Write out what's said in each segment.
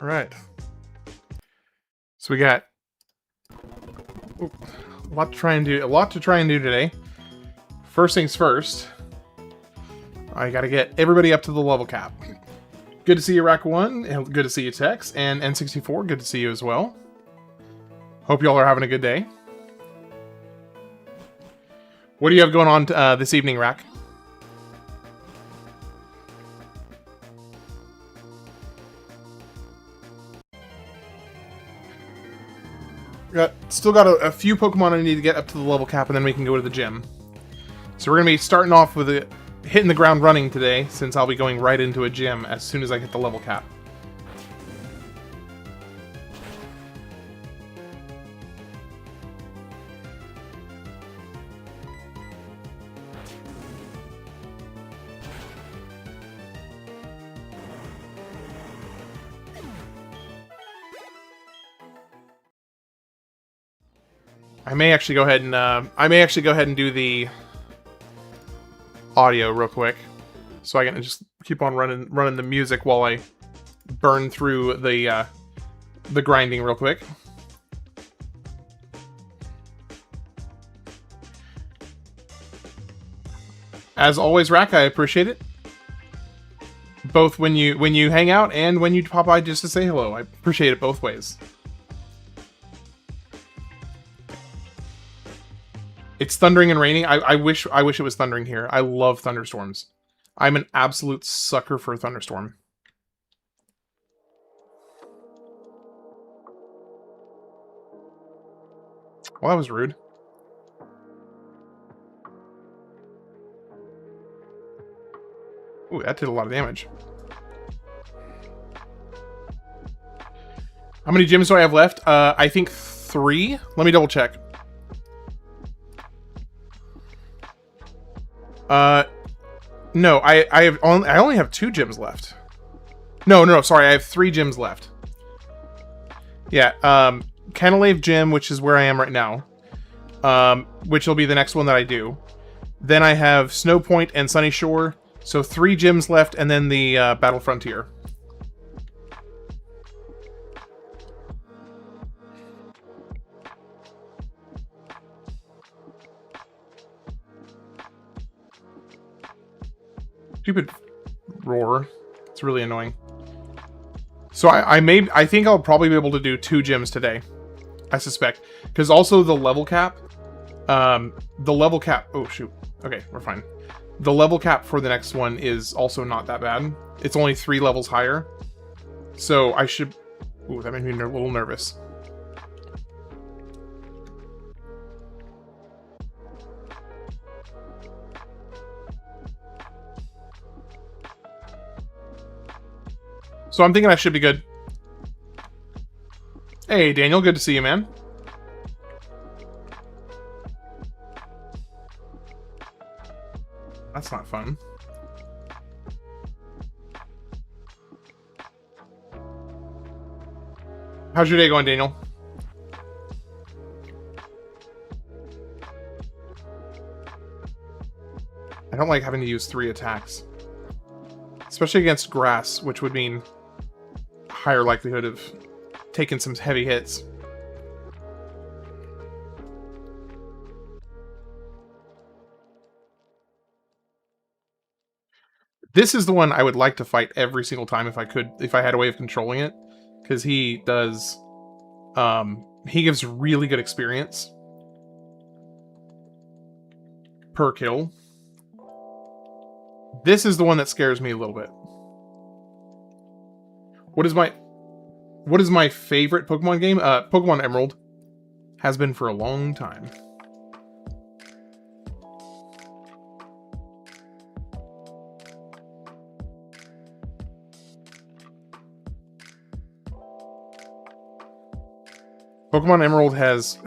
All right. So we got a lot to try and do today. First things first, I got to get everybody up to the level cap. Good to see you, Rack1, and good to see you, Tex, and N64, good to see you as well. Hope y'all are having a good day. What do you have going on this evening, Rack? Still got a few Pokemon I need to get up to the level cap, and then we can go to the gym. So we're going to be starting off with hitting the ground running today, since I'll be going right into a gym as soon as I hit the level cap. I may actually go ahead and do the audio real quick, so I can just keep on running the music while I burn through the grinding real quick. As always, Rack, I appreciate it. Both when you hang out and when you pop by just to say hello. I appreciate it both ways. It's thundering and raining. I wish it was thundering here. I love thunderstorms. I'm an absolute sucker for a thunderstorm. Well, that was rude. Ooh, that did a lot of damage. How many gyms do I have left? I think 3. Let me double check. No, I only have 2 gyms left. No, sorry, I have 3 gyms left. Yeah, Canalave Gym, which is where I am right now, which will be the next one that I do. Then I have Snow Point and Sunny Shore, so 3 gyms left, and then the Battle Frontier. Stupid roar. It's really annoying. So I think I'll probably be able to do 2 gyms today. I suspect. Because also the level cap. Oh, shoot. Okay, we're fine. The level cap for the next one is also not that bad. It's only 3 levels higher. So I should... Ooh, that made me a little nervous. So I'm thinking I should be good. Hey, Daniel, good to see you, man. That's not fun. How's your day going, Daniel? I don't like having to use 3 attacks. Especially against grass, which would mean higher likelihood of taking some heavy hits. This is the one I would like to fight every single time if I could, if I had a way of controlling it, because he does, he gives really good experience per kill. This is the one that scares me a little bit. What is my favorite Pokemon game? Pokemon Emerald. Has been for a long time. Pokemon Emerald has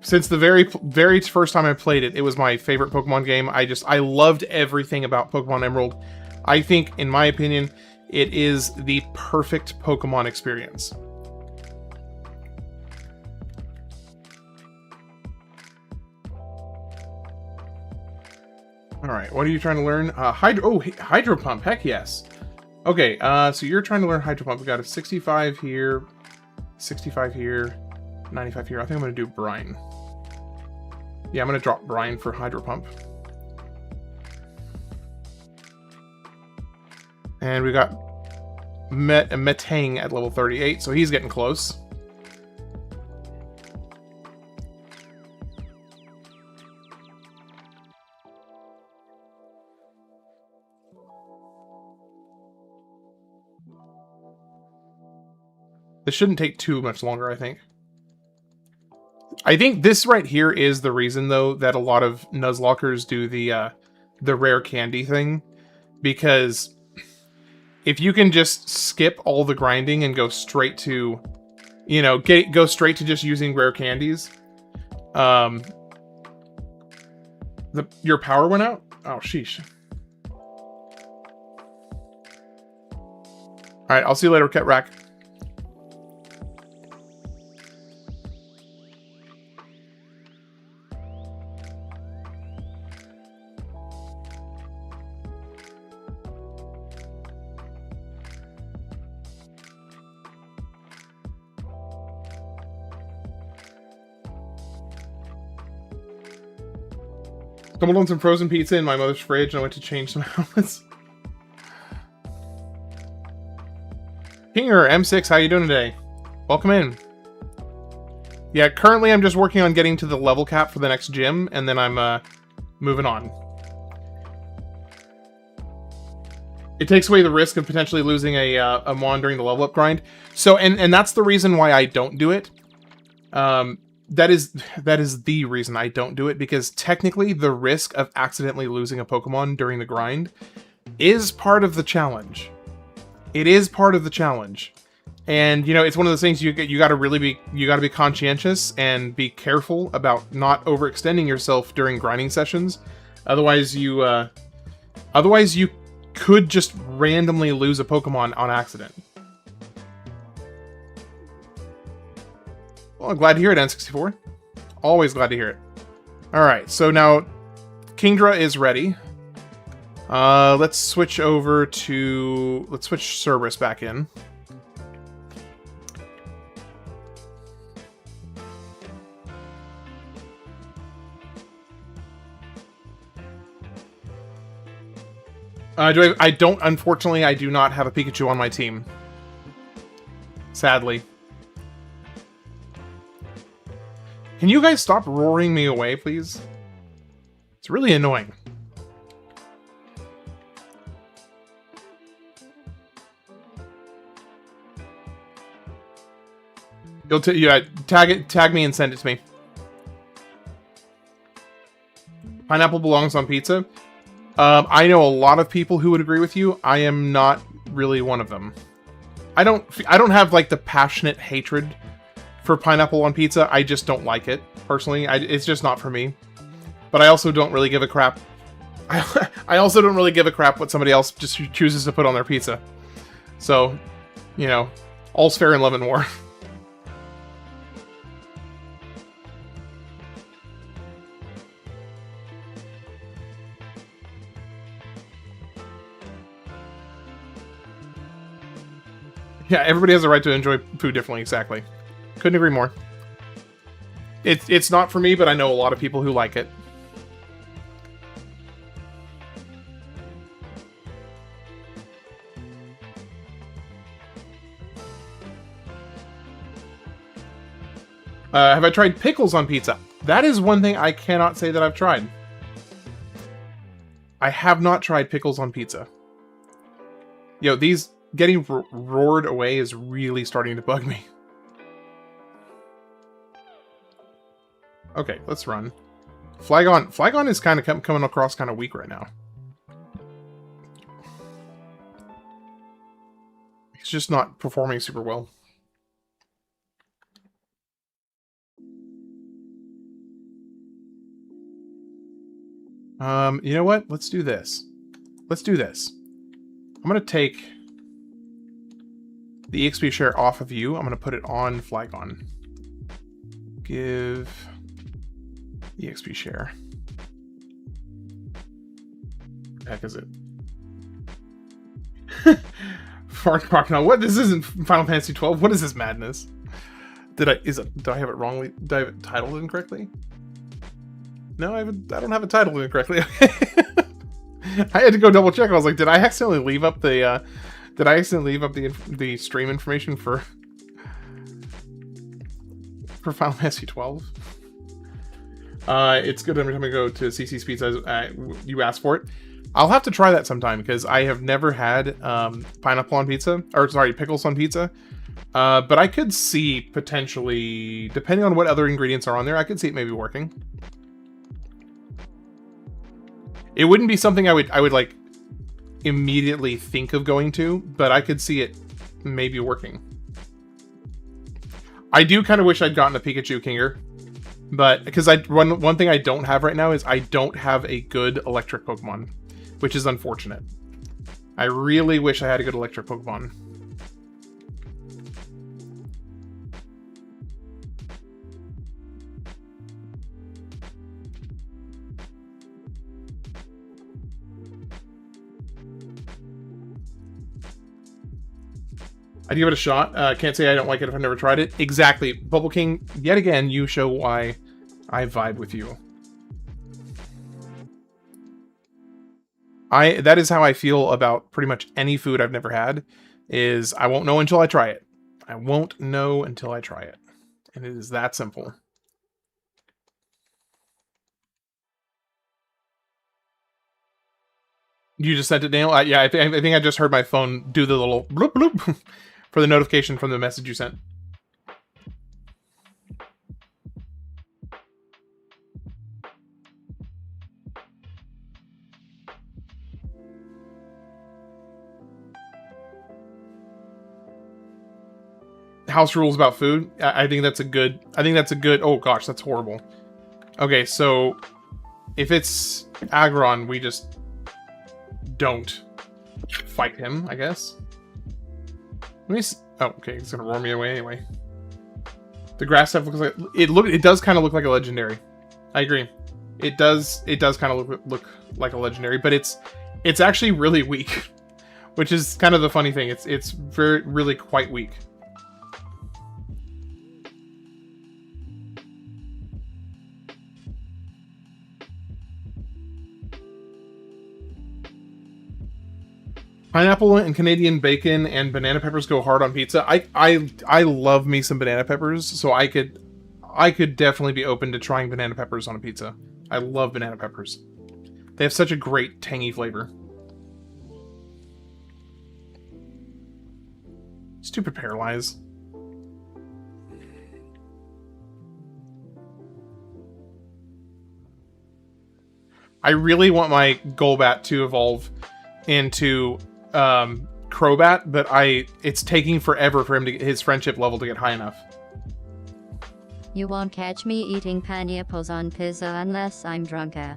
since the very first time I played it, it was my favorite Pokemon game. I loved everything about Pokemon Emerald. I think, in my opinion, it is the perfect Pokemon experience. Alright, what are you trying to learn? Hydro Pump, heck yes. Okay, so you're trying to learn Hydro Pump. We got a 65 here, 65 here, 95 here. I think I'm going to do Brine. Yeah, I'm going to drop Brine for Hydro Pump. And we got Metang at level 38, so he's getting close. This shouldn't take too much longer, I think. I think this right here is the reason, though, that a lot of Nuzlockers do the rare candy thing. Because if you can just skip all the grinding and go straight to, you know, go straight to just using rare candies, your power went out? Oh, sheesh. Alright, I'll see you later, Ket Rack. Stumbled on some frozen pizza in my mother's fridge and I went to change some helmets. Kinger, M6, how you doing today? Welcome in. Yeah, currently I'm just working on getting to the level cap for the next gym, and then I'm moving on. It takes away the risk of potentially losing a Mon during the level up grind. So, and that's the reason why I don't do it. That is the reason I don't do it, because technically the risk of accidentally losing a Pokemon during the grind is part of the challenge. It is part of the challenge. And, you know, it's one of those things you gotta be conscientious and be careful about not overextending yourself during grinding sessions. Otherwise you could just randomly lose a Pokemon on accident. Well, I'm glad to hear it, N64. Always glad to hear it. Alright, so now Kingdra is ready. Let's switch over to... Let's switch Cerberus back in. Unfortunately, I do not have a Pikachu on my team. Sadly. Can you guys stop roaring me away, please? It's really annoying. Tag me and send it to me. Pineapple belongs on pizza. I know a lot of people who would agree with you. I am not really one of them. I don't have like the passionate hatred for pineapple on pizza. I just don't like it personally. It's just not for me. But I also don't really give a crap. I also don't really give a crap what somebody else just chooses to put on their pizza. So, you know, all's fair in love and war. Yeah, everybody has a right to enjoy food differently, exactly. Couldn't agree more. It's not for me, but I know a lot of people who like it. Have I tried pickles on pizza? That is one thing I cannot say that I've tried. I have not tried pickles on pizza. Yo, these getting roared away is really starting to bug me. Okay, let's run. Flygon. Flygon is kind of coming across kind of weak right now. He's just not performing super well. You know what? Let's do this. Let's do this. I'm going to take the EXP share off of you. I'm going to put it on Flygon. Give EXP share. What the heck is it? Hardcore. What? This isn't Final Fantasy 12. What is this madness? Did I have it wrongly? Did I have it titled incorrectly? No, I don't have it titled incorrectly. I had to go double check. I was like, did I accidentally leave up the the stream information for Final Fantasy 12? It's good every time I go to CC's Pizza. You asked for it. I'll have to try that sometime because I have never had pineapple on pizza, or sorry, pickles on pizza. But I could see potentially, depending on what other ingredients are on there, I could see it maybe working. It wouldn't be something I would like immediately think of going to, but I could see it maybe working. I do kind of wish I'd gotten a Pikachu Kinger, but because one thing I don't have right now is I don't have a good electric Pokemon, which is unfortunate. I really wish I had a good electric Pokemon. I'd give it a shot. Can't say I don't like it if I've never tried it. Exactly. Bubble King, yet again, you show why I vibe with you. That is how I feel about pretty much any food I've never had, is I won't know until I try it. I won't know until I try it. And it is that simple. You just sent it, Daniel? Yeah, I think I just heard my phone do the little bloop bloop for the notification from the message you sent. House rules about food. I think that's a good. Oh gosh, that's horrible. Okay, so if it's Aggron, we just don't fight him, I guess. Let me. Oh, okay, it's gonna roar me away anyway. The grass stuff looks like it does kind of look like a legendary. I agree. It does kind of look like a legendary, but it's actually really weak, which is kind of the funny thing. It's really quite weak. Pineapple and Canadian bacon and banana peppers go hard on pizza. I love me some banana peppers, so I could definitely be open to trying banana peppers on a pizza. I love banana peppers. They have such a great tangy flavor. Stupid Paralyze. I really want my Golbat to evolve into Crobat, but it's taking forever for him to get his friendship level to get high enough. You won't catch me eating pineapples on pizza unless I'm drunk. I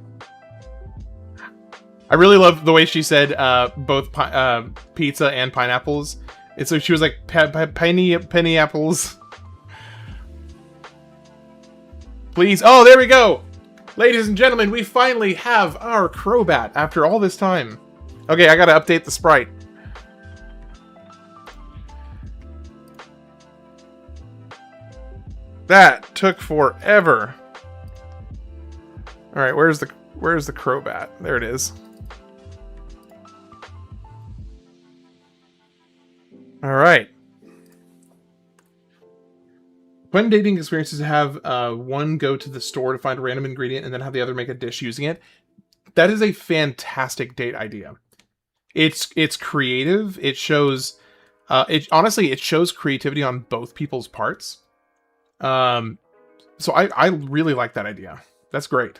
really love the way she said both pizza and pineapples. And so she was like penny apples. Please. Oh, there we go. Ladies and gentlemen, we finally have our Crobat after all this time. Okay, I gotta update the sprite. That took forever. All right, where's the Crobat? There it is. All right. When dating experiences have one go to the store to find a random ingredient and then have the other make a dish using it. That is a fantastic date idea. It's creative. It shows honestly it shows creativity on both people's parts. So I really like that idea. That's great.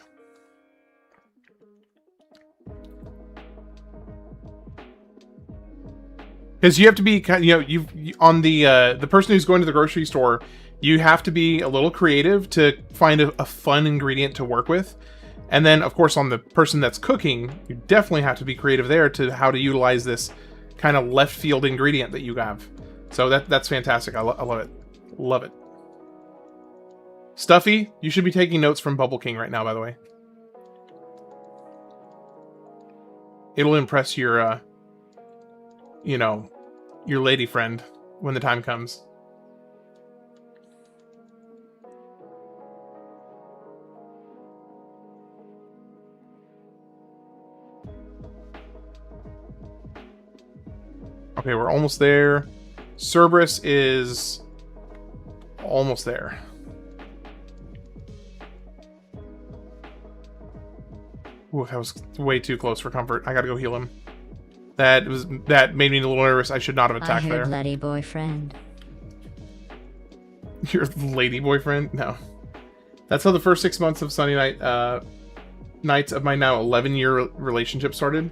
Because you have to be, you on the person who's going to the grocery store, you have to be a little creative to find a fun ingredient to work with. And then, of course, on the person that's cooking, you definitely have to be creative there to how to utilize this kind of left field ingredient that you have. So that's fantastic. I love it. Love it. Stuffy, you should be taking notes from Bubble King right now, by the way. It'll impress your, your lady friend when the time comes. Okay, we're almost there. Cerberus is almost there. Ooh, that was way too close for comfort. I gotta go heal him. That made me a little nervous. I should not have attacked there. Lady boyfriend. Your lady boyfriend? No. That's how the first 6 months of Sunny nights of my now 11-year relationship started.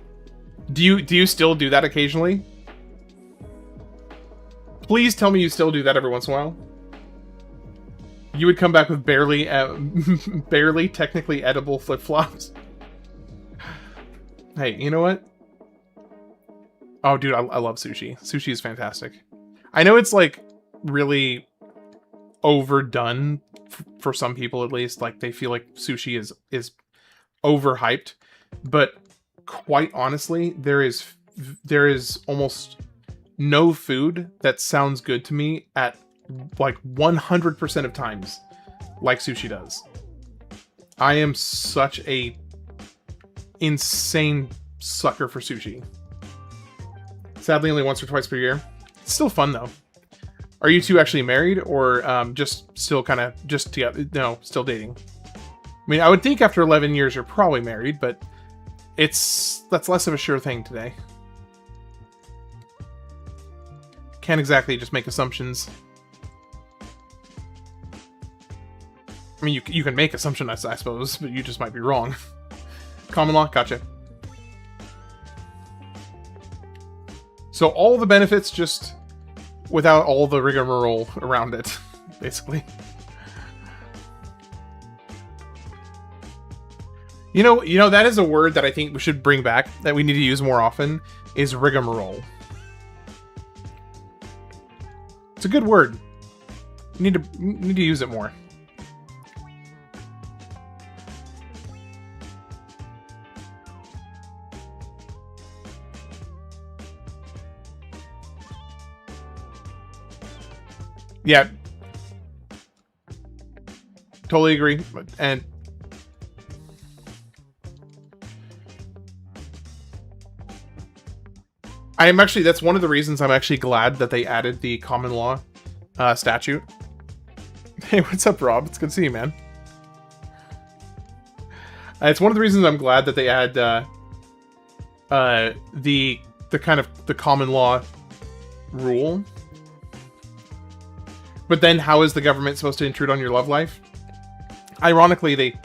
Do you still do that occasionally? Please tell me you still do that every once in a while. You would come back with barely technically edible flip-flops. Hey, you know what? Oh, dude, I love sushi. Sushi is fantastic. I know it's, like, really overdone for some people, at least. Like, they feel like sushi is overhyped. But quite honestly, there is almost no food that sounds good to me at, like, 100% of times like sushi does. I am such a insane sucker for sushi. Sadly, only once or twice per year. It's still fun, though. Are you two actually married, or just still kind of just together? No, still dating. I mean, I would think after 11 years you're probably married, but that's less of a sure thing today. Can't exactly just make assumptions. I mean, you can make assumptions, I suppose, but you just might be wrong. Common law, gotcha. So all the benefits, just without all the rigmarole around it, basically. You know, that is a word that I think we should bring back, that we need to use more often, is rigmarole. It's a good word. We need to use it more. Yeah. Totally agree. And that's one of the reasons I'm actually glad that they added the common law statute. Hey, what's up, Rob? It's good to see you, man. It's one of the reasons I'm glad that they add the kind of the common law rule. But then how is the government supposed to intrude on your love life? Ironically, they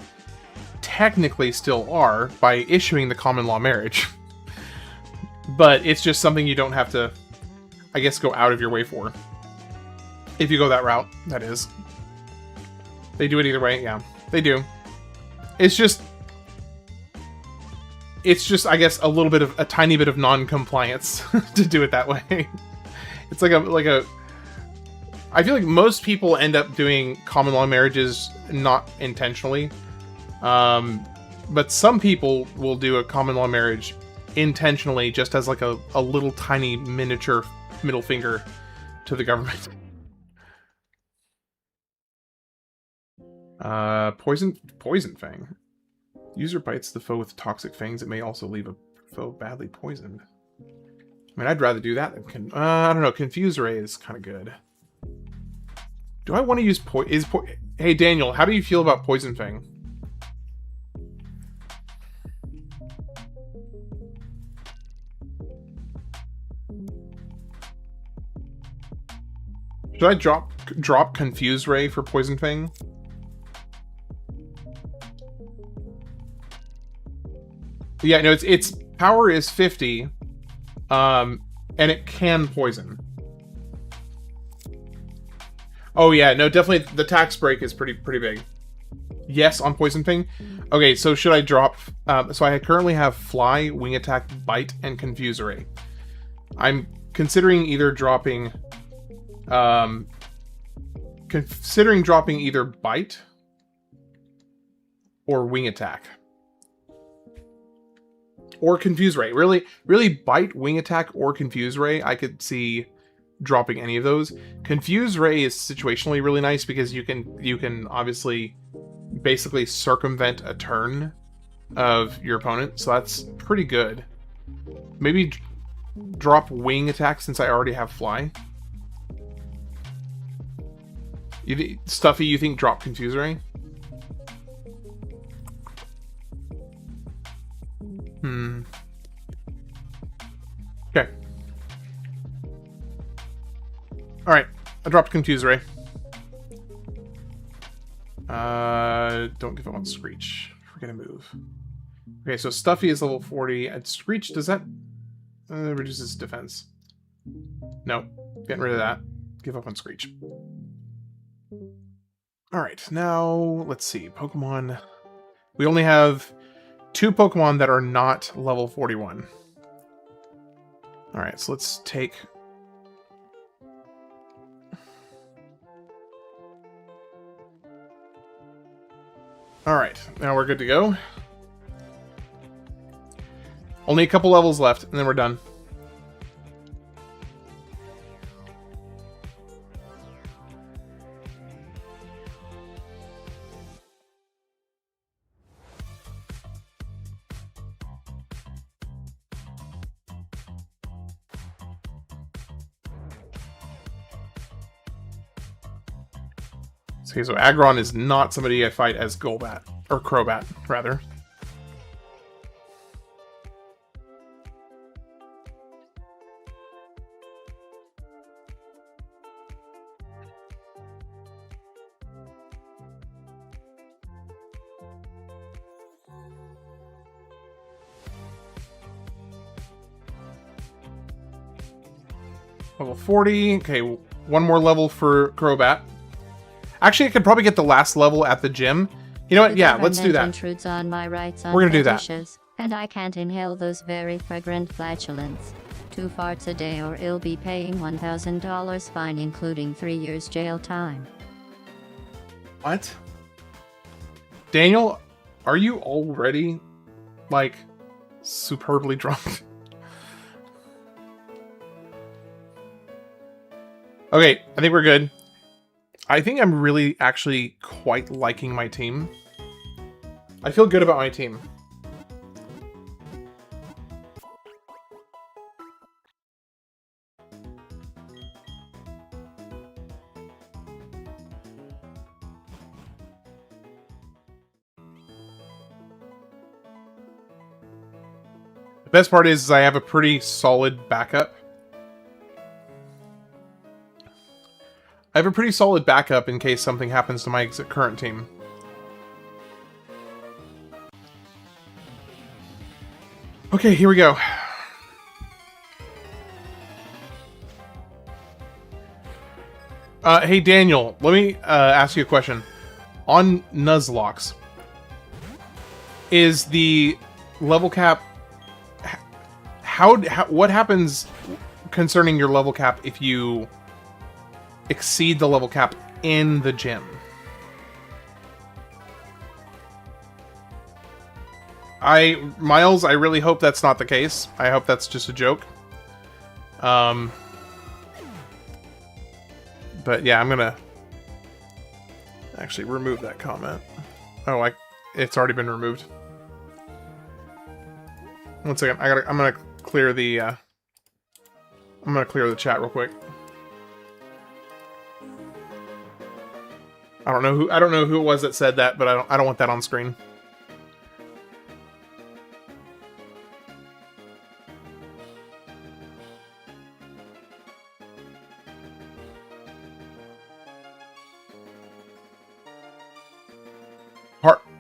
technically still are by issuing the common law marriage. But it's just something you don't have to, I guess, go out of your way for. If you go that route, that is. They do it either way, yeah. They do. It's just, I guess, a tiny bit of non-compliance to do it that way. It's like a I feel like most people end up doing common law marriages not intentionally. But some people will do a common law marriage intentionally, just as like a little tiny miniature middle finger to the government. Poison fang. User bites the foe with toxic fangs. It may also leave a foe badly poisoned. I mean, I'd rather do that than I don't know. Confuse ray is kind of good. Do I want to use Hey Daniel, how do you feel about poison fang? Should I drop Confuse Ray for Poison Fang? Yeah, no, its power is 50, and it can poison. Oh yeah, no, definitely the tax break is pretty big. Yes, on Poison Fang. Okay, so should I drop? So I currently have Fly, Wing Attack, Bite, and Confuse Ray. I'm considering either dropping. Considering dropping either Bite or Wing Attack. Or Confuse Ray. Really Bite, Wing Attack, or Confuse Ray I could see dropping any of those. Confuse Ray is situationally really nice because you can obviously basically circumvent a turn of your opponent, so that's pretty good. Maybe drop wing attack since I already have fly. Stuffy, you think drop Confuse Ray? Okay. Alright, I dropped Confuse Ray. Don't give up on Screech. We're gonna move. Okay, so Stuffy is level 40. And Screech, does that... reduces defense. No, getting rid of that. Give up on Screech. Alright, now, let's see. Pokemon... We only have 2 Pokemon that are not level 41. Alright, so let's take... Alright, now we're good to go. Only a couple levels left, and then we're done. Okay, so Aggron is not somebody I fight as Golbat, or Crobat, rather. Level 40. Okay, one more level for Crobat. Actually, I could probably get the last level at the gym. You know what? Yeah, let's do that. Intrudes on my rights We're gonna do that. And I can't inhale those very fragrant flatulence. 2 farts a day or I'll be paying $1,000 fine, including 3 years jail time. What? Daniel, are you already, like, superbly drunk? Okay, I think we're good. I think I'm really actually quite liking my team. I feel good about my team. The best part is I have a pretty solid backup. I have a pretty solid backup in case something happens to my current team. Okay, here we go. Hey Daniel, let me ask you a question. On Nuzlocke, is the level cap... what happens concerning your level cap if you exceed the level cap in the gym? Miles, I really hope that's not the case. I hope that's just a joke. But yeah, I'm gonna actually remove that comment. Oh, it's already been removed. One second, I'm gonna clear the chat real quick. I don't know who it was that said that, but I don't want that on screen.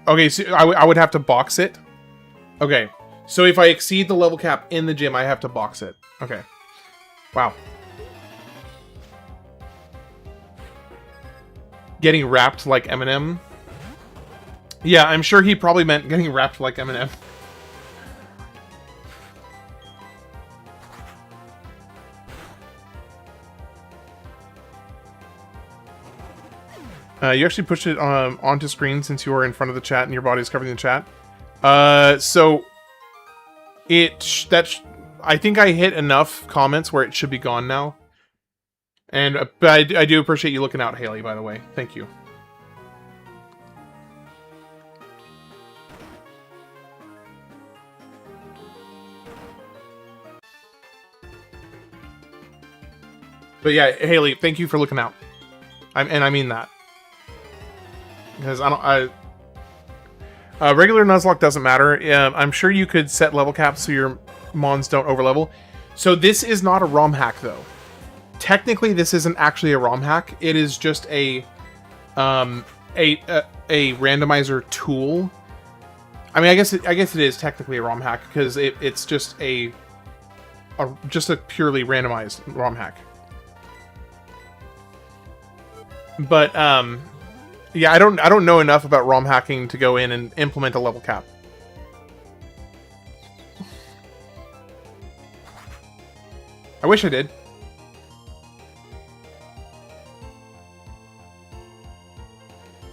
Okay, so I would have to box it. Okay, so if I exceed the level cap in the gym, I have to box it. Okay. Wow. Getting wrapped like Eminem. Yeah, I'm sure he probably meant getting wrapped like Eminem. You actually pushed it onto screen since you were in front of the chat and your body's covering the chat. So I think I hit enough comments where it should be gone now. And but I do appreciate you looking out, Haley, by the way. Thank you. But yeah, Haley, thank you for looking out. And I mean that. Because regular Nuzlocke doesn't matter. I'm sure you could set level caps so your mons don't overlevel. So this is not a ROM hack, though. Technically, this isn't actually a ROM hack. It is just a randomizer tool. I mean, I guess it is technically a ROM hack because it's just a purely randomized ROM hack. But yeah, I don't know enough about ROM hacking to go in and implement a level cap. I wish I did.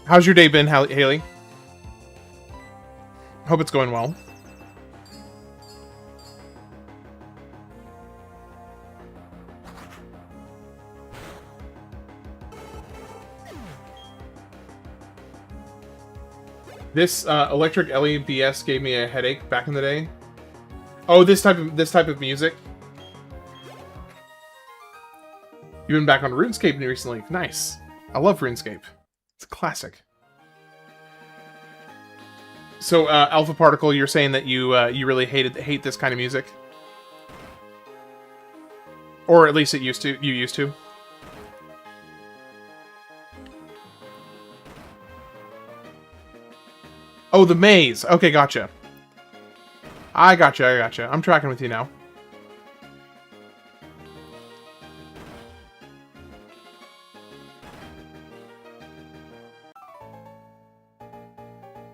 How's your day been, Haley? Hope it's going well. This electric LEBS gave me a headache back in the day. Oh, this type of music. You've been back on RuneScape recently. Nice. I love RuneScape. It's a classic. So, Alpha Particle, you're saying that you really hate this kind of music, or at least you used to. Oh, the maze. Okay, gotcha. I gotcha. I'm tracking with you now.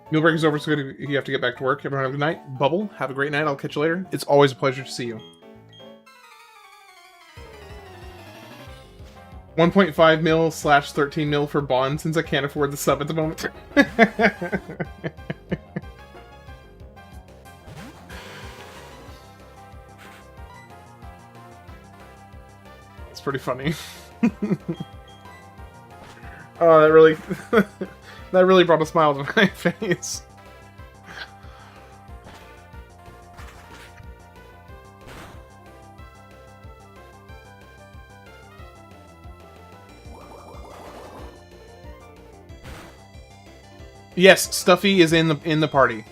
Meal break is over, so you have to get back to work. Everyone have a good night. Bubble, have a great night. I'll catch you later. It's always a pleasure to see you. 1.5 mil / 13 mil for Bond, since I can't afford the sub at the moment. It's pretty funny. Oh, that really... that really brought a smile to my face. Yes, Stuffy is in the party.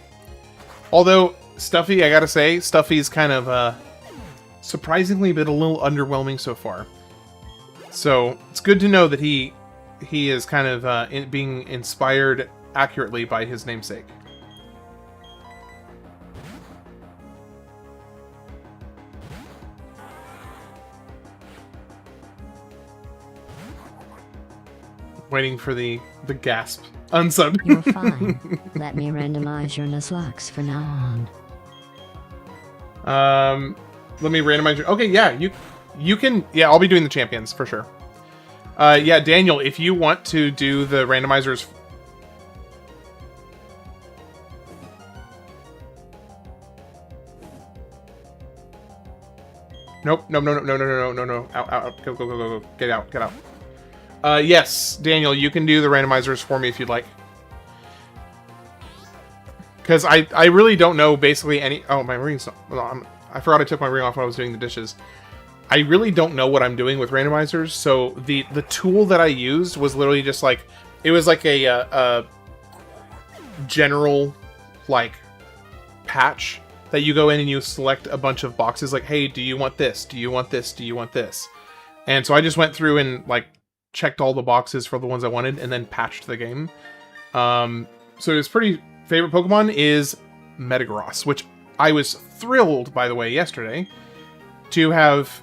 Although Stuffy, I gotta say, Stuffy's kind of surprisingly been a little underwhelming so far. So it's good to know that he is kind of being inspired accurately by his namesake. Waiting for the gasp. Unsub. You're fine. Let me randomize your Nuzlockes for now on. Let me randomize your... Okay, yeah, you can... Yeah, I'll be doing the champions, for sure. Yeah, Daniel, if you want to do the randomizers... Nope, no. Out. Go. Get out. Yes, Daniel, you can do the randomizers for me if you'd like. Because I really don't know basically any... Oh, my ring's not... I forgot I took my ring off when I was doing the dishes. I really don't know what I'm doing with randomizers, so the tool that I used was literally just like... It was like a general, like, patch that you go in and you select a bunch of boxes like, hey, do you want this? Do you want this? Do you want this? And so I just went through and, like, checked all the boxes for the ones I wanted and then patched the game. So his pretty favorite Pokemon is Metagross, which I was thrilled, by the way, yesterday to have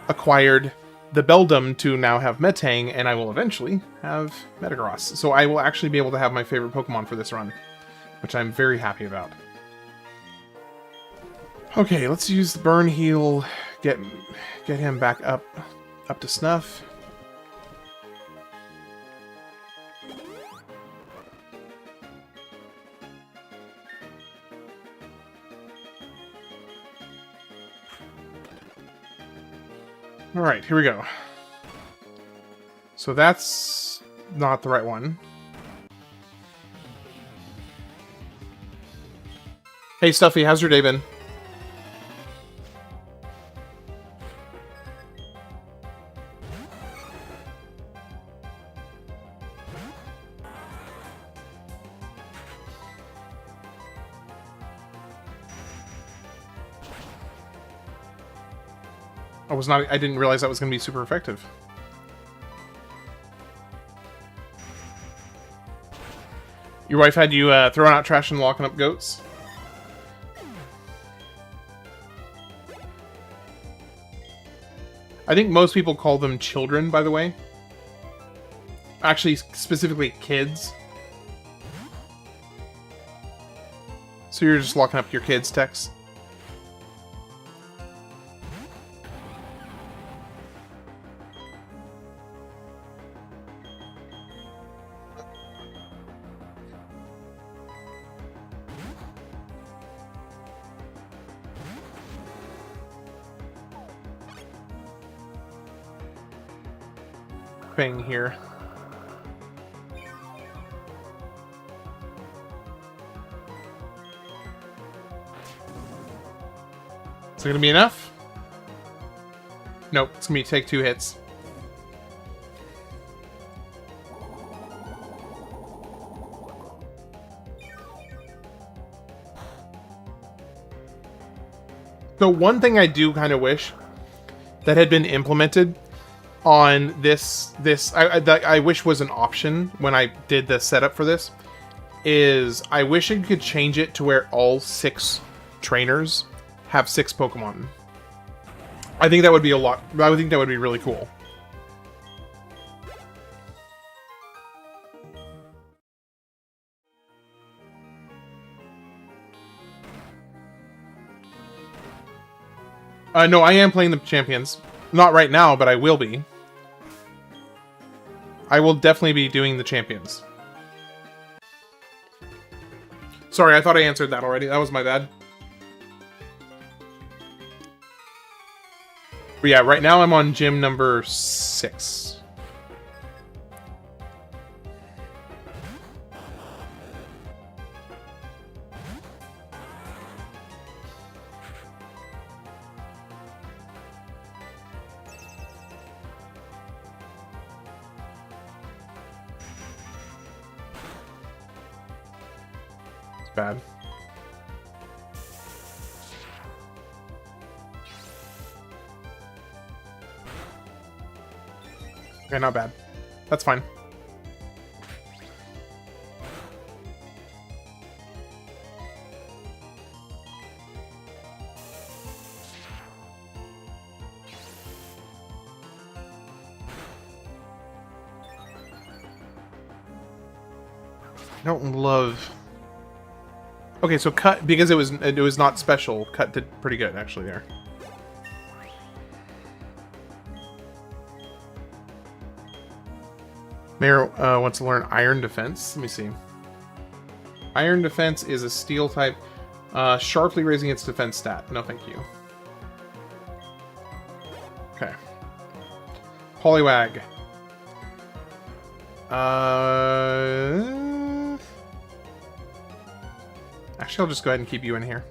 acquired the Beldum to now have Metang, and I will eventually have Metagross. So I will actually be able to have my favorite Pokemon for this run, which I'm very happy about. Okay, let's use the Burn Heal, get him back up to snuff. Alright, here we go. So that's not the right one. Hey, Stuffy, how's your day been? I didn't realize that was going to be super effective. Your wife had you throwing out trash and locking up goats? I think most people call them children, by the way. Actually, specifically kids. So you're just locking up your kids' texts? Thing here. Is it gonna be enough? Nope, it's gonna be take 2 hits. So one thing I do kind of wish that had been implemented on this I wish was an option when I did the setup for this is I wish I could change it to where all 6 trainers have 6 Pokemon. I think that would be a lot. I would think that would be really cool. No, I am playing the champions. Not right now, but I will be. I will definitely be doing the champions. Sorry, I thought I answered that already. That was my bad. But yeah, right now I'm on gym number 6. Bad. Okay, not bad. That's fine. I don't love... Okay, so cut, because it was not special, cut did pretty good actually there. Mayor wants to learn Iron Defense. Let me see. Iron Defense is a steel type, sharply raising its defense stat. No, thank you. Okay. Poliwag. Actually, I'll just go ahead and keep you in here.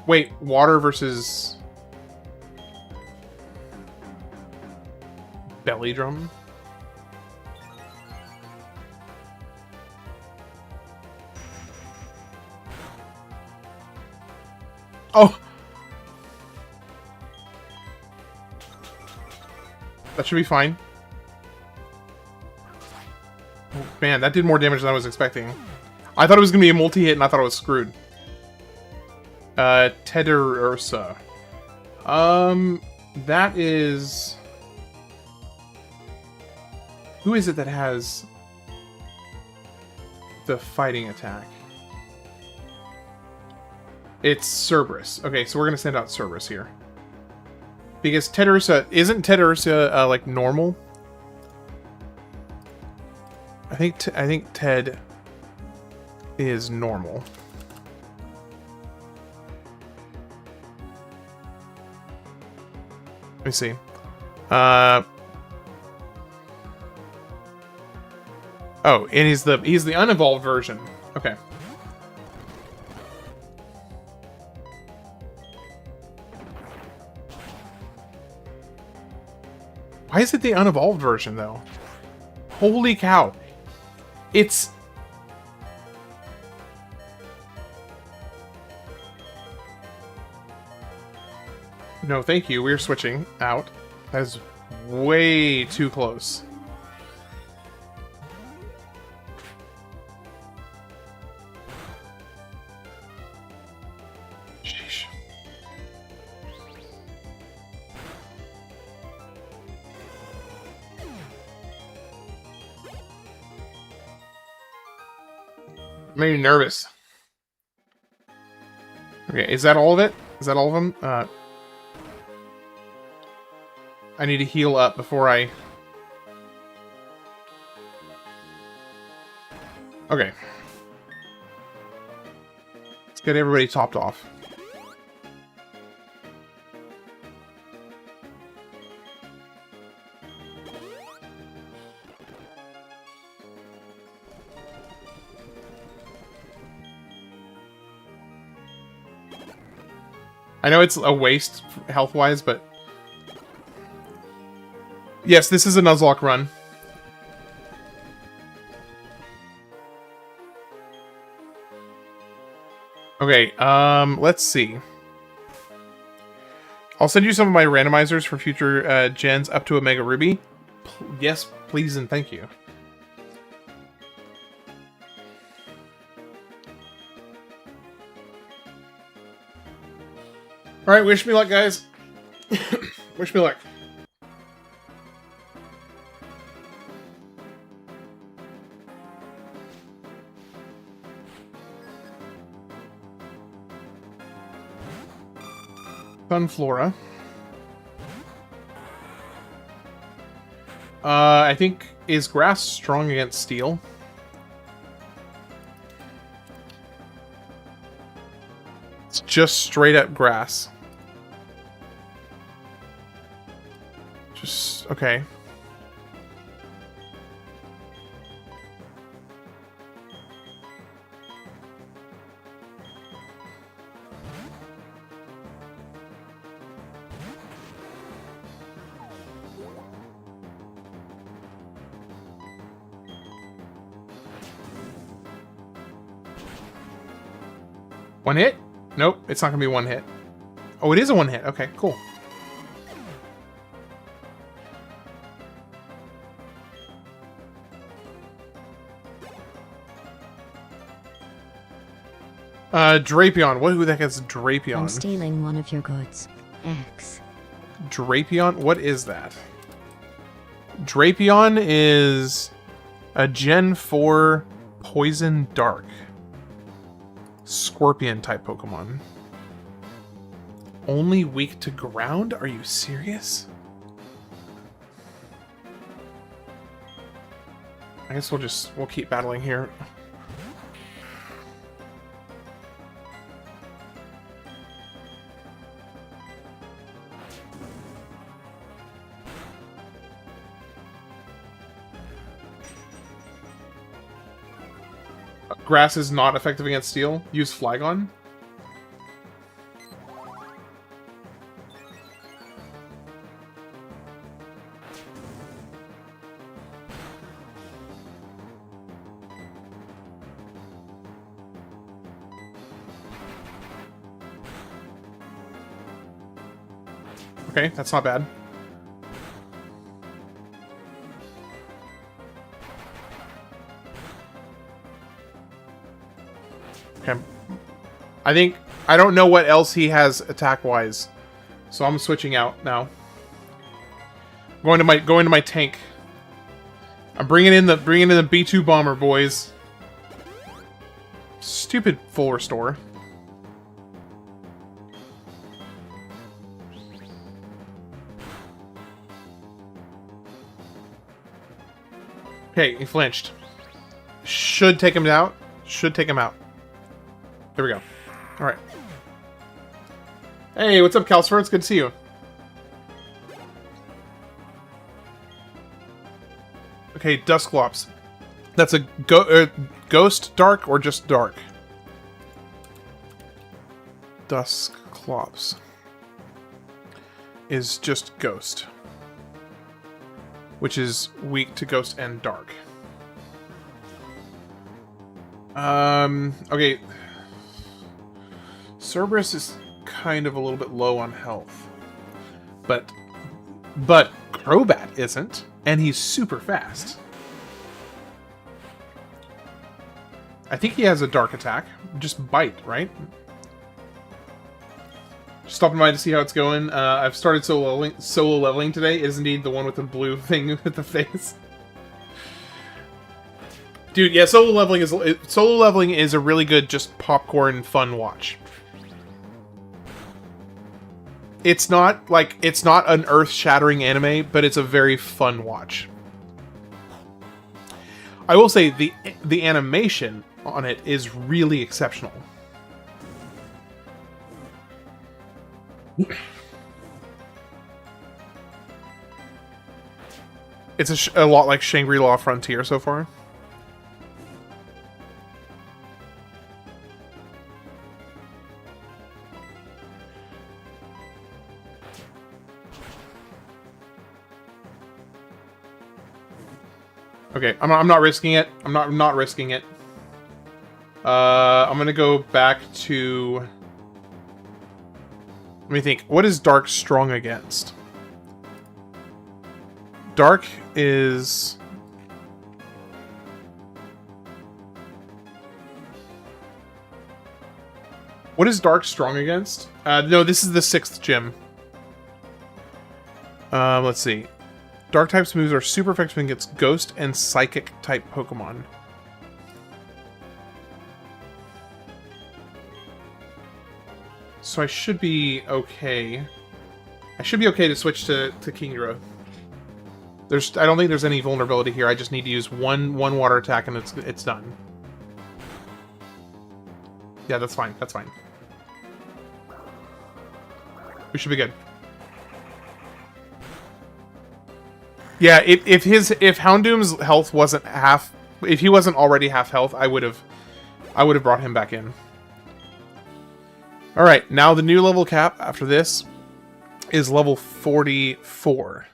Wait, water versus... belly drum? Oh! That should be fine. Oh, man, that did more damage than I was expecting. I thought it was going to be a multi-hit, and I thought I was screwed. Teddiursa. That is... Who is it that has the fighting attack? It's Cerberus. Okay, so we're going to send out Cerberus here. Because isn't Teddiursa, like, normal? I think Ted is normal. Let me see. Oh, and he's the unevolved version. Okay. Why is it the unevolved version, though? Holy cow. It's... No, thank you. We're switching out. That is way too close. Sheesh. Made me nervous. Okay, is that all of it? Is that all of them? I need to heal up before I... Okay. Let's get everybody topped off. I know it's a waste health-wise, but... Yes, this is a Nuzlocke run. Okay, let's see. I'll send you some of my randomizers for future gens up to a Mega Ruby. Yes, please and thank you. Alright, wish me luck, guys. Wish me luck. Sunflora. I think, is grass strong against steel? It's just straight up grass. Just, okay. One hit? Nope, it's not gonna be one hit. Oh, it is a one hit. Okay, cool. Drapion. Who the heck is Drapion? I'm stealing one of your goods. X. Drapion? What is that? Drapion is a Gen 4 Poison Dark. Scorpion type Pokemon. Only weak to ground? Are you serious? I guess we'll keep battling here. Grass is not effective against steel. Use Flygon. Okay, that's not bad. Okay. I don't know what else he has attack-wise, so I'm switching out now. Going to my tank. I'm bringing in the B2 bomber, boys. Stupid full restore. Okay, he flinched. Should take him out. Should take him out. There we go. Alright. Hey, what's up, Calcifer? It's good to see you. Okay, Dusclops. That's a ghost dark or just dark? Dusk Clops is just ghost, which is weak to ghost and dark. Okay. Cerberus is kind of a little bit low on health. But Crobat isn't, and he's super fast. I think he has a dark attack. Just bite, right? Just stopping by to see how it's going. I've started solo leveling today. It is indeed the one with the blue thing with the face. Dude, yeah, solo leveling is a really good, just popcorn fun watch. It's not an earth-shattering anime, but it's a very fun watch. I will say the animation on it is really exceptional. It's a lot like Shangri-La Frontier so far. Okay, I'm not risking it. I'm not risking it. I'm gonna go back to. Let me think. What is Dark strong against? Dark is. What is Dark strong against? No, this is the 6th gym. Let's see. Dark types moves are super effective against Ghost and Psychic type Pokemon. So I should be okay. I should be okay to switch to Kingdra. I don't think there's any vulnerability here. I just need to use one water attack and it's done. Yeah, that's fine. That's fine. We should be good. Yeah, if Houndoom's health wasn't half, if he wasn't already half health, I would have brought him back in. All right, now the new level cap after this is level 44.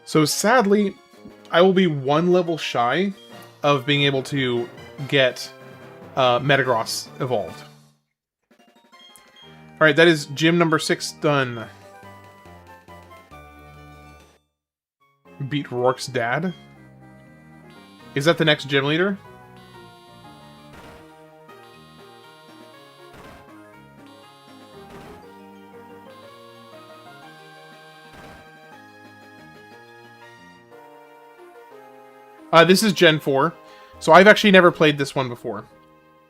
So sadly, I will be 1 level shy of being able to get Metagross evolved. All right, that is gym number 6 done. Beat Rourke's dad? Is that the next gym leader? This is Gen 4. So I've actually never played this one before.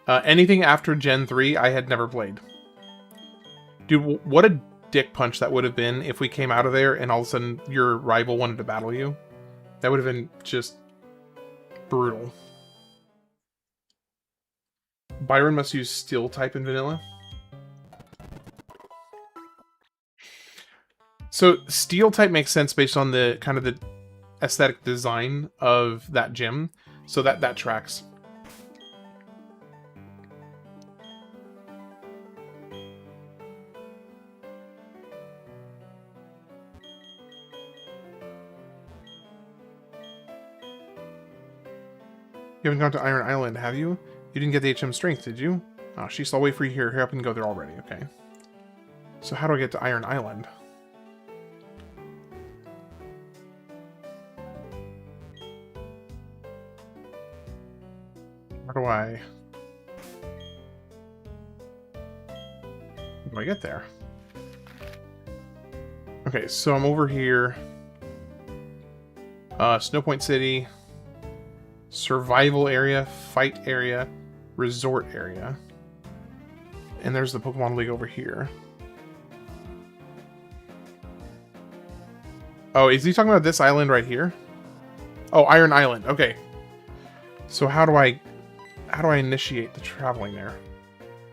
Anything after Gen 3, I had never played. Dude, what a dick punch that would have been if we came out of there and all of a sudden your rival wanted to battle you. That would have been just brutal. Byron must use Steel type in vanilla. So Steel type makes sense based on the kind of the aesthetic design of that gym. So that tracks. You haven't gone to Iron Island, have you? You didn't get the HM Strength, did you? Oh, she's all wait for you here. Hurry up and go there already. Okay. So how do I get to Iron Island? How do I get there? Okay, so I'm over here. Snowpoint City. Survival area, fight area, resort area. And there's the Pokemon League over here. Oh, is he talking about this island right here? Oh, Iron Island. Okay. So how do I initiate the traveling there?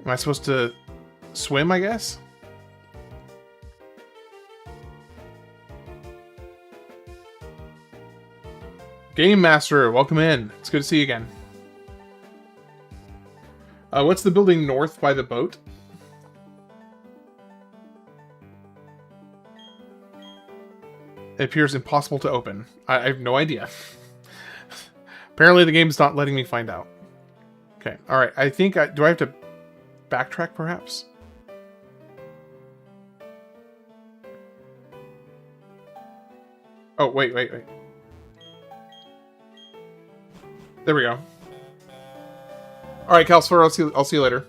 Am I supposed to swim, I guess? Game Master, welcome in. It's good to see you again. What's the building north by the boat? It appears impossible to open. I have no idea. Apparently the game's not letting me find out. Okay, alright. I think do I have to backtrack perhaps? Oh, wait. There we go. Alright, Calsfer, I'll see you later.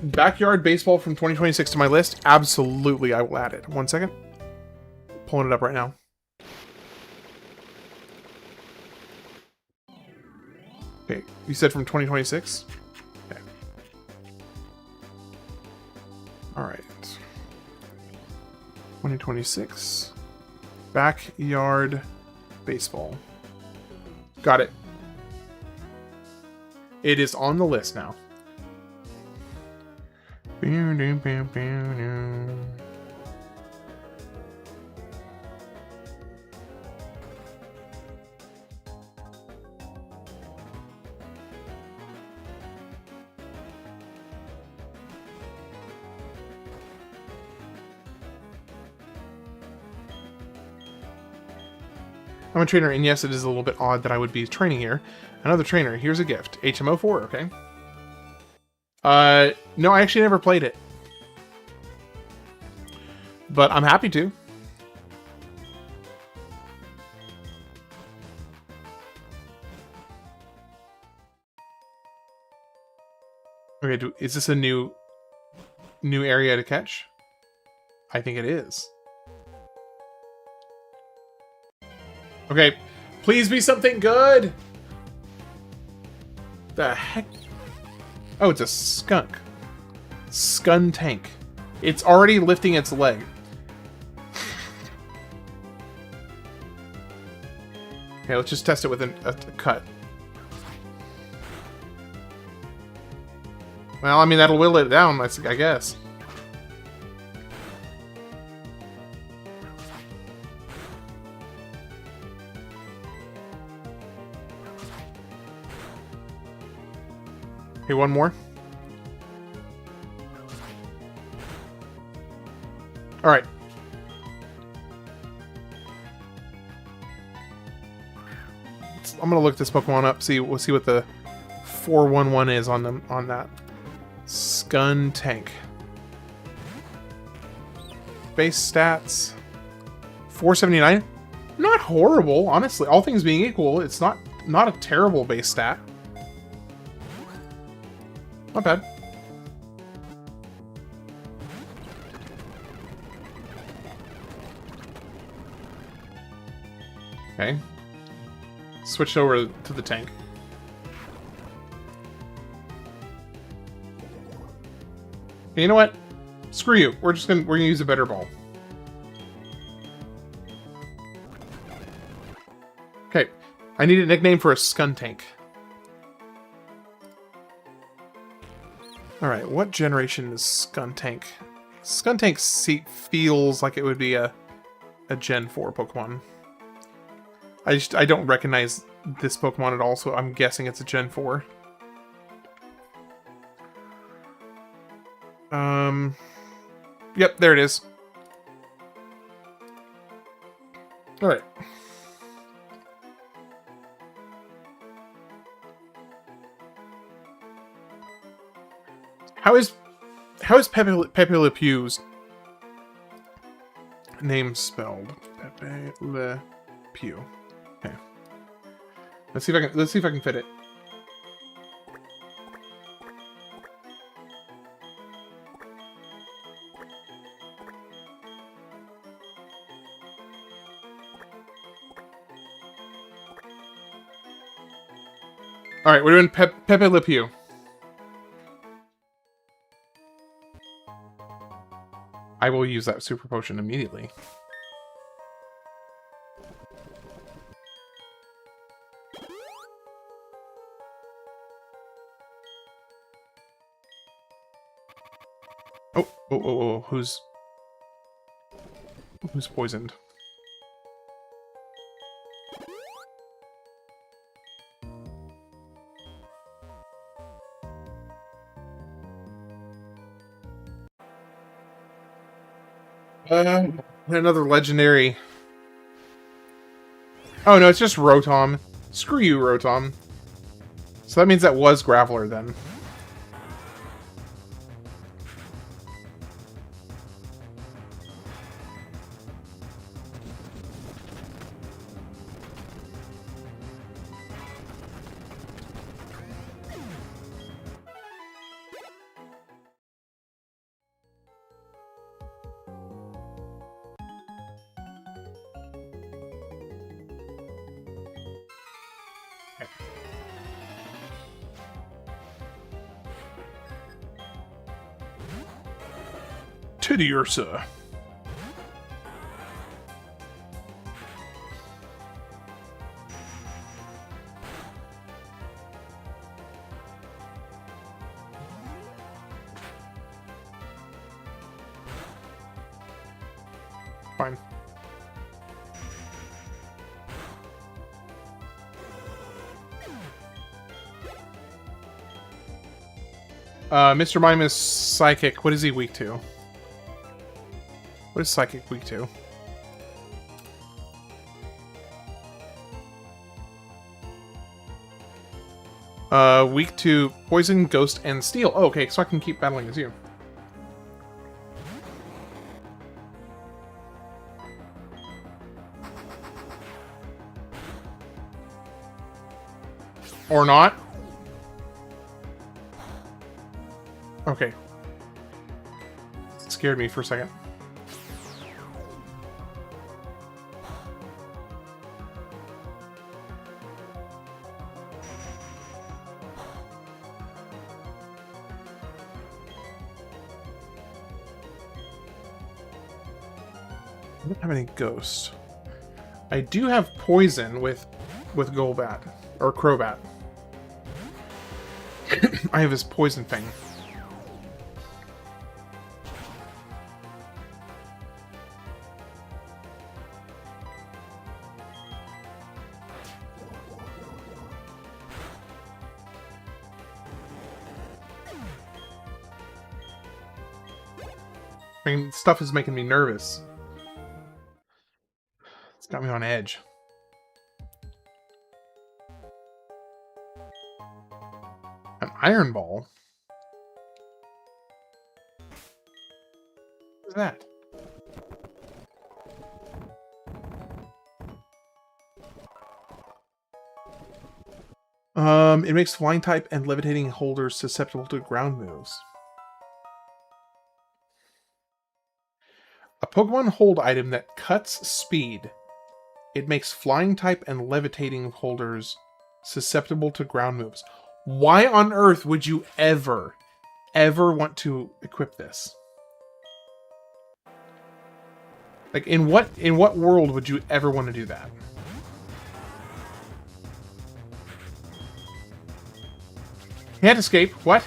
Backyard baseball from 2026 to my list? Absolutely, I will add it. 1 second. Pulling it up right now. Okay, you said from 2026? Okay. Alright. 2026. Backyard baseball. Got it. It is on the list now. I'm a trainer, and yes, it is a little bit odd that I would be training here. Another trainer, here's a gift. HMO4, okay. No, I actually never played it. But I'm happy to. Okay, is this a new area to catch? I think it is. Okay, please be something good! The heck? Oh, it's a skunk. Skun tank. It's already lifting its leg. Okay, let's just test it with a cut. Well, I mean, that'll whittle it down, I guess. Okay, one more. Alright. I'm gonna look this Pokemon up, we'll see what the 411 is on that. Skun Tank. Base stats. 479. Not horrible, honestly. All things being equal, it's not a terrible base stat. Not bad. Okay. Switched over to the tank. Okay, you know what? Screw you. We're gonna use a better ball. Okay. I need a nickname for a Skun Tank. Alright, what generation is Skun Tank? Skun Tank feels like it would be a Gen 4 Pokemon. I don't recognize this Pokemon at all, so I'm guessing it's a Gen 4. Yep, there it is. Alright. How is Pepe Le Pew's name spelled? Pepe Le Pew. Okay. Let's see if I can fit it. Alright, we're doing Pepe Le Pew. I will use that super potion immediately. Oh, who's poisoned? Another legendary. Oh no, it's just Rotom. Screw you, Rotom. So that means that was Graveler then. Titty Ursa. Fine. Mr. Mime is Psychic. What is he weak to? What is Psychic weak to? Weak to Poison, Ghost, and Steel. Oh, okay, so I can keep battling as you. Or not. Okay. It scared me for a second. I don't have any Ghost. I do have Poison with Golbat or Crobat. I have his Poison thing. I mean, stuff is making me nervous. It's got me on edge. An Iron Ball? What is that? It makes flying type and levitating holders susceptible to ground moves. A Pokemon hold item that cuts speed. It makes flying type and levitating holders susceptible to ground moves. Why on earth would you ever want to equip this? Like, in what world would you ever want to do that? Can't escape. What?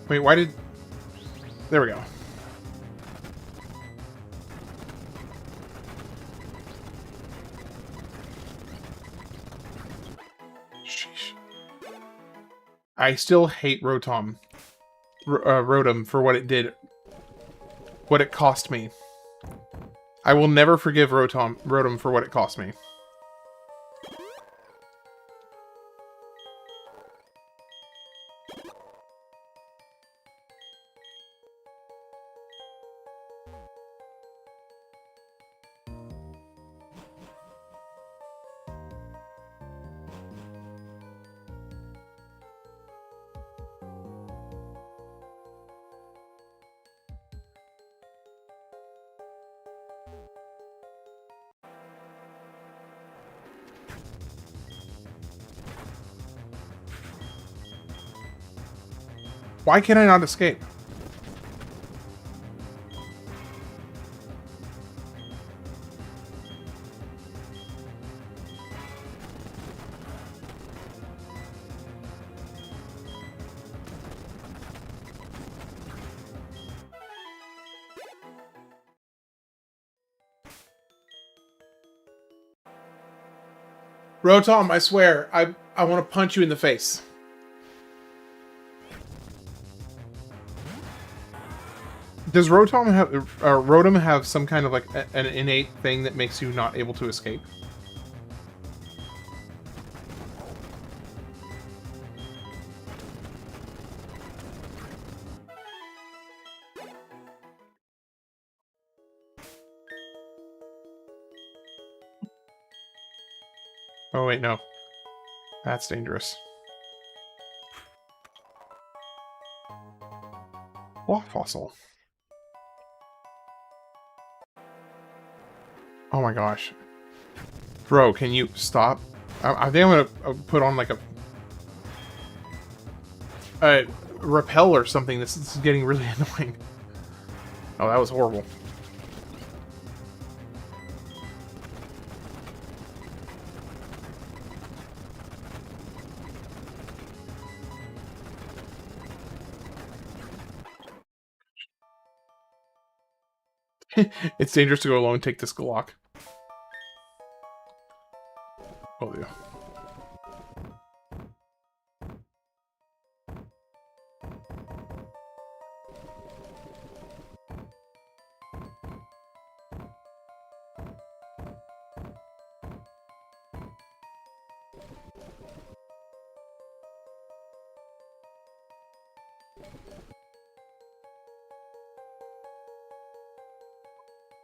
Wait, why did... There we go. Sheesh. I still hate Rotom. Rotom for what it did. What it cost me. I will never forgive Rotom for what it cost me. Why can I not escape? Rotom, I swear, I want to punch you in the face. Does Rotom have some kind of like an innate thing that makes you not able to escape? Oh wait, no. That's dangerous. Block fossil. Oh my gosh. Bro, can you stop? I think I'm gonna put on like a repel or something. This is getting really annoying. Oh, that was horrible. It's dangerous to go alone and take this Glock. Oh, yeah.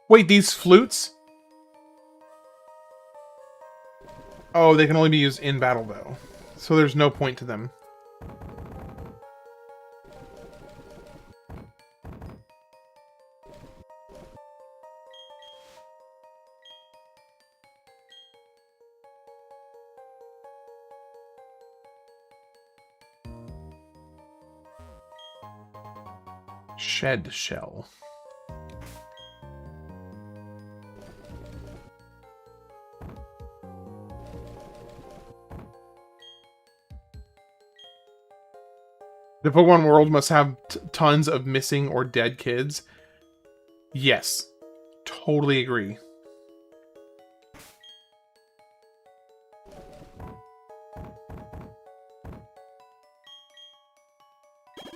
Wait, these flutes? Oh, they can only be used in battle, though. So there's no point to them. Shed shell. The Pokemon world must have tons of missing or dead kids. Yes. Totally agree.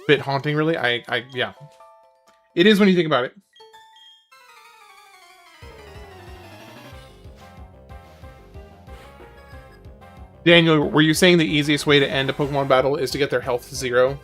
Bit haunting, really? Yeah. It is when you think about it. Daniel, were you saying the easiest way to end a Pokemon battle is to get their health to 0?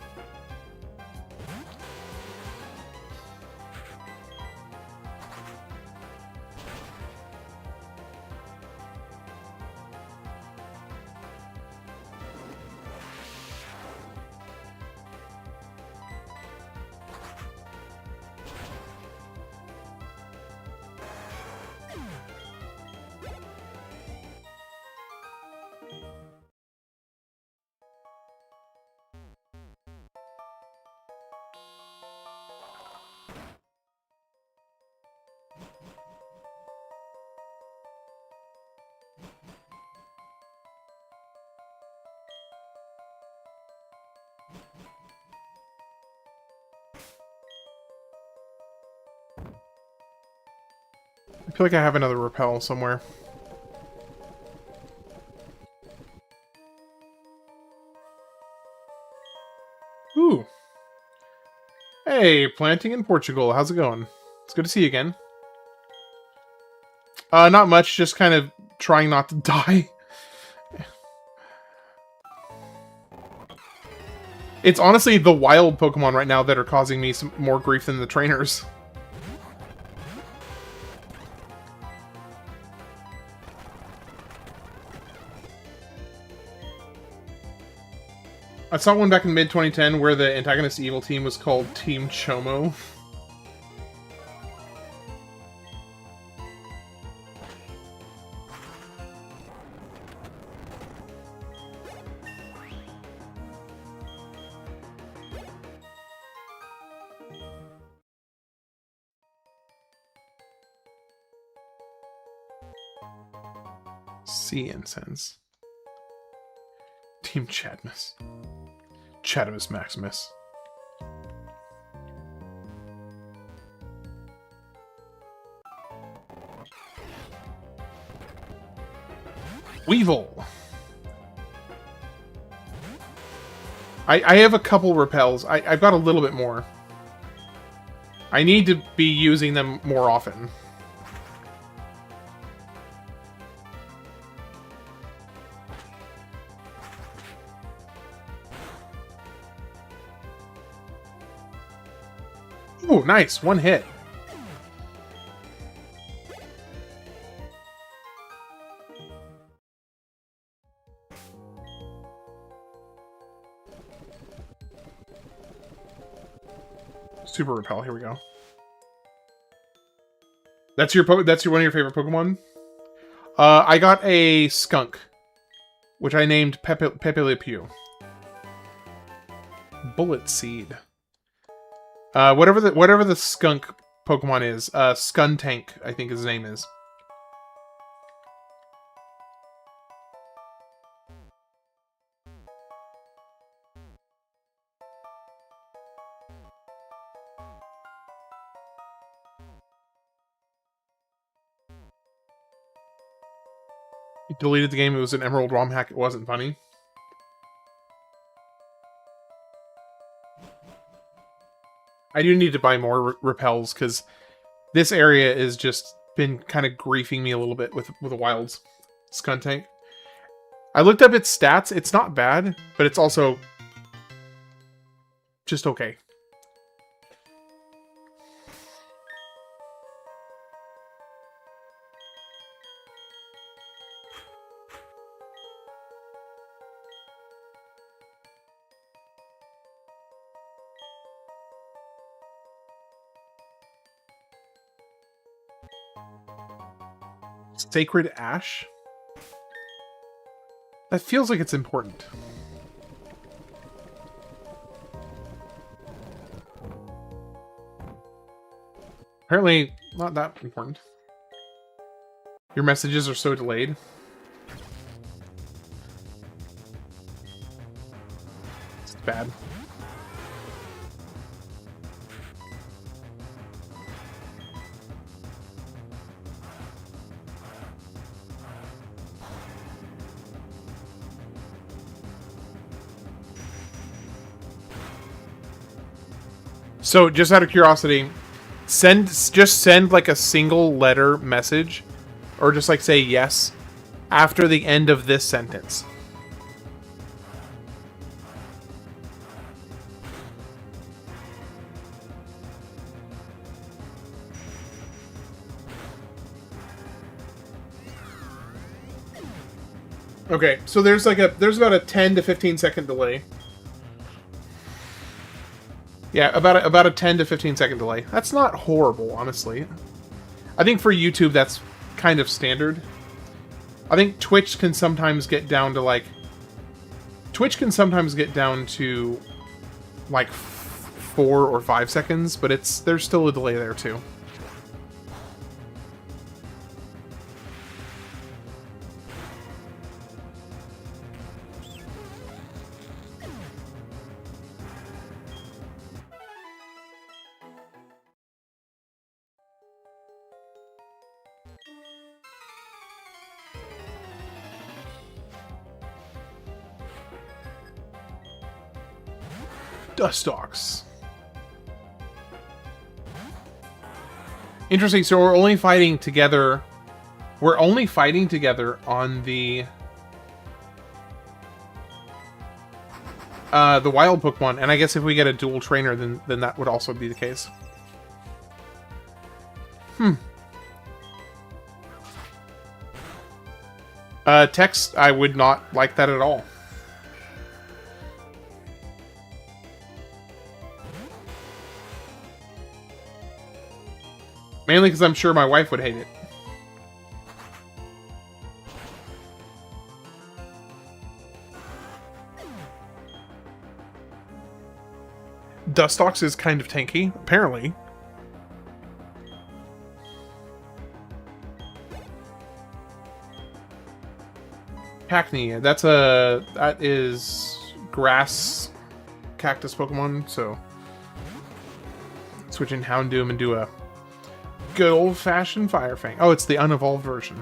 I feel like I have another repel somewhere. Ooh. Hey, planting in Portugal. How's it going? It's good to see you again. Not much. Just kind of trying not to die. It's honestly the wild Pokemon right now that are causing me some more grief than the trainers. I saw one back in mid-2010 where the antagonist evil team was called Team Chomo. Sea Incense. Team Chadmus. Chadamus Maximus. Weevil. I have a couple repels. I've got a little bit more. I need to be using them more often. Ooh, nice. One hit. Super Repel. Here we go. That's one of your favorite Pokemon? I got a skunk, which I named Pepe Le Pew. Bullet Seed. Whatever the skunk Pokemon is, Skuntank, I think his name is. You deleted the game. It was an Emerald ROM hack. It wasn't funny. I do need to buy more repels because this area is just been kind of griefing me a little bit with the wilds. Skuntank. I looked up its stats. It's not bad, but it's also just okay. Sacred Ash? That feels like it's important. Apparently, not that important. Your messages are so delayed. It's bad. So, just out of curiosity, just send like a single letter message, or just like say yes after the end of this sentence. Okay, so there's about a 10 to 15 second delay. Yeah, about a 10 to 15 second delay. That's not horrible, honestly. I think for YouTube that's kind of standard. I think Twitch can sometimes get down to like 4 or 5 seconds, but there's still a delay there too. Dustox. Interesting. So we're only fighting together. We're only fighting together on the wild Pokemon, and I guess if we get a dual trainer, then that would also be the case. Text, I would not like that at all. Mainly because I'm sure my wife would hate it. Dustox is kind of tanky, apparently. Hackney, that is grass cactus Pokemon, so switch in Houndoom and do a good old-fashioned Fire Fang. Oh, it's the unevolved version.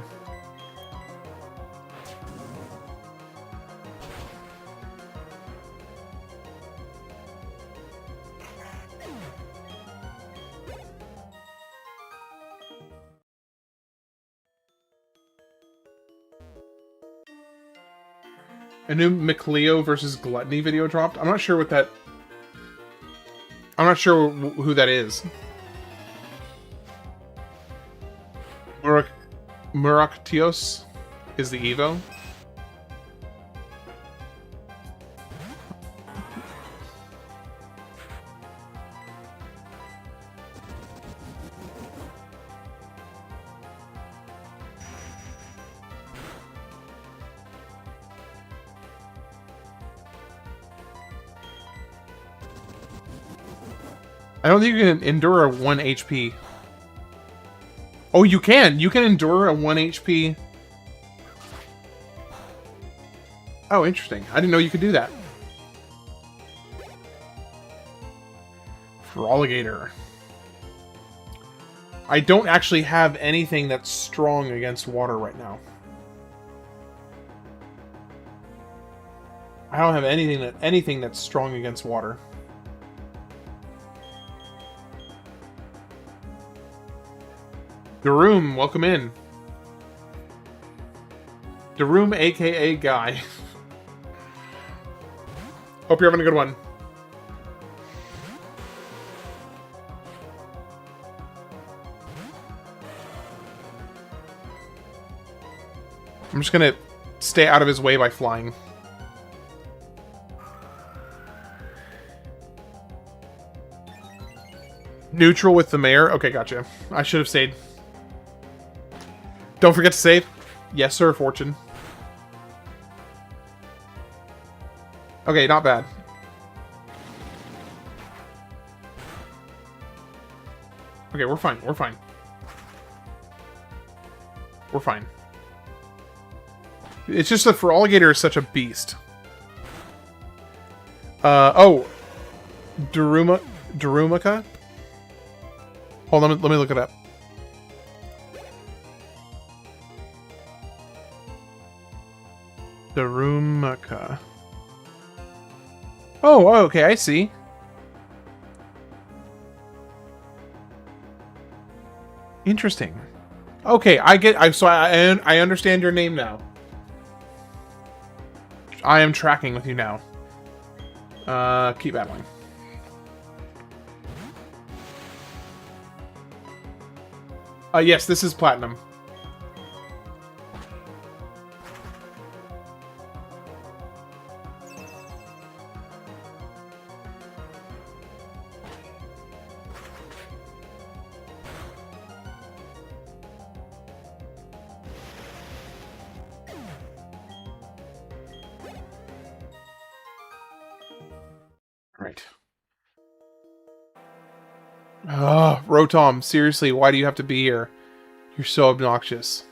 A new McLeo versus Gluttony video dropped. I'm not sure what that... I'm not sure who that is. Muraktios is the Evo. I don't think you can endure a 1 HP. Oh, you can! You can endure a 1 HP. Oh, interesting. I didn't know you could do that. Froligator. I don't actually have anything that's strong against water right now. I don't have anything that's strong against water. Daroom, welcome in. Daroom, aka Guy. Hope you're having a good one. I'm just gonna stay out of his way by flying. Neutral with the mayor? Okay, gotcha. I should have stayed. Don't forget to save. Yes, sir, Fortune. Okay, not bad. Okay, we're fine. We're fine. We're fine. It's just that Froligator is such a beast. Oh. Darumaka? Hold on, let me look it up. Darumaka. Oh, okay, I see. Interesting. Okay, I understand your name now. I am tracking with you now. Keep battling. Yes, this is Platinum. Right. Oh, Rotom, seriously, why do you have to be here? You're so obnoxious.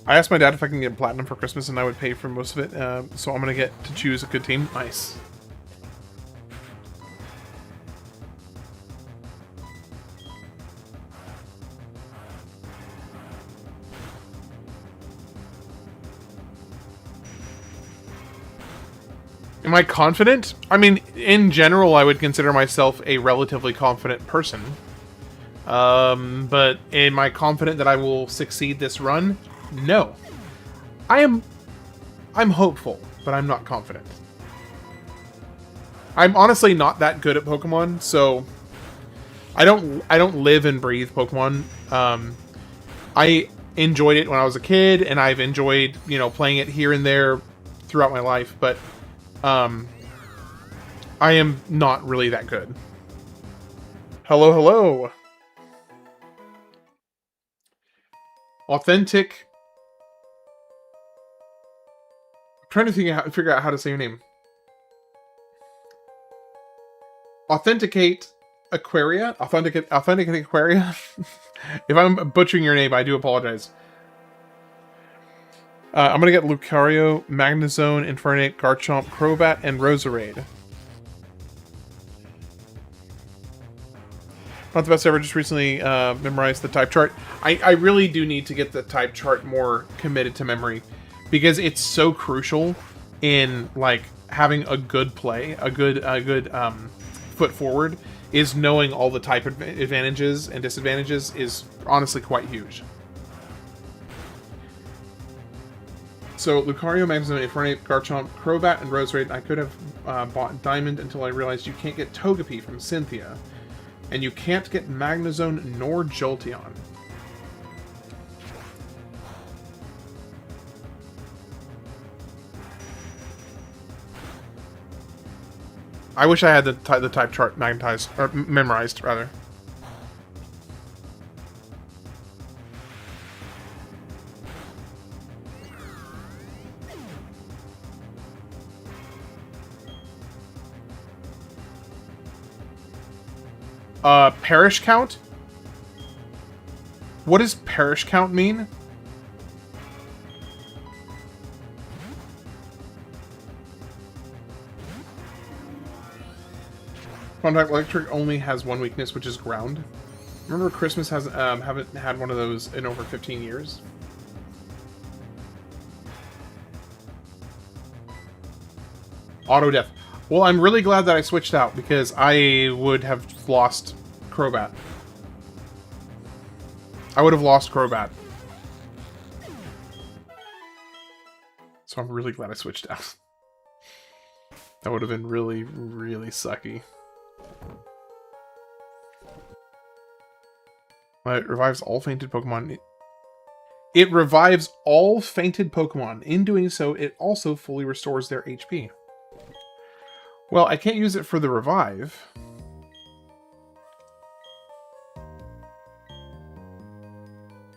I asked my dad if I can get Platinum for Christmas and I would pay for most of it, so I'm gonna get to choose a good team. Nice. Am I confident? I mean, in general, I would consider myself a relatively confident person. But am I confident that I will succeed this run? No. I'm hopeful, but I'm not confident. I'm honestly not that good at Pokemon, so I don't live and breathe Pokemon. I enjoyed it when I was a kid, and I've enjoyed, you know, playing it here and there throughout my life, but I am not really that good. Hello, hello. Authentic. I'm trying to figure out how to say your name. Authenticate Aquaria? Authenticate Aquaria? If I'm butchering your name, I do apologize. I'm gonna get Lucario, Magnezone, Infernape, Garchomp, Crobat, and Roserade. Not the best ever, just recently memorized the type chart. I really do need to get the type chart more committed to memory, because it's so crucial in, like, having a good play, a good foot forward, is knowing all the type advantages and disadvantages is honestly quite huge. So, Lucario, Maximum, Infernape, Garchomp, Crobat, and Roserade. I could have bought Diamond until I realized you can't get Togepi from Cynthia. And you can't get Magnezone nor Jolteon. I wish I had the type chart magnetized, or memorized, rather. Parish count? What does parish count mean? Contact Electric only has one weakness, which is ground. Remember Christmas has haven't had one of those in over 15 years. Auto death. Well, I'm really glad that I switched out because I would have lost Crobat. I would have lost Crobat. So I'm really glad I switched out. That would have been really, really sucky. It revives all fainted Pokemon. It revives all fainted Pokemon. In doing so, it also fully restores their HP. Well, I can't use it for the revive.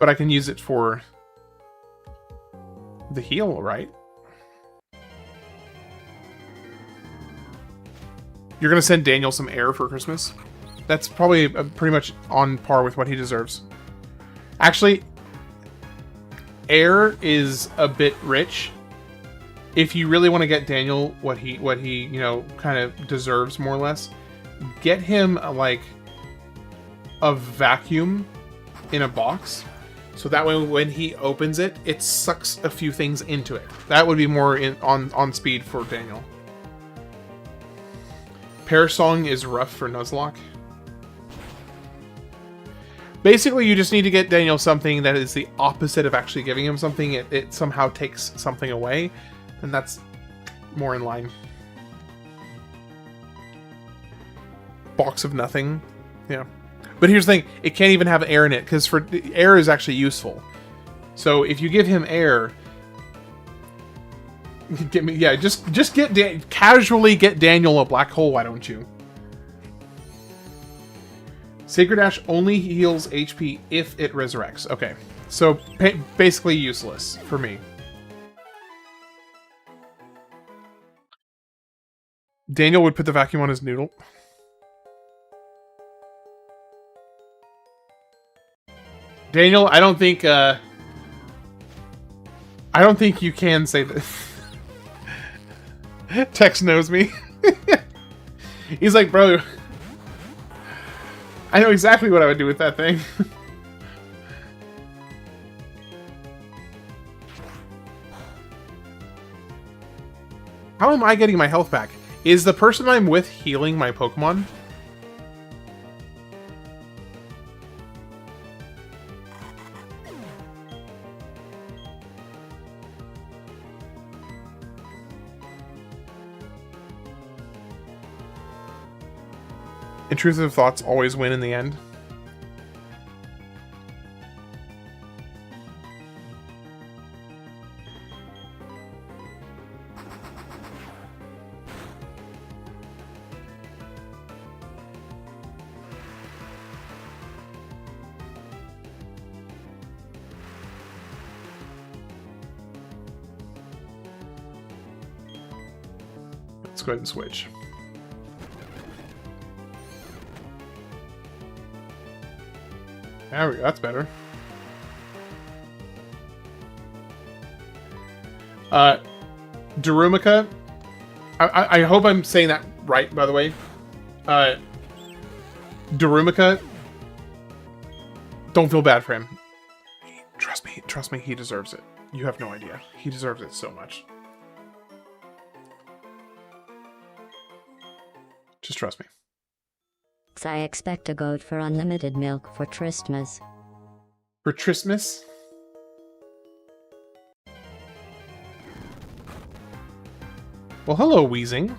But I can use it for the heal, right? You're going to send Daniel some air for Christmas? That's probably pretty much on par with what he deserves. Actually, air is a bit rich. If you really want to get Daniel what he you know, kind of deserves, more or less, get him like a vacuum in a box, so that way when he opens it, it sucks a few things into it. That would be more on speed for Daniel. Parish Song is rough for Nuzlocke. Basically, you just need to get Daniel something that is the opposite of actually giving him something. It somehow takes something away, and that's more in line. Box of nothing. Yeah. But here's the thing. It can't even have air in it, because for air is actually useful. So if you give him air... just casually get Daniel a black hole, why don't you? Sacred Ash only heals HP if it resurrects. Okay, so basically useless for me. Daniel would put the vacuum on his noodle. Daniel, I don't think you can say this. Tex knows me. He's like, bro, I know exactly what I would do with that thing. How am I getting my health back? Is the person I'm with healing my Pokemon? Intrusive thoughts always win in the end. Let's go ahead and switch. There we go, that's better. Darumaka. I hope I'm saying that right, by the way. Darumaka. Don't feel bad for him. Trust me, he deserves it. You have no idea. He deserves it so much. Just trust me. I expect a goat for unlimited milk for Tristmas. For Tristmas? Well, hello, Wheezing.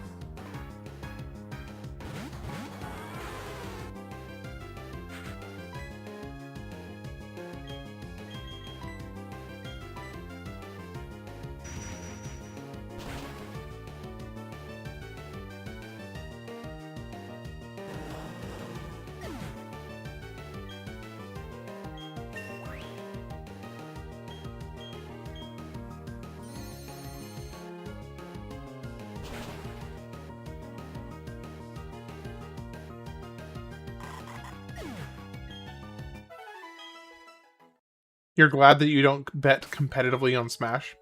You're glad that you don't bet competitively on Smash?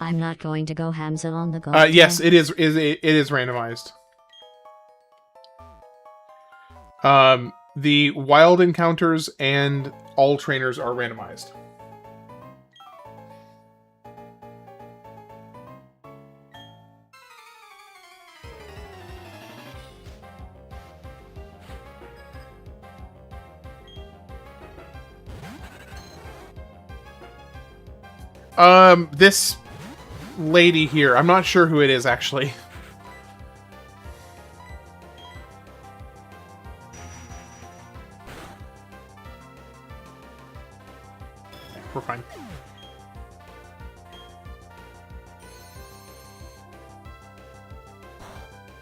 I'm not going to go Hamza on the go. Yes, it is randomized. The wild encounters and all trainers are randomized. This lady here, I'm not sure who it is actually. We're fine.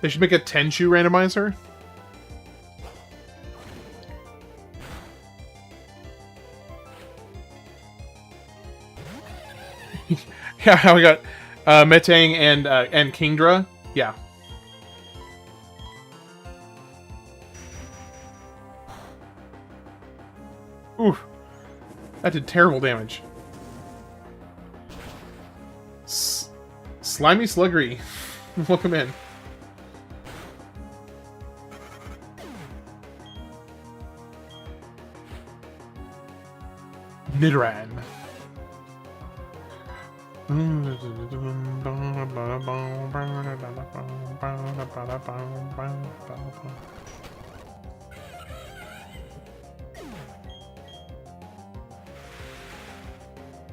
They should make a Tenchu randomizer. Yeah, we got Metang and Kingdra. Yeah. Ooh, that did terrible damage. Slimy Sluggery, welcome in. Nidoran.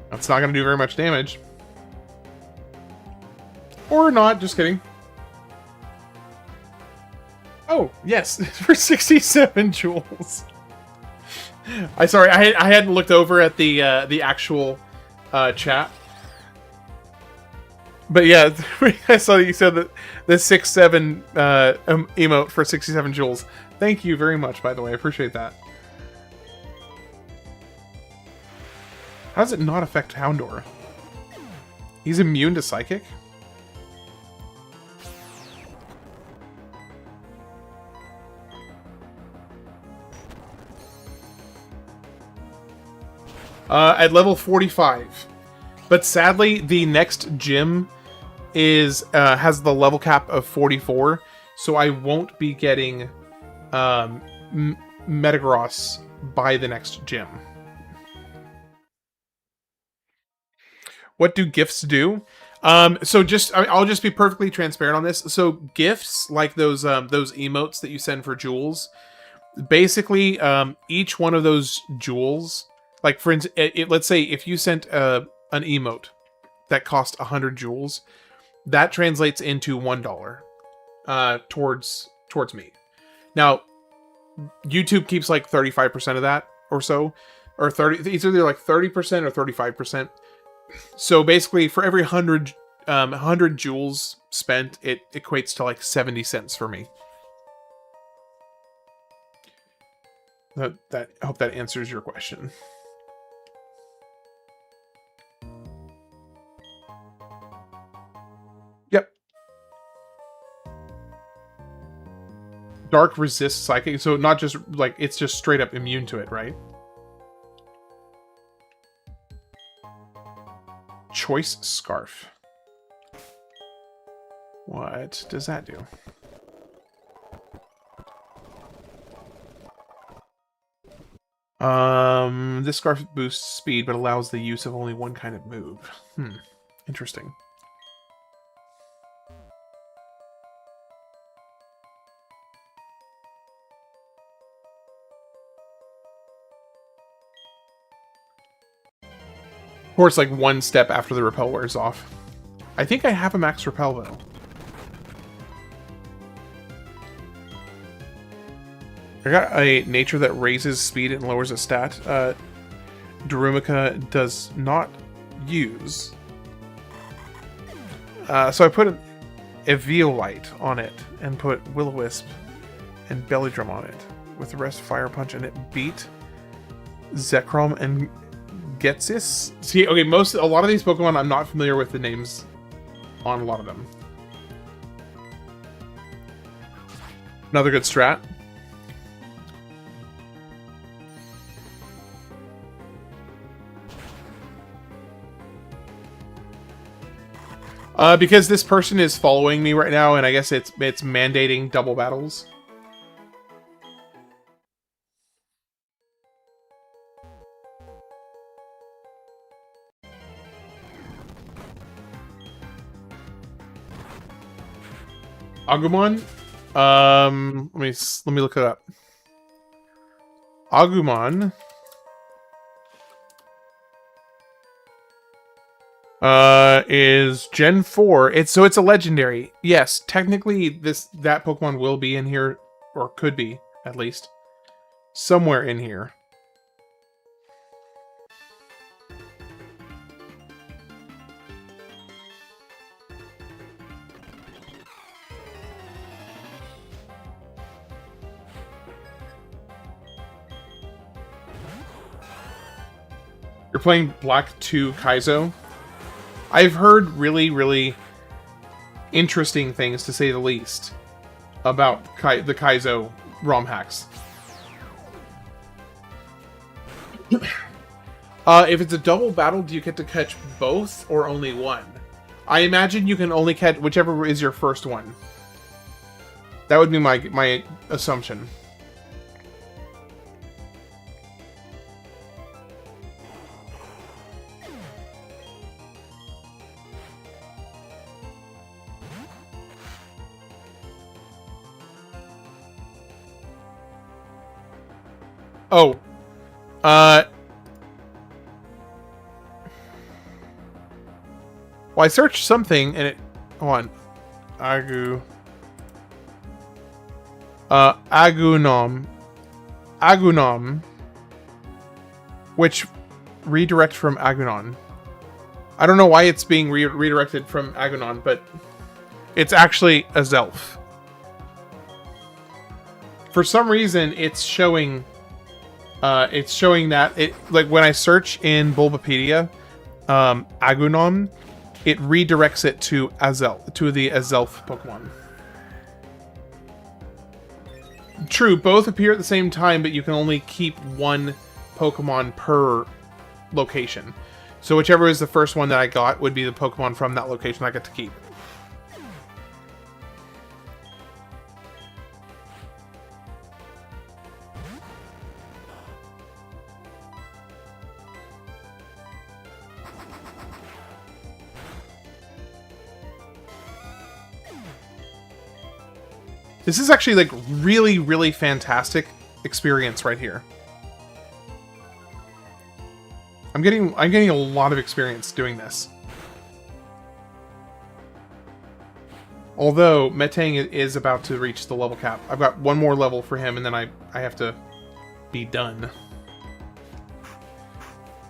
That's not going to do very much damage. Or not, just kidding. Oh, yes, for 67 jewels. I hadn't looked over at the actual chat. But yeah, I saw that you said that the 6-7 emote for 67 jewels. Thank you very much, by the way. I appreciate that. How does it not affect Houndour? He's immune to Psychic? At level 45. But sadly, the next gym is has the level cap of 44, so I won't be getting Metagross by the next gym. What do gifts do? So I'll just be perfectly transparent on this. So gifts, like those emotes that you send for jewels, basically each one of those jewels, like for instance, let's say if you sent an emote that cost 100 jewels, that translates into $1 towards me. Now, YouTube keeps like 35% of that or so, or 30. It's either like 30% or 35%. So basically, for every 100 jewels spent, it equates to like 70 cents for me. I hope that answers your question. Yep. Dark resists Psychic, so not just like it's just straight up immune to it, right? Choice Scarf. What does that do? This scarf boosts speed, but allows the use of only one kind of move. Interesting. Or it's like one step after the repel wears off. I think I have a max repel though. I got a nature that raises speed and lowers a stat. Darumaka does not use. So I put a Eviolite on it and put Will-O-Wisp and Belly Drum on it. With the rest Fire Punch, and it beat Zekrom and Getsis. See, okay, a lot of these Pokemon I'm not familiar with the names on a lot of them. Another good strat. Because this person is following me right now, and I guess it's mandating double battles. Agumon? Let me look it up. Agumon is Gen 4. It's a legendary. Yes, technically that Pokemon will be in here, or could be, at least. Somewhere in here. You're playing Black 2 Kaizo. I've heard really, really interesting things, to say the least, about the Kaizo ROM hacks. If it's a double battle, do you get to catch both or only one? I imagine you can only catch whichever is your first one. That would be my assumption. Oh. Well, I searched something and it... Hold on. Agunom. Which redirect from Agunon. I don't know why it's being redirected from Agunon, but it's actually a Zelf. For some reason, it's showing that it, like, when I search in Bulbapedia, Agunon, it redirects it to the Azelf Pokemon. True, both appear at the same time, but you can only keep one Pokemon per location. So whichever is the first one that I got would be the Pokemon from that location I get to keep. This is actually, like, really, really fantastic experience right here. I'm getting a lot of experience doing this. Although Metang is about to reach the level cap. I've got one more level for him, and then I have to be done.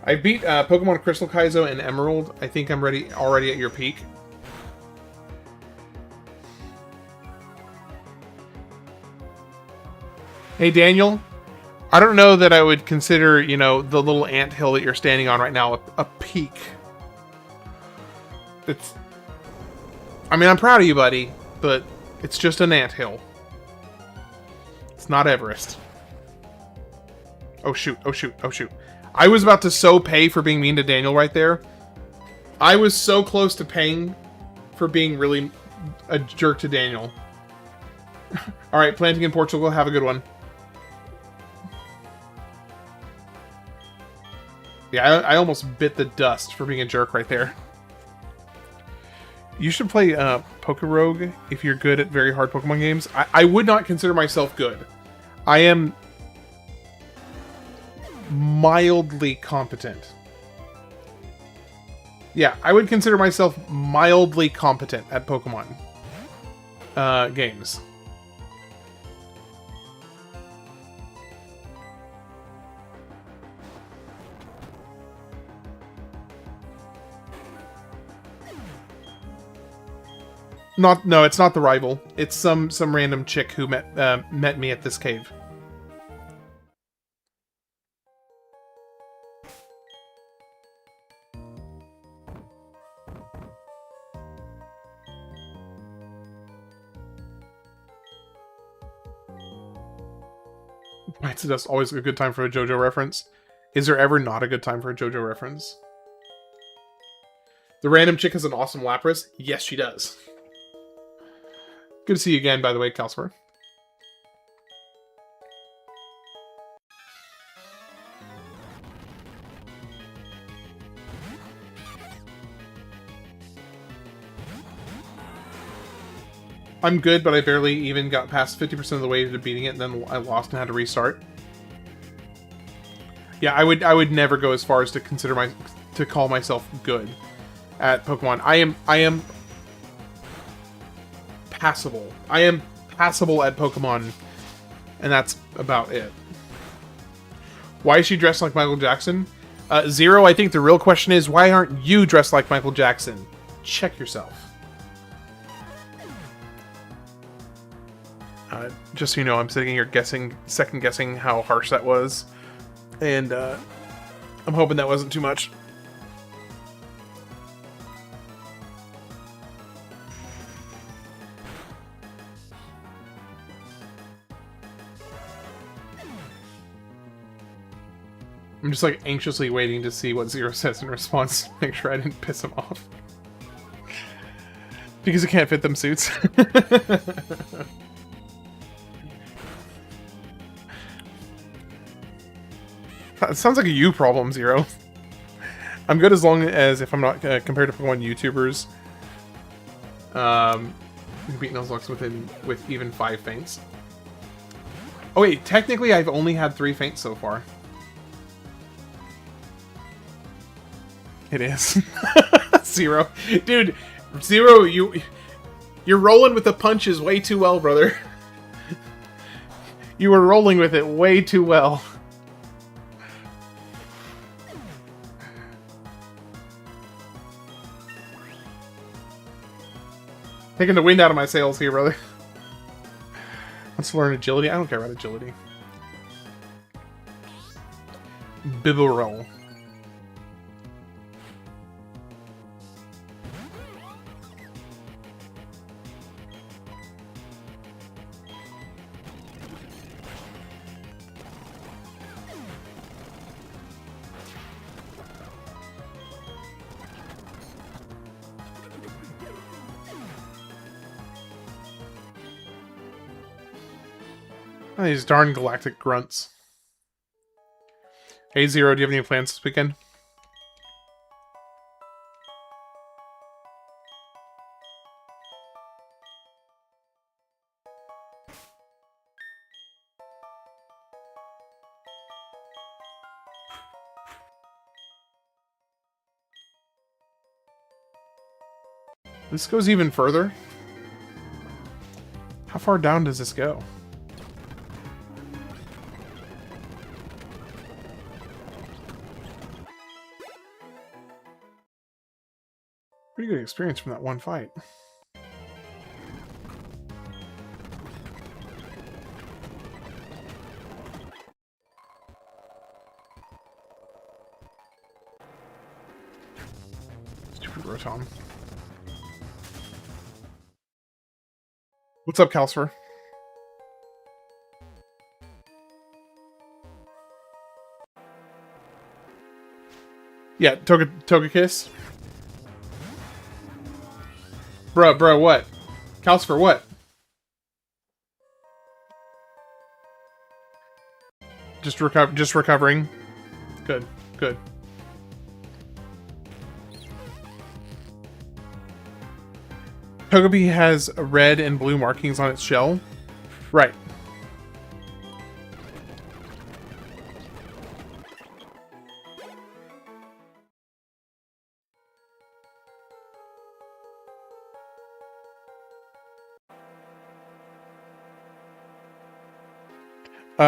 I beat Pokemon Crystal Kaizo and Emerald. I think I'm already at your peak. Hey, Daniel. I don't know that I would consider, you know, the little anthill that you're standing on right now a peak. I mean, I'm proud of you, buddy, but it's just an anthill. It's not Everest. Oh, shoot. Oh, shoot. Oh, shoot. I was about to pay for being mean to Daniel right there. I was so close to paying for being really a jerk to Daniel. All right, planting in Portugal. Have a good one. Yeah, I almost bit the dust for being a jerk right there. You should play Pokerogue if you're good at very hard Pokemon games. I would not consider myself good. I am mildly competent. Yeah, I would consider myself mildly competent at Pokemon games. No, it's not the rival. It's some random chick who met me at this cave. It's just always a good time for a JoJo reference. Is there ever not a good time for a JoJo reference? The random chick has an awesome Lapras? Yes, she does. Good to see you again, by the way, Calcifer. I'm good, but I barely even got past 50% of the way to beating it, and then I lost and had to restart. Yeah, I would never go as far as to call myself good at Pokemon. I am passable. I am passable at Pokemon, and that's about it. Why is she dressed like Michael Jackson? Zero, I think the real question is, why aren't you dressed like Michael Jackson? Check yourself. Just so you know, I'm sitting here second guessing how harsh that was. And I'm hoping that wasn't too much. I'm just like anxiously waiting to see what Zero says in response to make sure I didn't piss him off. Because it can't fit them suits. It sounds like a you problem, Zero. I'm good as long as if I'm not compared to Pokemon YouTubers. Beat Nuzlocke with even 5 faints. Oh wait, technically I've only had 3 faints so far. It is. Zero. Dude, Zero, you're rolling with the punches way too well, brother. You were rolling with it way too well. Taking the wind out of my sails here, brother. Let's learn agility. I don't care about agility. Bibarel. Oh, these darn galactic grunts. Hey, Zero, do you have any plans this weekend? This goes even further. How far down does this go? Pretty good experience from that one fight. Stupid Rotom. What's up, Calcifer? Yeah, Togekiss. Bro, what? Calcifer, what? Just recovering. Good. Togepi has red and blue markings on its shell. Right.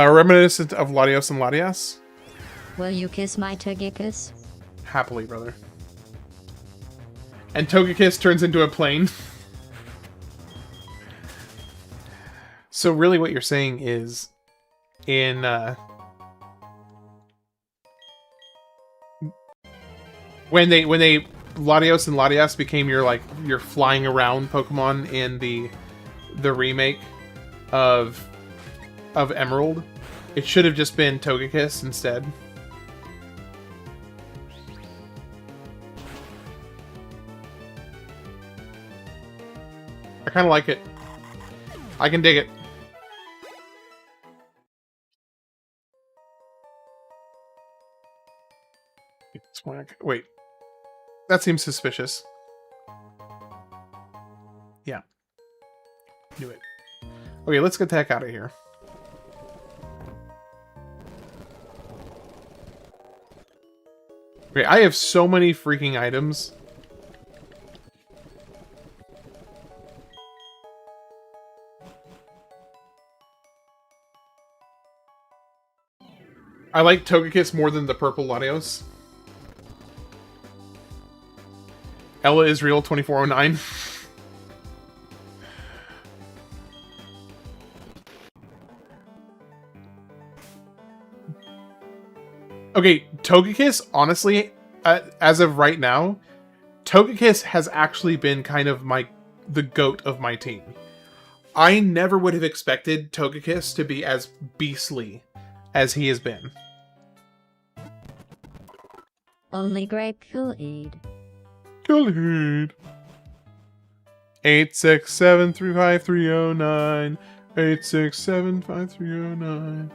Reminiscent of Latios and Latias. Will you kiss my Togekiss? Happily, brother. And Togekiss turns into a plane. So really what you're saying is in when they Latios and Latias became your flying around Pokemon in the remake of Emerald, it should have just been Togekiss instead. I kind of like it. I can dig it. Wait. That seems suspicious. Yeah. Do it. Okay, let's get the heck out of here. Okay, I have so many freaking items. I like Togekiss more than the purple Latios. Ella Israel 2409. Okay, Togekiss, honestly, as of right now, Togekiss has actually been kind of the GOAT of my team. I never would have expected Togekiss to be as beastly as he has been. Only grape Kool-Aid. Kool-Aid. 867-35309. 867-5309.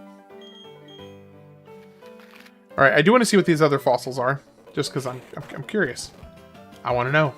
Alright, I do want to see what these other fossils are. Just because I'm curious. I want to know.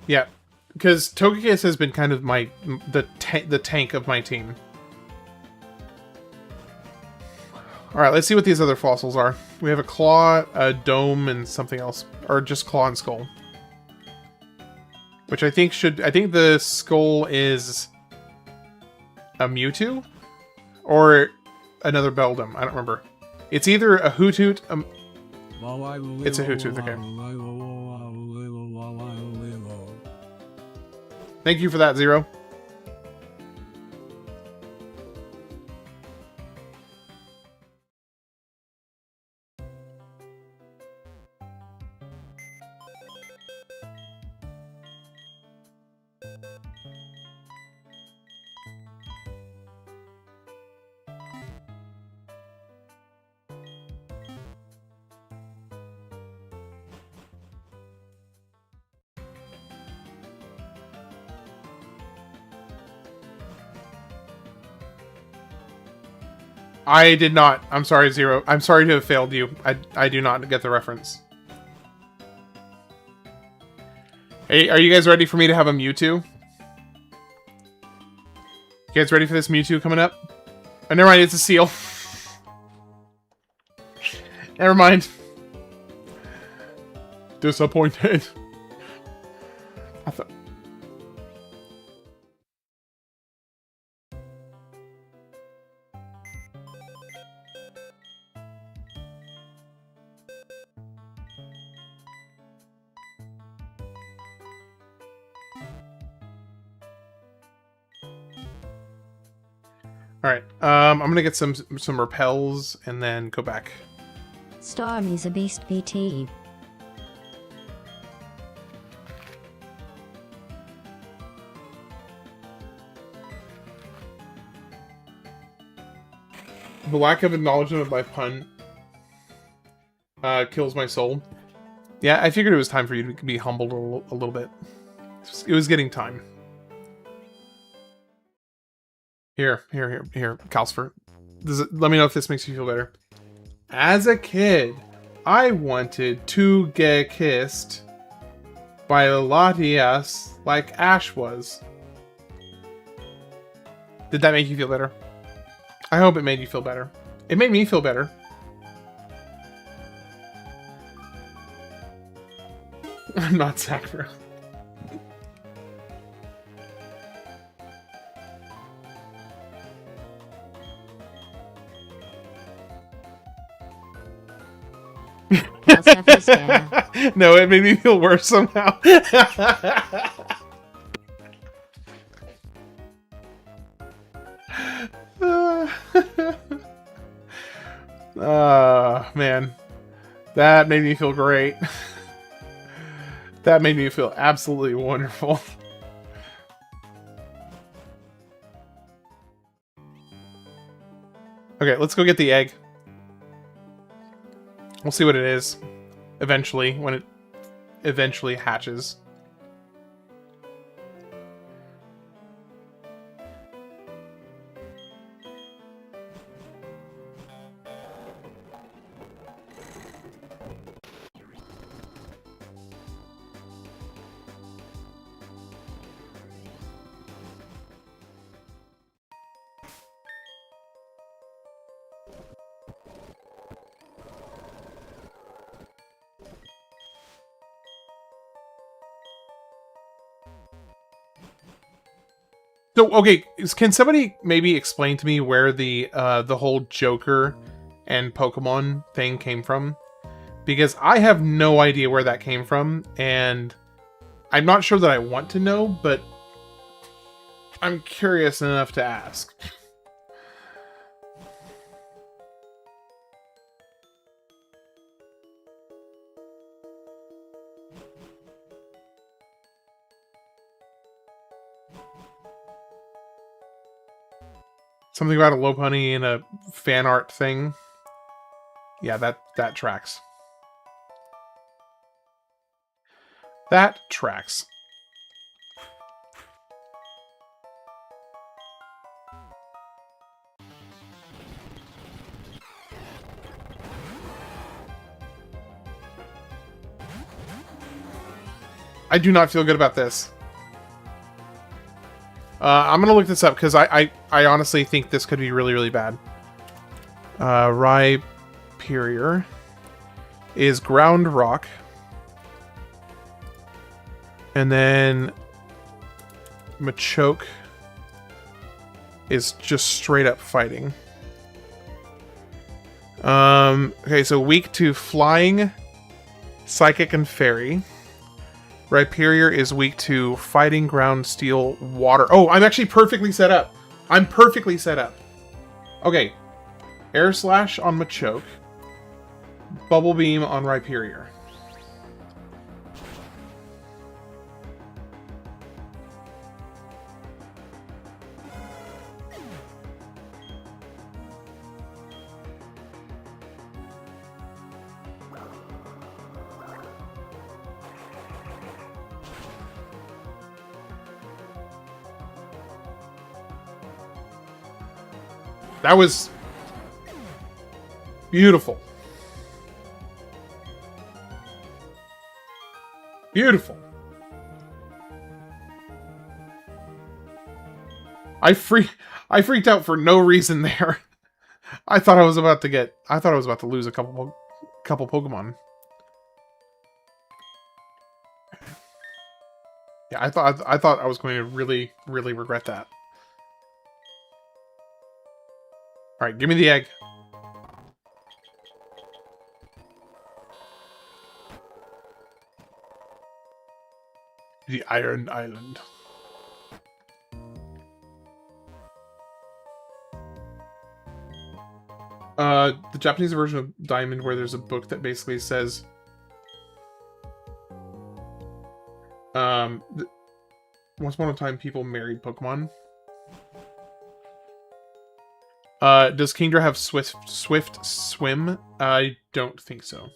Yeah, because Togekiss has been kind of the tank of my team. Alright, let's see what these other fossils are. We have a claw, a dome, and something else. Or just claw and skull. Which I think the skull is a Mewtwo? Or another Beldum. I don't remember. It's either a Hoothoot, it's a Hoothoot, okay. Thank you for that, Zero. I did not. I'm sorry, Zero. I'm sorry to have failed you. I do not get the reference. Hey, are you guys ready for me to have a Mewtwo? You guys ready for this Mewtwo coming up? Oh, never mind, it's a seal. Never mind. Disappointed. I thought... Alright, I'm gonna get some repels and then go back. Starmie's a beast PT. The lack of acknowledgement of my pun kills my soul. Yeah, I figured it was time for you to be humbled a little bit. It was getting time. Here, Calcifer. Let me know if this makes you feel better. As a kid, I wanted to get kissed by Latias like Ash was. Did that make you feel better? I hope it made you feel better. It made me feel better. I'm not Sakura. No, it made me feel worse somehow. Man. That made me feel great. That made me feel absolutely wonderful. Okay, let's go get the egg. We'll see what it is eventually, when it eventually hatches. So, okay, can somebody maybe explain to me where the whole Joker and Pokemon thing came from? Because I have no idea where that came from, and I'm not sure that I want to know, but I'm curious enough to ask. Something about a Lopunny and a fan art thing. Yeah, that tracks. That tracks. I do not feel good about this. I'm gonna look this up because I honestly think this could be really, really bad. Rhyperior is ground rock. And then Machoke is just straight up fighting. Okay, so weak to flying, psychic, and fairy. Rhyperior is weak to fighting, ground, steel, water. Oh, I'm actually perfectly set up. I'm perfectly set up. Okay. Air Slash on Machoke. Bubble Beam on Rhyperior. That was beautiful. Beautiful. I freaked out for no reason there. I thought I was about to lose a couple Pokemon. Yeah, I thought I was going to really, really regret that. Alright, give me the egg. The Iron Island. The Japanese version of Diamond, where there's a book that basically says once upon a time people married Pokemon. Does Kingdra have swift swim? I don't think so.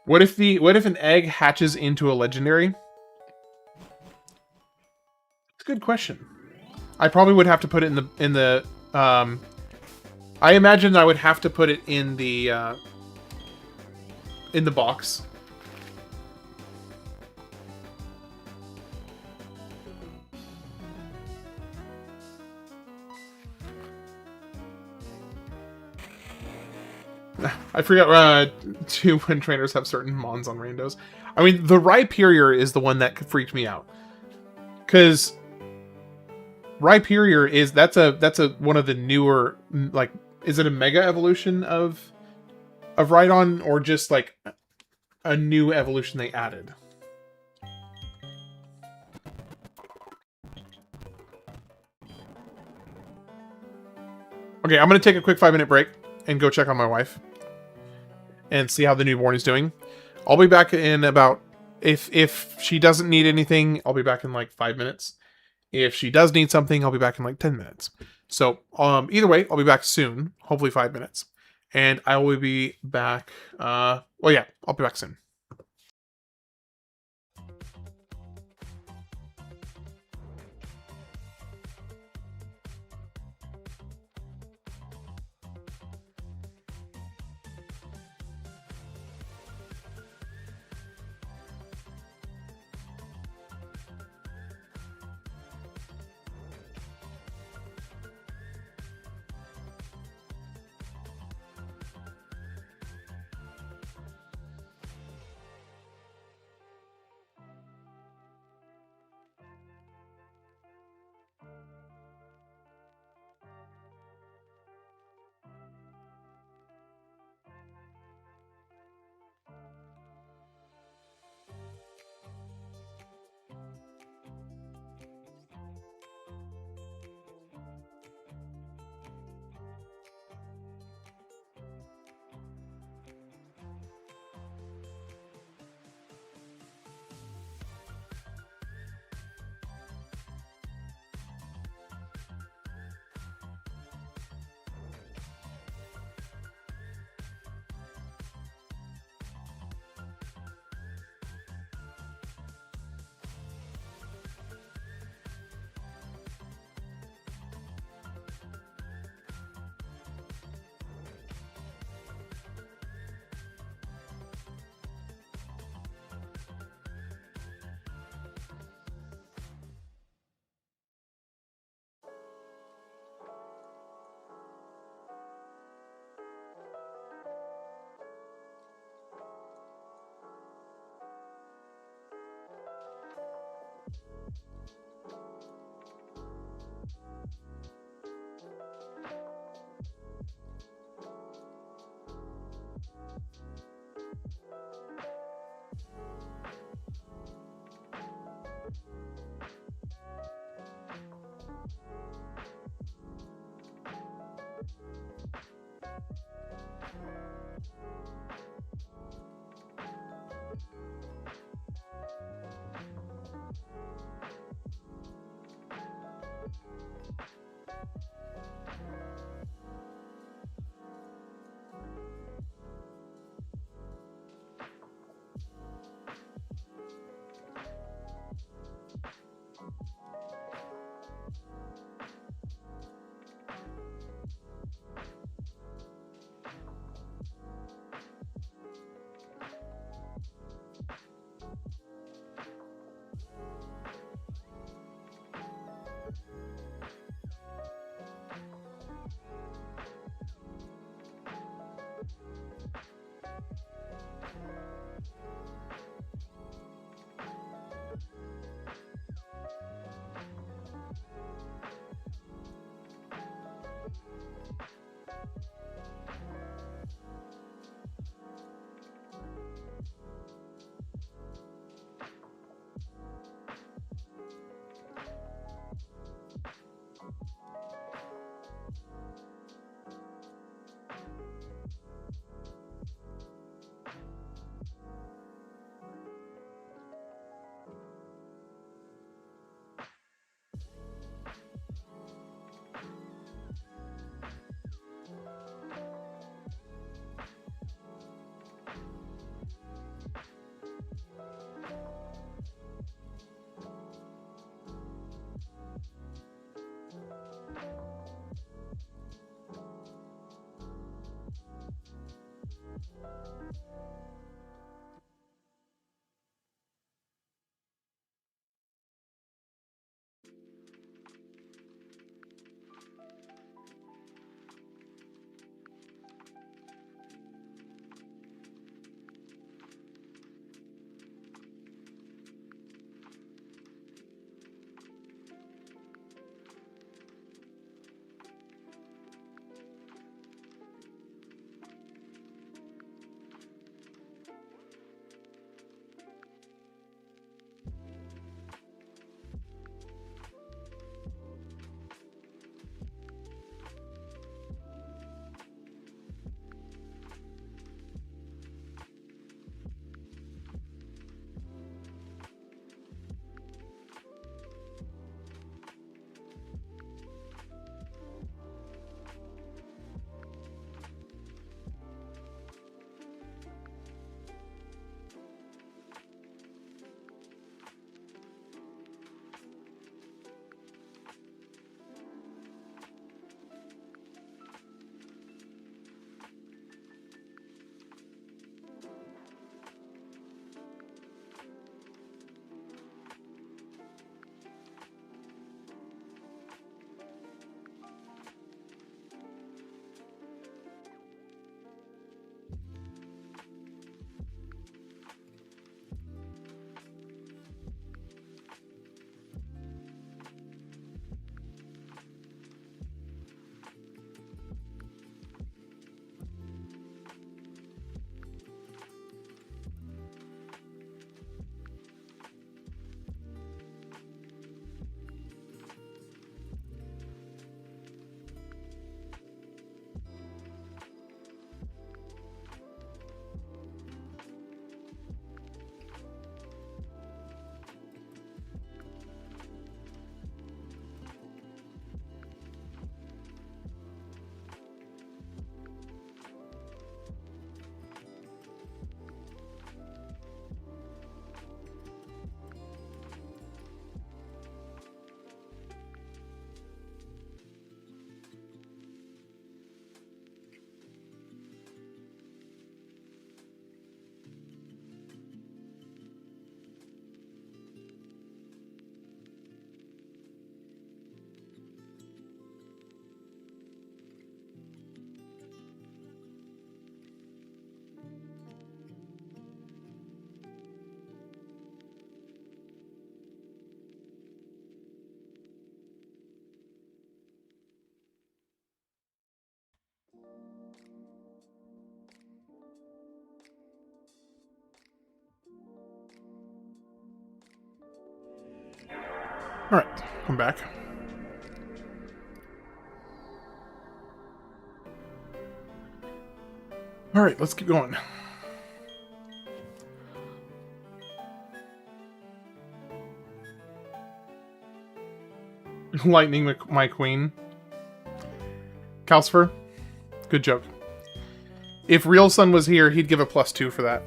What if an egg hatches into a legendary? It's a good question. I probably would have to put it in the I imagine I would have to put it in the box. I forgot two when trainers have certain mons on randos. I mean, the Rhyperior is the one that freaked me out. Because Rhyperior is that's a one of the newer, like, is it a mega evolution of Rhydon, or just like a new evolution they added? Okay, I'm gonna take a quick 5-minute break and go check on my wife and see how the newborn is doing. I'll be back in about, if she doesn't need anything, I'll be back in like 5 minutes. If she does need something, I'll be back in like 10 minutes. So either way, I'll be back soon, hopefully 5 minutes. And I will be back, well, yeah, I'll be back soon. Alright, I'm back. Alright, let's keep going. Lightning my queen. Calcifer, good joke. If Real Sun was here, he'd give a +2 for that.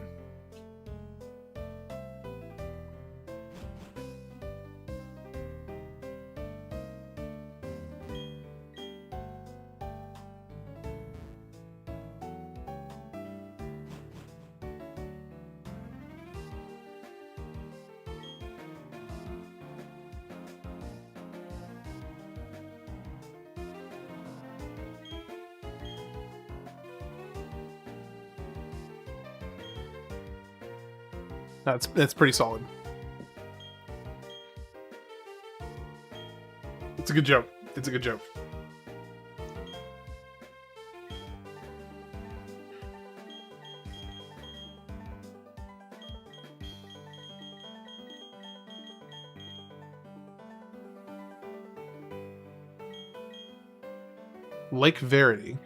That's pretty solid. It's a good joke. It's a good joke. Lake Verity.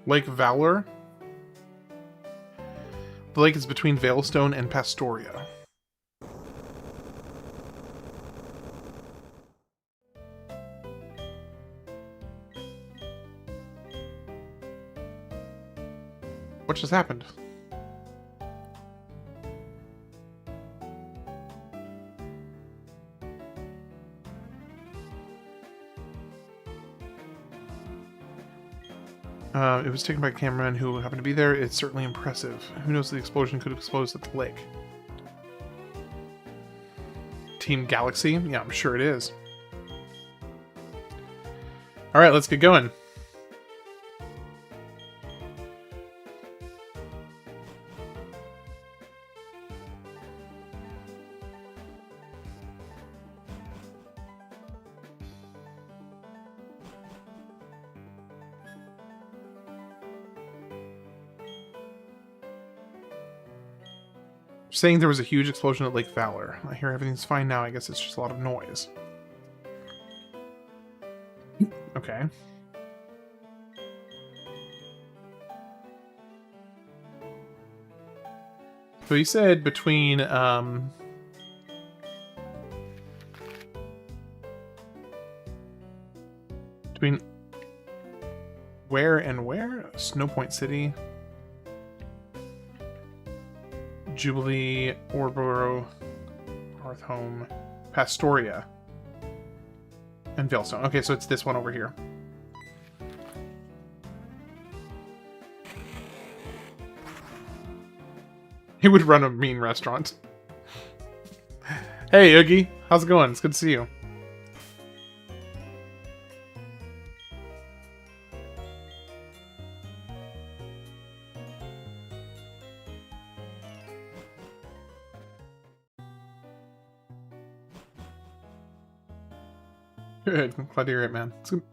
Lake Valor. The lake is between Veilstone and Pastoria. What just happened? It was taken by a cameraman who happened to be there. It's certainly impressive. Who knows, the explosion could have exploded at the lake. Team Galaxy? Yeah, I'm sure it is. Alright, let's get going. Saying there was a huge explosion at Lake Valor. I hear everything's fine now. I guess it's just a lot of noise. Okay. So he said between where and where? Snowpoint City. Jubilee, Orboro, Hearthhome, Pastoria, and Veilstone. Okay, so it's this one over here. He would run a mean restaurant. Hey, Oogie. How's it going? It's good to see you. Good. I'm glad to hear it, man. It's good.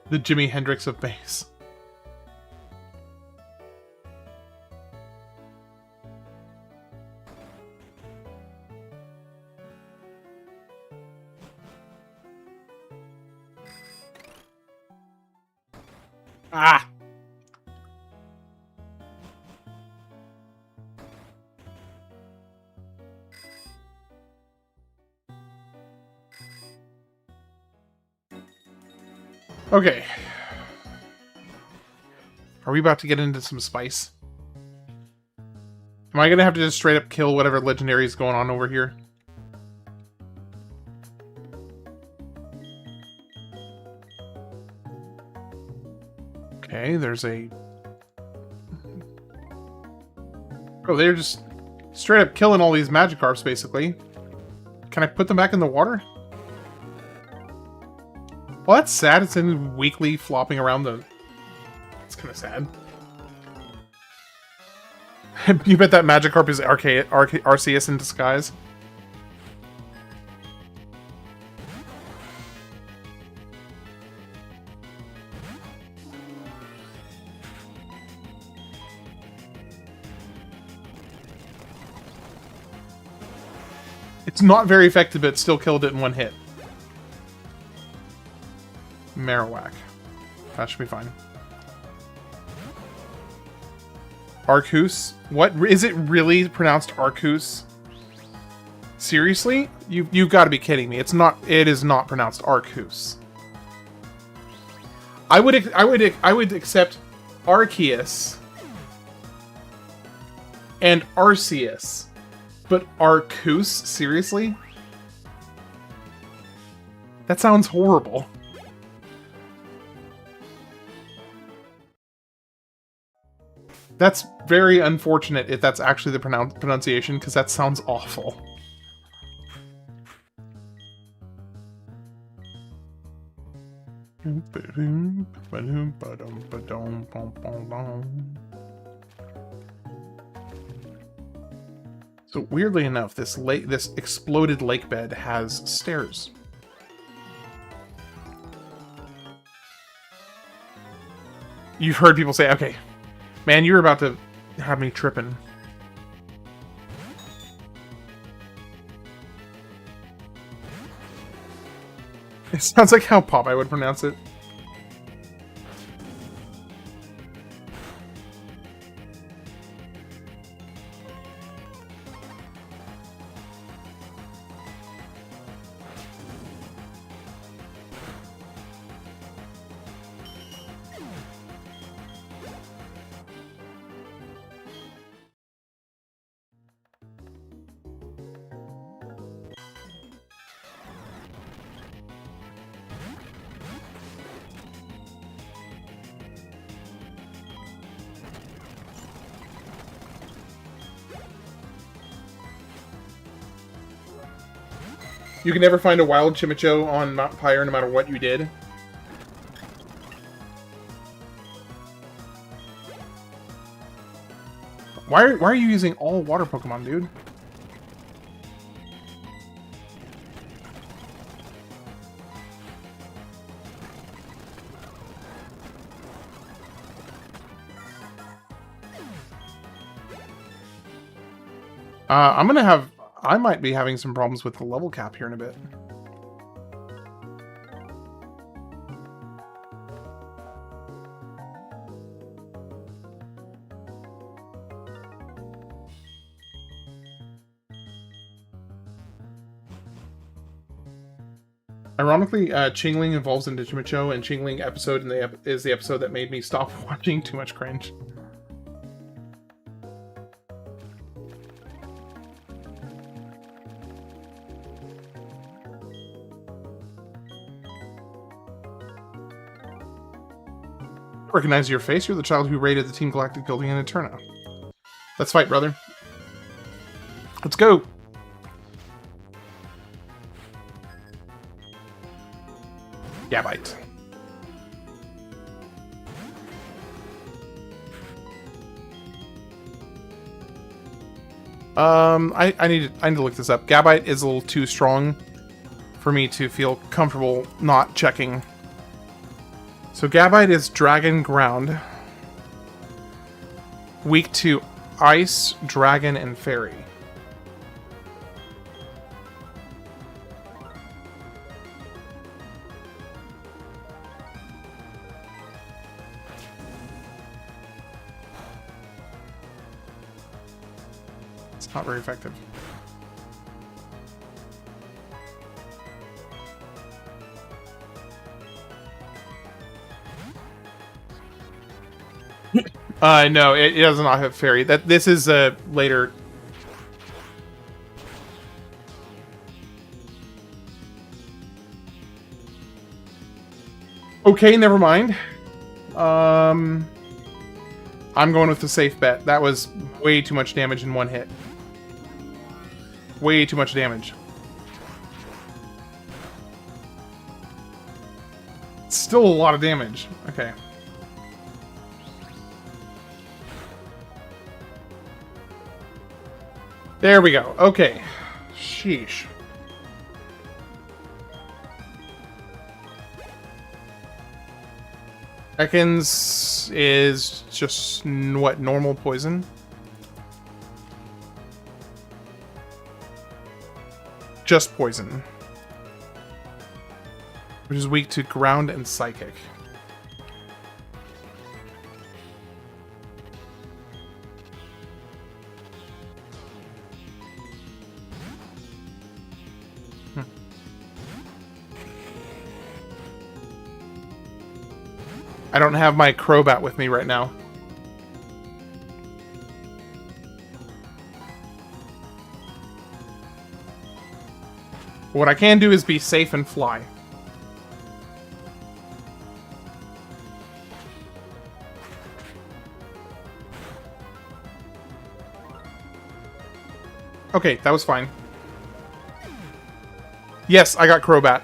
The Jimi Hendrix of base. Ah! Okay. Are we about to get into some spice? Am I gonna have to just straight up kill whatever legendary is going on over here? Okay, there's a... Oh, they're just straight up killing all these Magikarps, basically. Can I put them back in the water? Well, that's sad. It's in weekly flopping around the... It's kind of sad. You bet that Magikarp is Arceus in disguise. It's not very effective, but it still killed it in one hit. Marowak. That should be fine. Arceus? What? Is it really pronounced Arceus? Seriously? You've got to be kidding me. It's not. It is not pronounced Arceus. I would accept Arceus and Arceus, but Arceus? Seriously? That sounds horrible. That's very unfortunate if that's actually the pronunciation, because that sounds awful. So weirdly enough, this exploded lake bed has stairs. You've heard people say, okay, man, you're about to have me tripping. It sounds like how Popeye would pronounce it. You can never find a wild Chimicho on Mount Pyre no matter what you did. Why are you using all water Pokemon, dude? I might be having some problems with the level cap here in a bit. Ironically, Chingling evolves into Chimicho, and Chingling episode is the episode that made me stop watching too much cringe. Recognize your face. You're the child who raided the Team Galactic building in Eterna. Let's fight, brother. Let's go. Gabite. I need to look this up. Gabite is a little too strong for me to feel comfortable not checking. So Gabite is Dragon Ground. Weak to Ice, Dragon, and Fairy. It's not very effective. No, it does not have Fairy. This is later. Okay, never mind. I'm going with the safe bet. That was way too much damage in one hit. Way too much damage. still a lot of damage. Okay. There we go. Okay. Sheesh. Ekans is just, what, normal poison? Just poison. Which is weak to ground and psychic. I don't have my Crobat with me right now. What I can do is be safe and fly. Okay, that was fine. Yes, I got Crobat.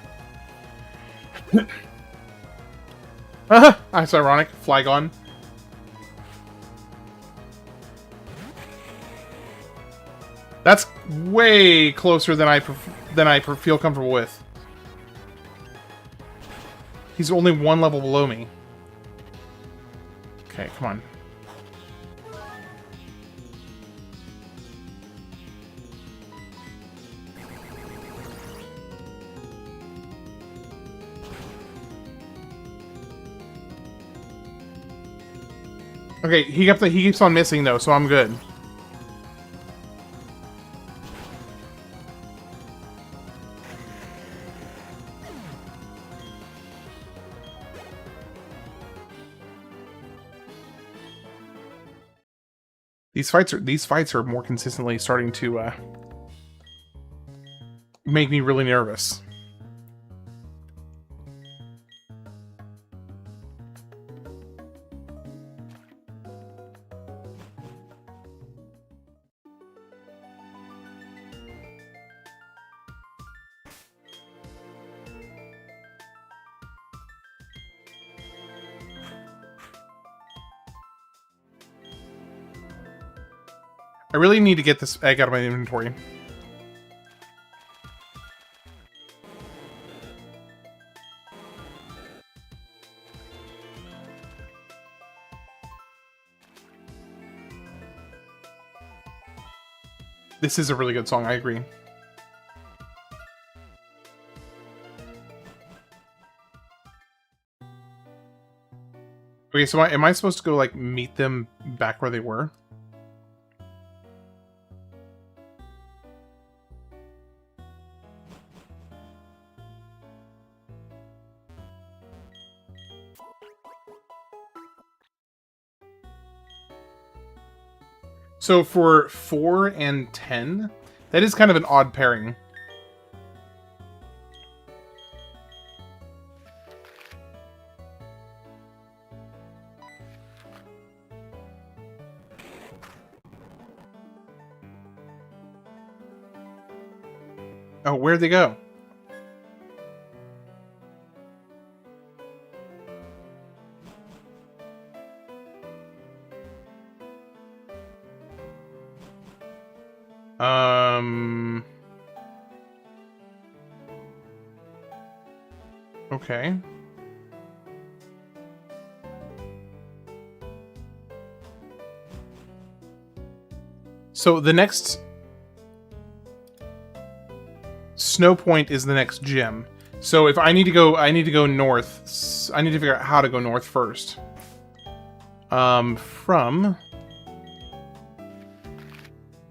That's ironic. Flygon. That's way closer than I feel comfortable with. He's only one level below me. Okay, come on. Okay, he keeps on missing though, so I'm good. These fights are more consistently starting to make me really nervous. I really need to get this egg out of my inventory. This is a really good song, I agree. Okay, so am I supposed to go, like, meet them back where they were? So for 4 and 10, that is kind of an odd pairing. Oh, where'd they go? Okay. So the next Snow Point is the next gym. So if I need to go north. I need to figure out how to go north first. From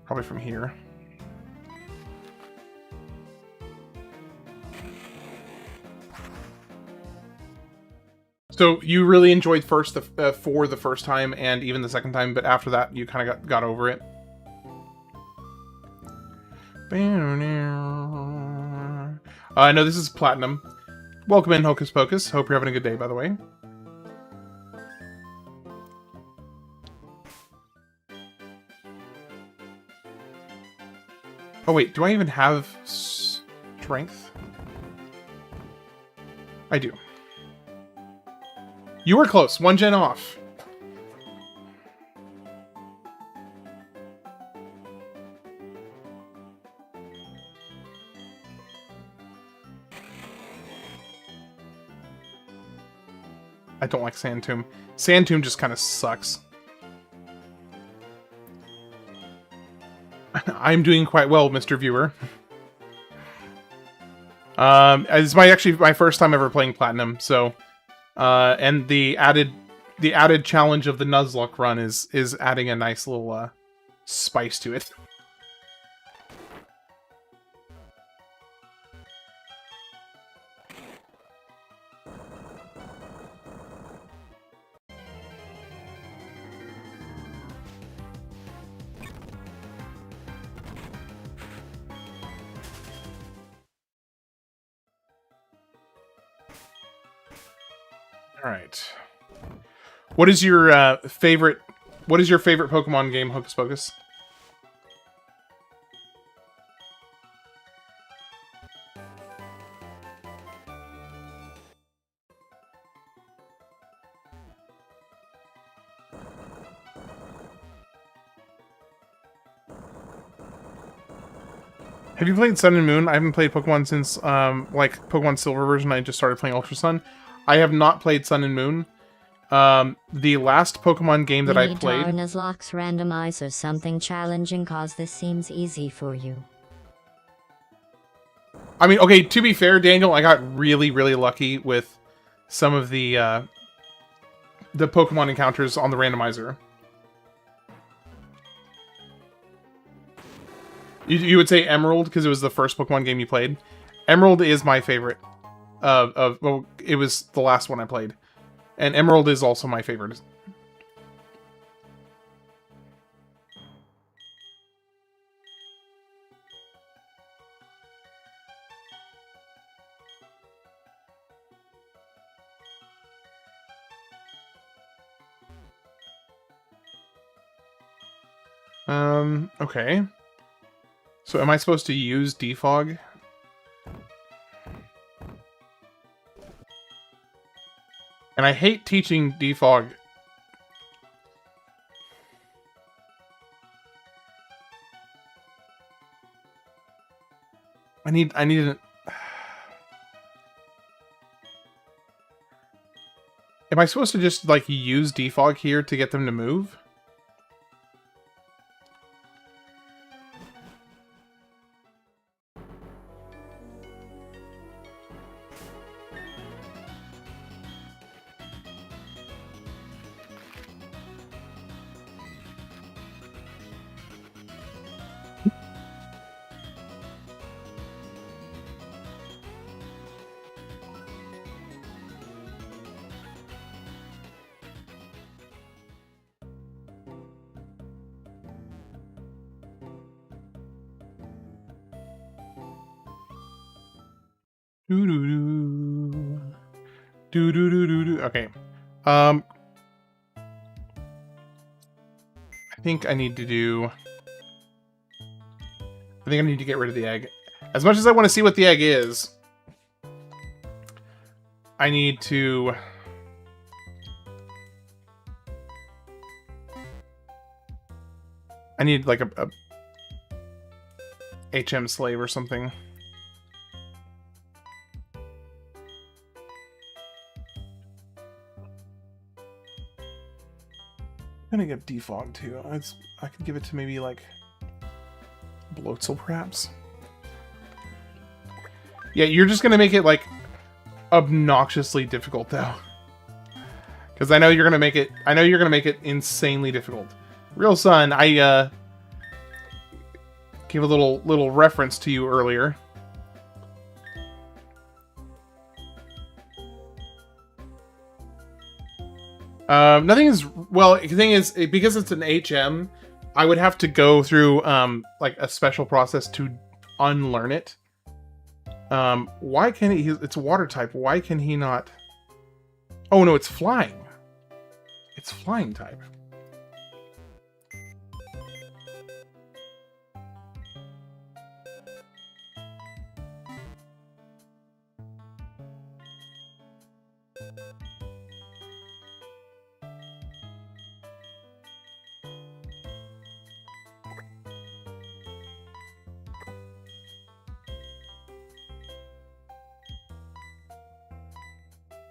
probably from here. So you really enjoyed four the first time and even the second time, but after that you kind of got over it. No, this is Platinum. Welcome in, Hocus Pocus. Hope you're having a good day, by the way. Oh wait, do I even have strength? I do. You were close. 1 gen off. I don't like Sand Tomb. Sand Tomb just kind of sucks. I'm doing quite well, Mr. Viewer. It's actually my first time ever playing Platinum, so and the added challenge of the Nuzlocke run is adding a nice little spice to it. All right. What is your favorite Pokemon game, Hocus Pocus? Have you played Sun and Moon? I haven't played Pokemon since like Pokemon Silver version. I just started playing Ultra Sun. I have not played Sun and Moon. The last Pokemon game that I played... Nuzlocke's randomizer something challenging cause this seems easy for you. I mean, okay, to be fair, Daniel, I got really, really lucky with some of the Pokemon encounters on the randomizer. You would say Emerald because it was the first Pokemon game you played. Emerald is my favorite. Well, it was the last one I played. And Emerald is also my favorite. Okay. So am I supposed to use defog? And I hate teaching defog. I need an... Am I supposed to just, like, use defog here to get them to move? Doo-doo-doo. Doo-doo-doo-doo-doo. Okay. I think I need to get rid of the egg. As much as I want to see what the egg is, I need to... I need, like, a HM slave or something. I'm gonna give defog too. I could give it to maybe like Bloatzel perhaps. Yeah, you're just gonna make it like obnoxiously difficult though, because I know you're gonna make it. I know you're gonna make it insanely difficult. Real Son, I gave a little reference to you earlier. Nothing is... Well, the thing is, because it's an HM, I would have to go through, like, a special process to unlearn it. Why can he... It's water type. Why can he not... Oh, no, it's flying. It's flying type.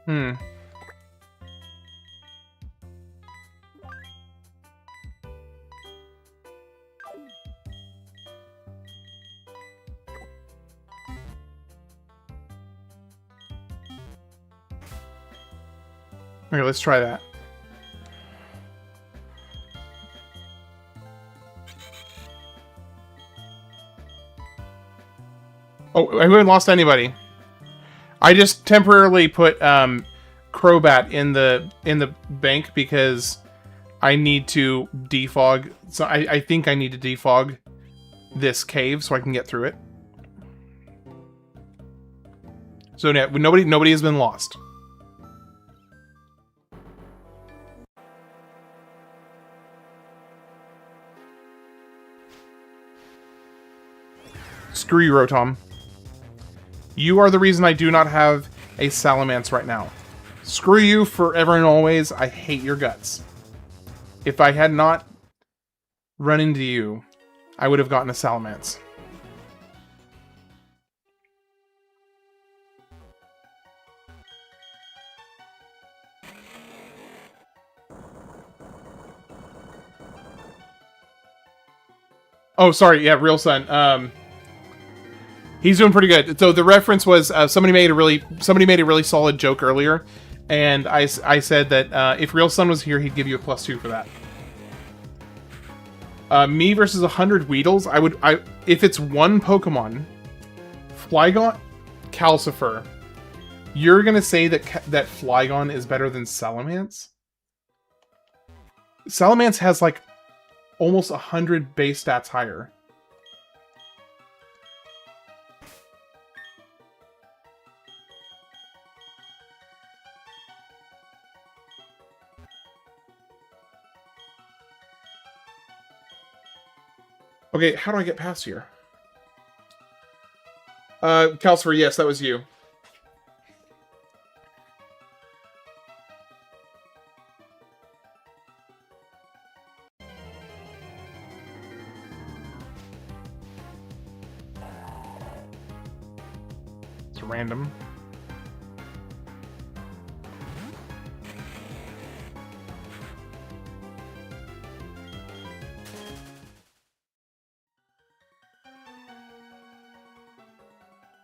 Hmm. Okay, let's try that. Oh, I haven't lost anybody. I just temporarily put Crobat in the bank because I need to defog. So I think I need to defog this cave so I can get through it. So yeah, nobody has been lost. Screw you, Rotom. You are the reason I do not have a Salamence right now. Screw you forever and always. I hate your guts. If I had not run into you, I would have gotten a Salamence. Oh, sorry. Yeah, Real Son. He's doing pretty good. So the reference was somebody made a really solid joke earlier, and I said that if Real Son was here, he'd give you a +2 for that. Me versus 100 Weedles. If it's one Pokemon, Flygon, Calcifer. You're gonna say that Flygon is better than Salamence? Salamence has like almost 100 base stats higher. Okay, how do I get past here? Calcifer, yes, that was you. It's random.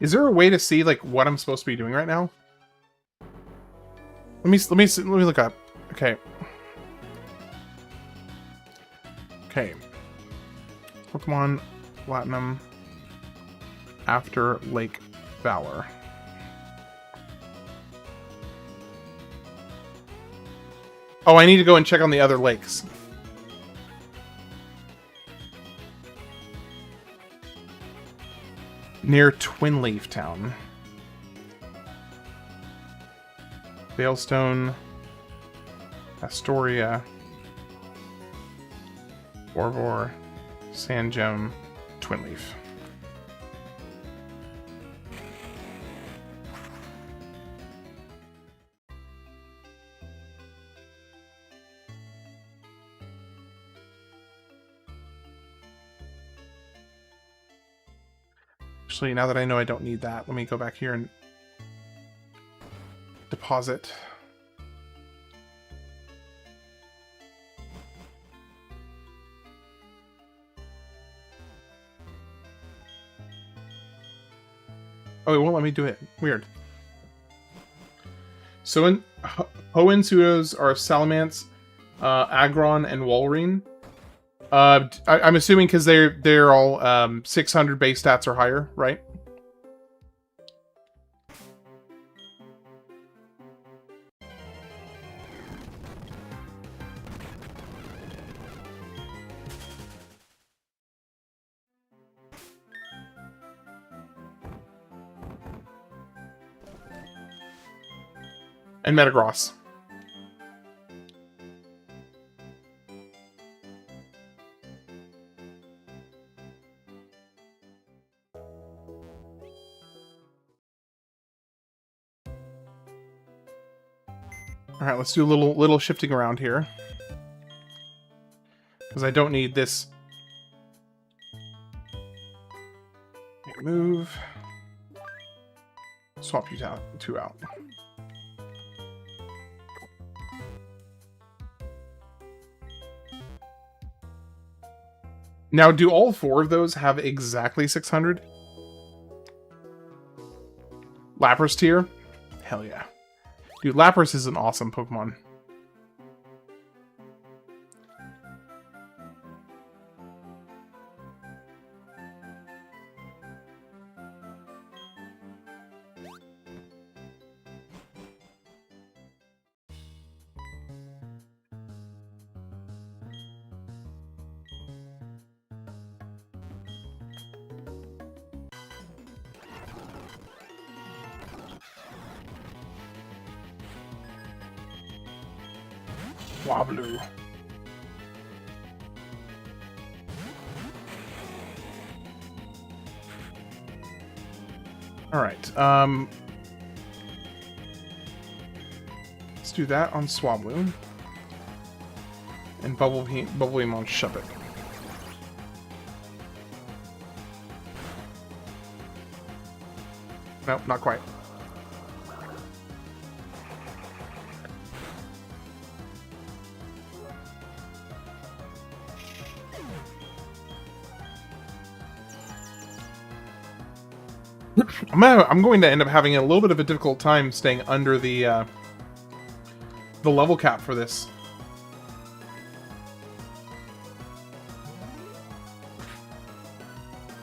Is there a way to see like what I'm supposed to be doing right now? Let me look up. Okay. Okay. Pokemon Platinum after Lake Valor. Oh, I need to go and check on the other lakes. Near Twinleaf Town. Veilstone, Astoria, Orvor, Sanjone, Twinleaf. Actually, now that I know I don't need that, let me go back here and deposit. Oh, it won't let me do it. Weird. So in Hoenn are Salamence, Aggron, and Walrein. I'm assuming because they're all 600 base stats or higher, right? And Metagross. All right, let's do a little shifting around here, because I don't need this. Move. Swap you two out. Now, do all 4 of those have exactly 600? Lapras tier? Hell yeah. Dude, Lapras is an awesome Pokemon. Wobblu. Alright, let's do that on Swablu. And Bubble Beam on Shuppet. Nope, not quite. I'm going to end up having a little bit of a difficult time staying under the level cap for this.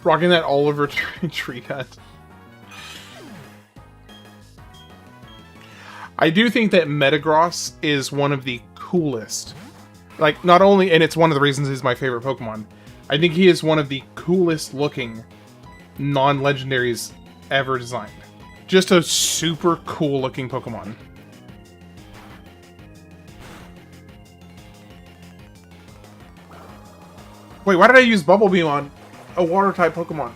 Rocking that Oliver tree cut. I do think that Metagross is one of the coolest. Like, not only, and it's one of the reasons he's my favorite Pokemon. I think he is one of the coolest looking non-legendaries ever designed. Just a super cool looking Pokemon. Wait, why did I use Bubble Beam on a water type Pokemon?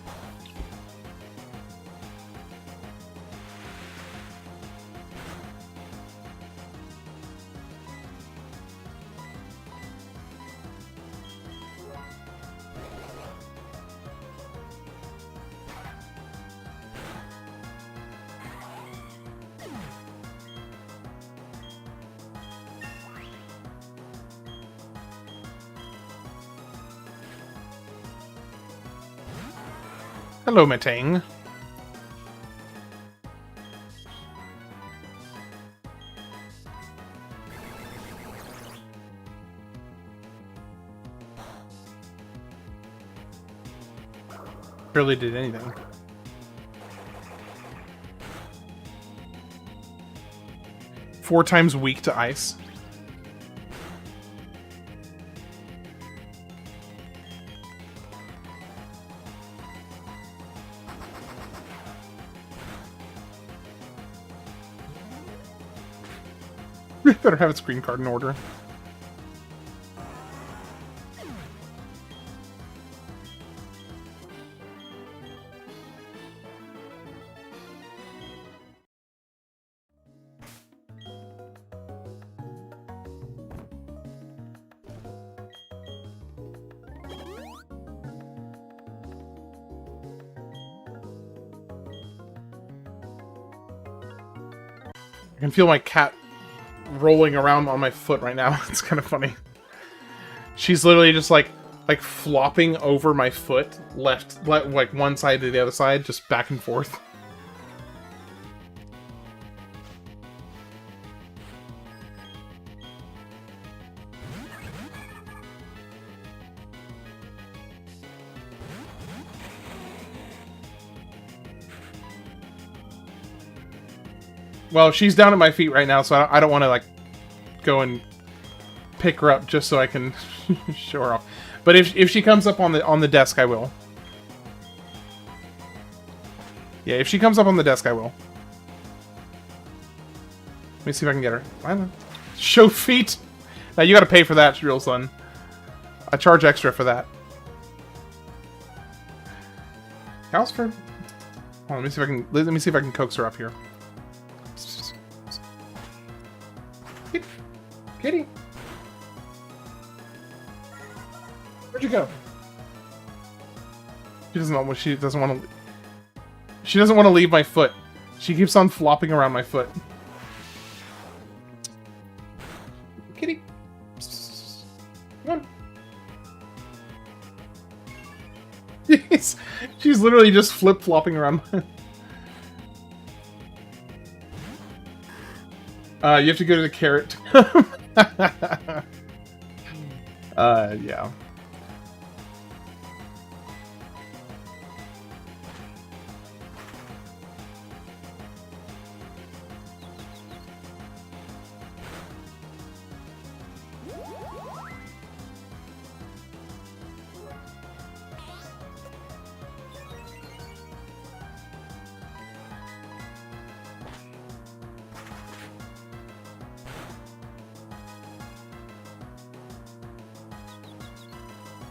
Hello, Metang. Barely did anything. Four times weak to ice. Better have its green card in order. I can feel my cat rolling around on my foot right now. It's kind of funny. She's literally just like flopping over my foot, like one side to the other side, just back and forth. Well, she's down at my feet right now, so I don't want to, like, go and pick her up just so I can show her off. But if she comes up on the desk, I will. Yeah, if she comes up on the desk, I will. Let me see if I can get her. Show feet! Now, you gotta pay for that, real son. I charge extra for that. Houseford? Hold on, let me see if I can coax her up here. Kitty, where'd you go? She doesn't want to leave my foot. She keeps on flopping around my foot. Kitty, come on. She's literally just flip-flopping around. You have to go to the carrot. Yeah.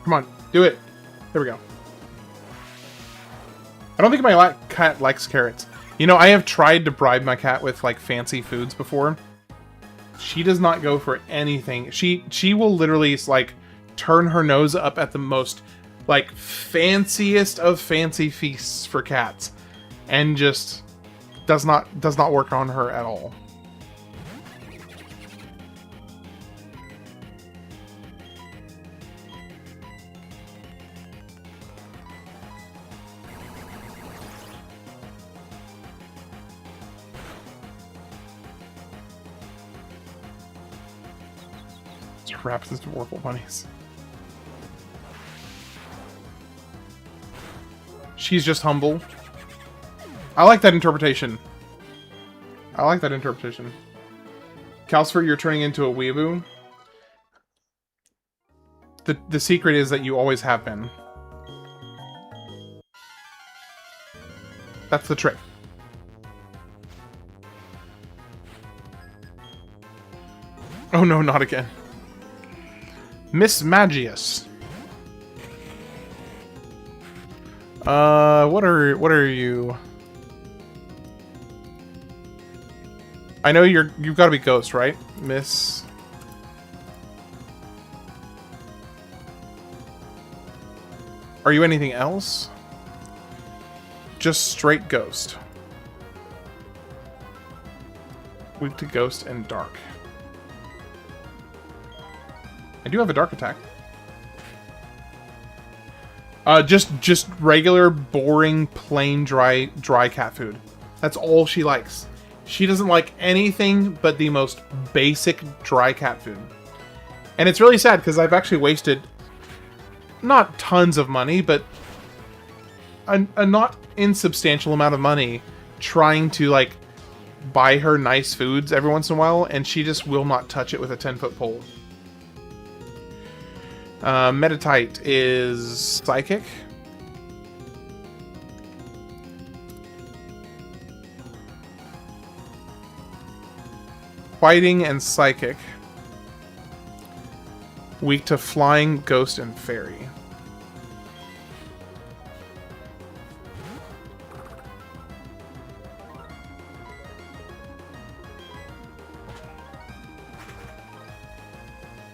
Come on, do it. There we go. I don't think my cat likes carrots. You know, I have tried to bribe my cat with, like, fancy foods before. She does not go for anything. She will literally, like, turn her nose up at the most, like, fanciest of fancy feasts for cats. And just does not work on her at all. Wraps into Warple bunnies. She's just humble. I like that interpretation. I like that interpretation. Calcifer, you're turning into a weeaboo. The secret is that you always have been. That's the trick. Oh no, not again. Miss Magius. What are you? I know you've got to be Ghost, right? Miss. Are you anything else? Just straight Ghost. Weak to Ghost and Dark. I do have a dark attack. Just regular, boring, plain, dry cat food. That's all she likes. She doesn't like anything but the most basic dry cat food. And it's really sad because I've actually wasted not tons of money, but a not insubstantial amount of money trying to, like, buy her nice foods every once in a while, and she just will not touch it with a 10-foot pole. Metatite is Psychic. Fighting and Psychic. Weak to Flying, Ghost, and Fairy.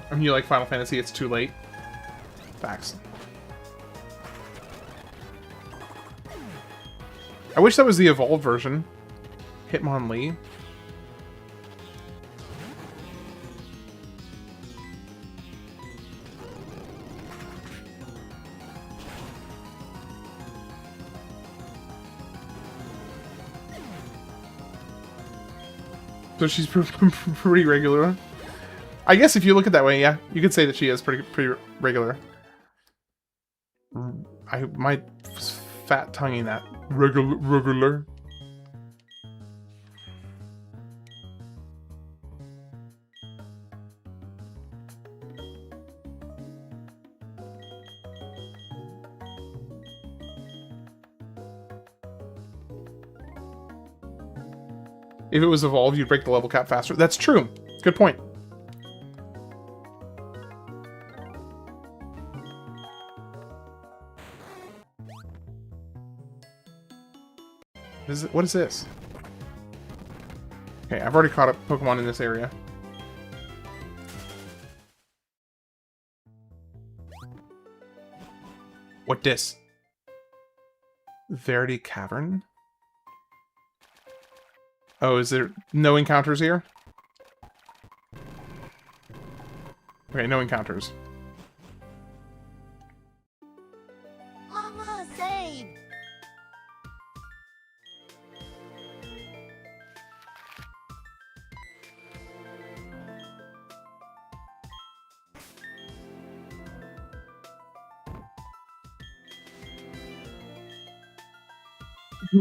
I mean, you like Final Fantasy, it's too late. Facts. I wish that was the evolved version. Hitmonlee. So she's pretty regular. I guess if you look at it that way, yeah, you could say that she is pretty regular. I might fat tonguing that regular. If it was evolved, you'd break the level cap faster. That's true. Good point. What is this? Okay, I've already caught up Pokemon in this area. What this? Verity Cavern? Oh, is there no encounters here? Okay, no encounters. Save!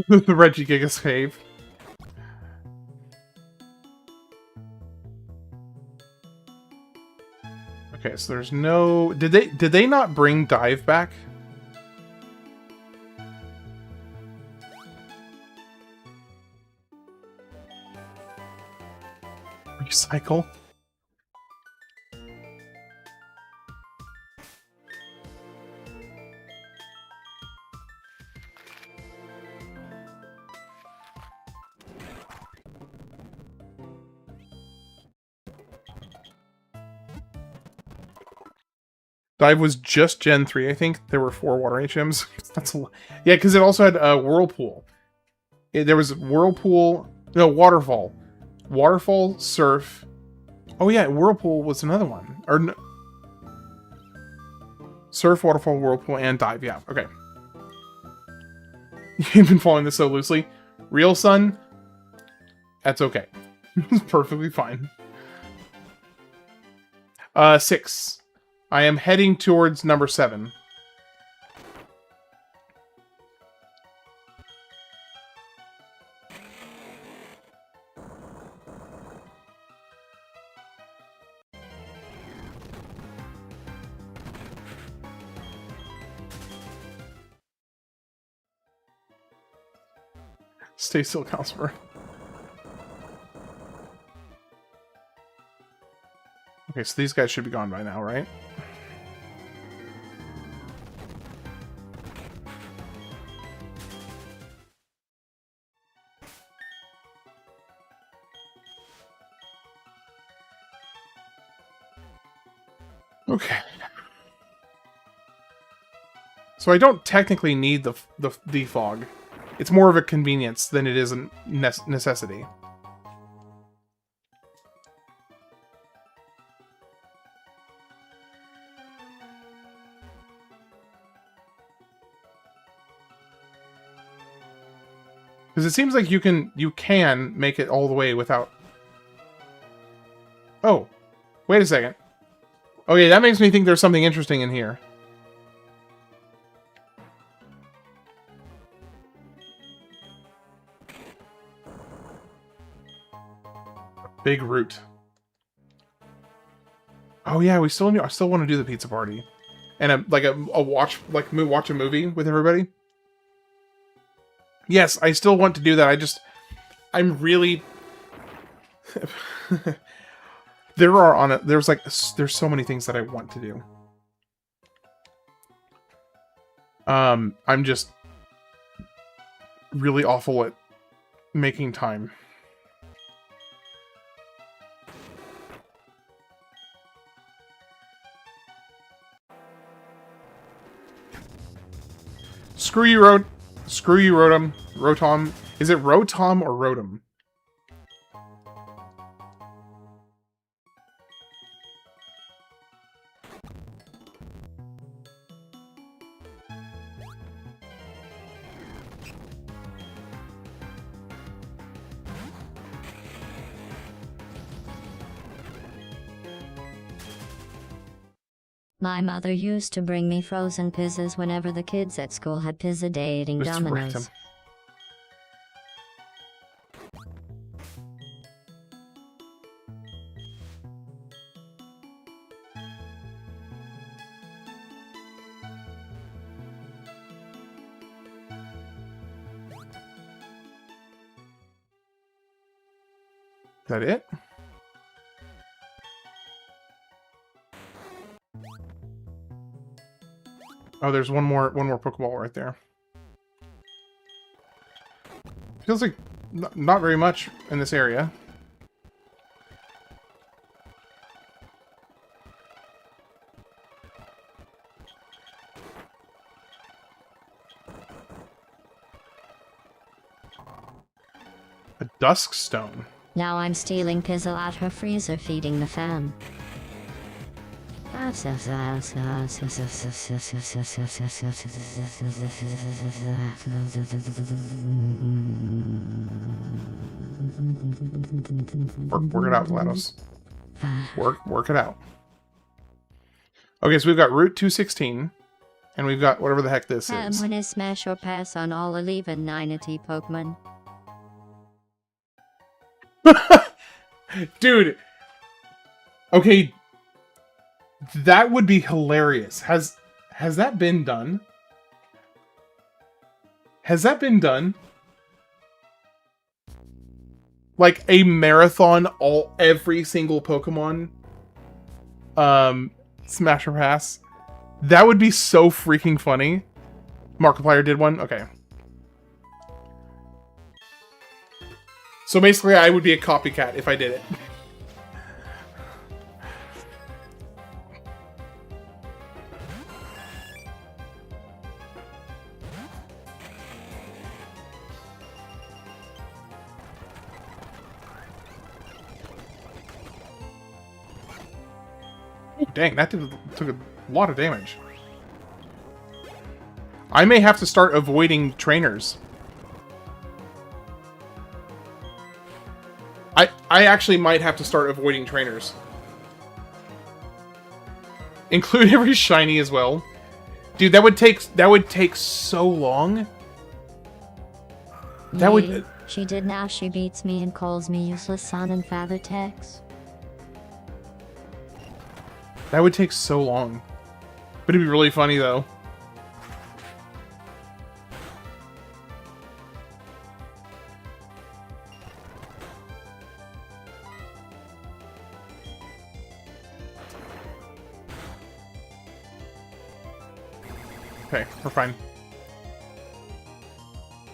The Reggie Giga save. Okay, so there's no... Did they not bring dive back? Recycle? Dive was just Gen 3, I think. There were 4 water HMs. That's a lot. Yeah, because it also had Whirlpool. There was Whirlpool... No, Waterfall. Waterfall, Surf... Oh yeah, Whirlpool was another one. Or no... Surf, Waterfall, Whirlpool, and Dive. Yeah, okay. You've been following this so loosely. Real Sun? That's okay. It's perfectly fine. 6. I am heading towards number 7. Stay still, counselor. Okay, so these guys should be gone by now, right? Okay. So I don't technically need the fog. It's more of a convenience than it is a necessity. Because it seems like you can make it all the way without... Oh, wait a second. Okay, that makes me think there's something interesting in here. Big root. Oh yeah, I still want to do the pizza party, and watch a movie with everybody. Yes, I still want to do that. I'm really. There's so many things that I want to do. I'm just really awful at making time. Screw you, Rotom. Rotom. Is it Rotom or Rotom? My mother used to bring me frozen pizzas whenever the kids at school had pizza day eating Domino's. Is that it? Oh, there's one more Pokeball right there. Feels like not very much in this area. A Dusk Stone. Now I'm stealing Pizzle out her freezer feeding the fan. Work it out, GLaDOS. Work it out. Okay, so we've got Route 216, and we've got whatever the heck this is. Win a smash or pass on all 11 90 Pokemon. Dude. Okay. That would be hilarious. Has that been done? Has that been done? Like a marathon, every single Pokemon Smash or Pass. That would be so freaking funny. Markiplier did one? Okay. So basically I would be a copycat if I did it. Dang, that took a lot of damage. I may have to start avoiding trainers. I actually might have to start avoiding trainers. Include every shiny as well. Dude, that would take so long. That would... She did now, she beats me and calls me useless son and father text. That would take so long. But it'd be really funny, though. Okay, we're fine.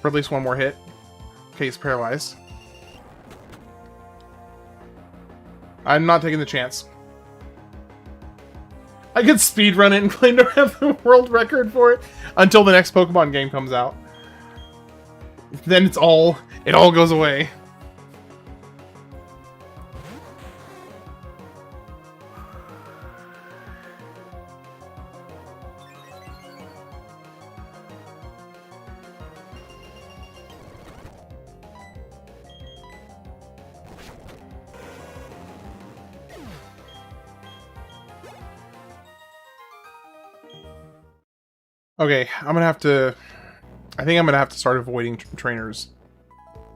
For at least one more hit. Okay, he's paralyzed. I'm not taking the chance. I could speedrun it and claim to have the world record for it until the next Pokemon game comes out. Then it all goes away. Okay, I'm gonna have to... I think I'm gonna have to start avoiding trainers.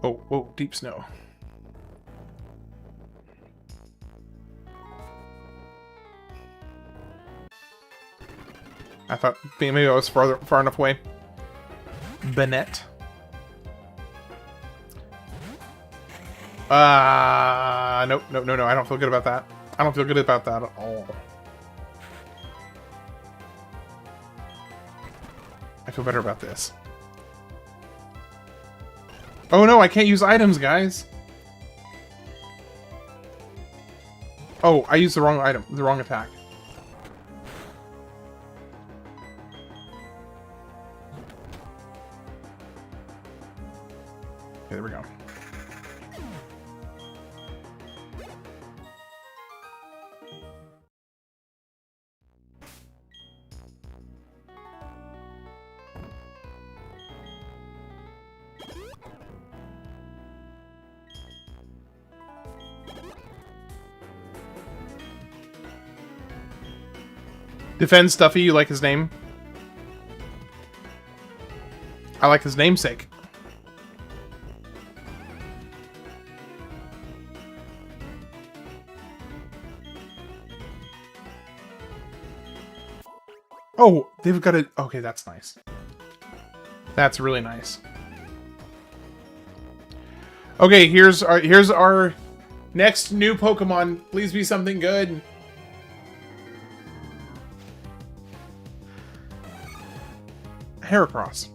Oh, whoa, deep snow. I thought maybe I was far enough away. Bennett. No, I don't feel good about that. I don't feel good about that at all. I feel better about this. Oh no, I can't use items, guys! Oh, I used the wrong item, the wrong attack. Okay, there we go. Defend Stuffy, you like his name? I like his namesake. Oh, they've got a... Okay, that's nice. That's really nice. Okay, here's our next new Pokemon. Please be something good. Heracross.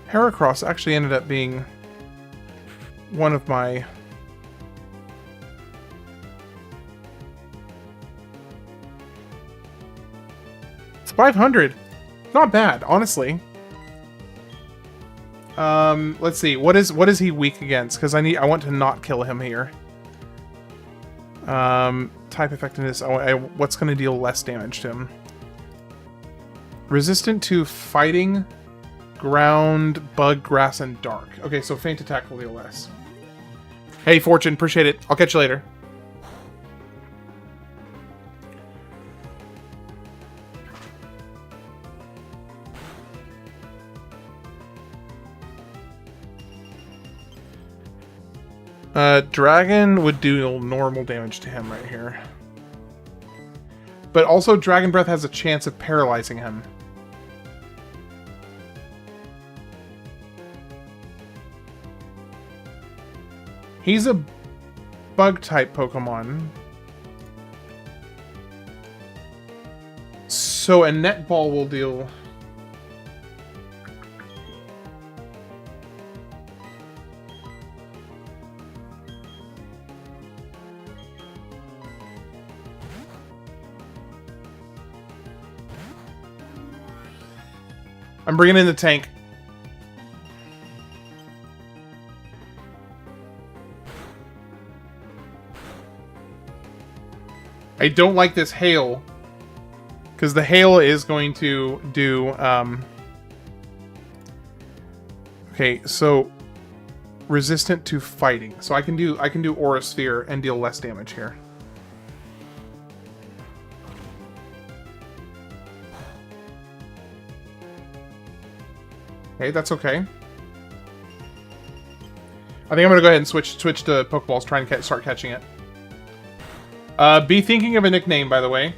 Heracross actually ended up being one of my... It's 500. Not bad, honestly. Let's see. What is he weak against? Because I want to not kill him here. Type effectiveness. What's going to deal less damage to him? Resistant to fighting, ground, bug, grass, and dark. Okay, so feint attack will deal less. Hey, Fortune, appreciate it. I'll catch you later. Dragon would do normal damage to him right here. But also, Dragon Breath has a chance of paralyzing him. He's a bug-type Pokemon. So a net ball will deal... I'm bringing in the tank. I don't like this hail, because the hail is going to do, okay, so resistant to fighting. So I can do Aura Sphere and deal less damage here. Okay, that's okay. I think I'm gonna go ahead and switch to Pokeballs, try and start catching it. Be thinking of a nickname, by the way.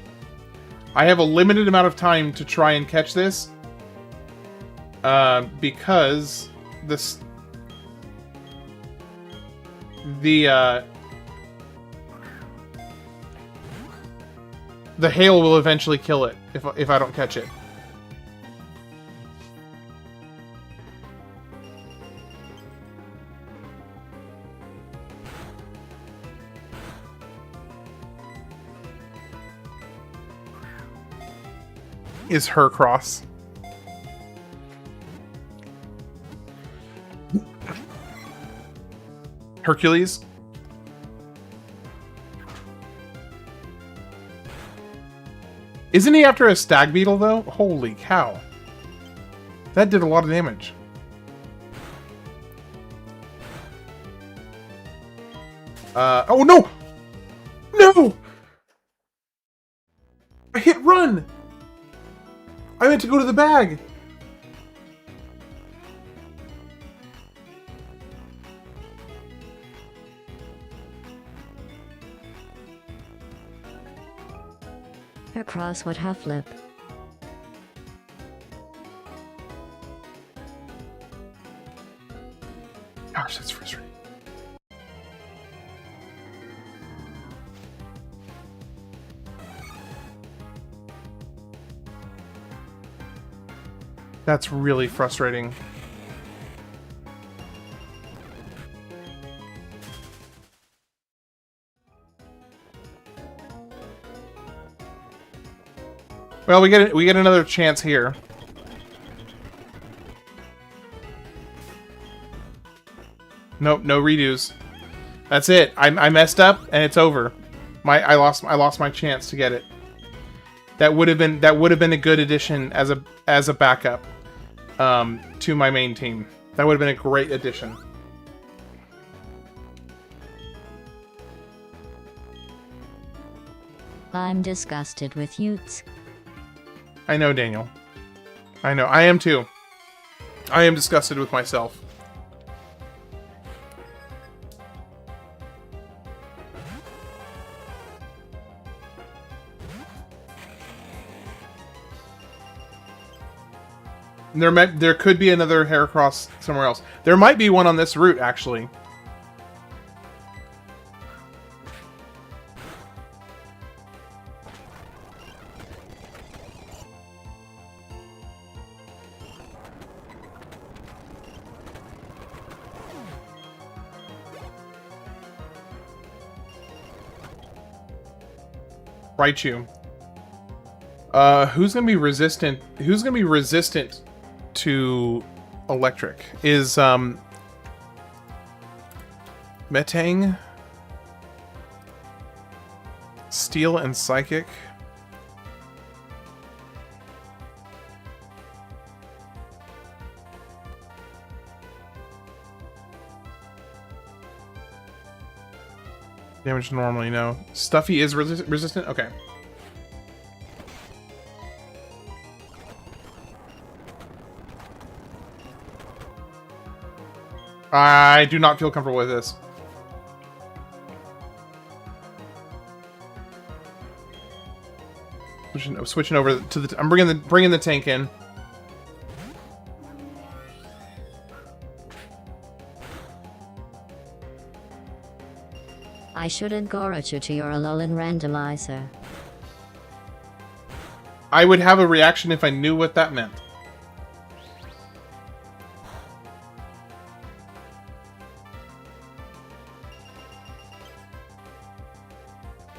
I have a limited amount of time to try and catch this. Because the hail will eventually kill it if I don't catch it. Is Heracross. Hercules. Isn't he after a stag beetle, though? Holy cow. That did a lot of damage. Oh no! No! I hit run! I meant to go to the bag! Heracross would have flip. Gosh, that's frustrating. That's really frustrating. Well, we get another chance here. Nope, no redos. That's it. I messed up and it's over. I lost my chance to get it. That would have been a good addition as a backup to my main team. That would have been a great addition. I'm disgusted with Utes. I know, Daniel. I know. I am too. I am disgusted with myself. There could be another Heracross somewhere else. There might be one on this route, actually. Raichu. Who's gonna be resistant? Who's gonna be resistant to electric. Is Metang, Steel, and Psychic. Damage normally, no. Stuffy is resistant? Okay. I do not feel comfortable with this. Switching over to the... I'm bringing the tank in. I shouldn't Gorochu to your Alolan randomizer. I would have a reaction if I knew what that meant.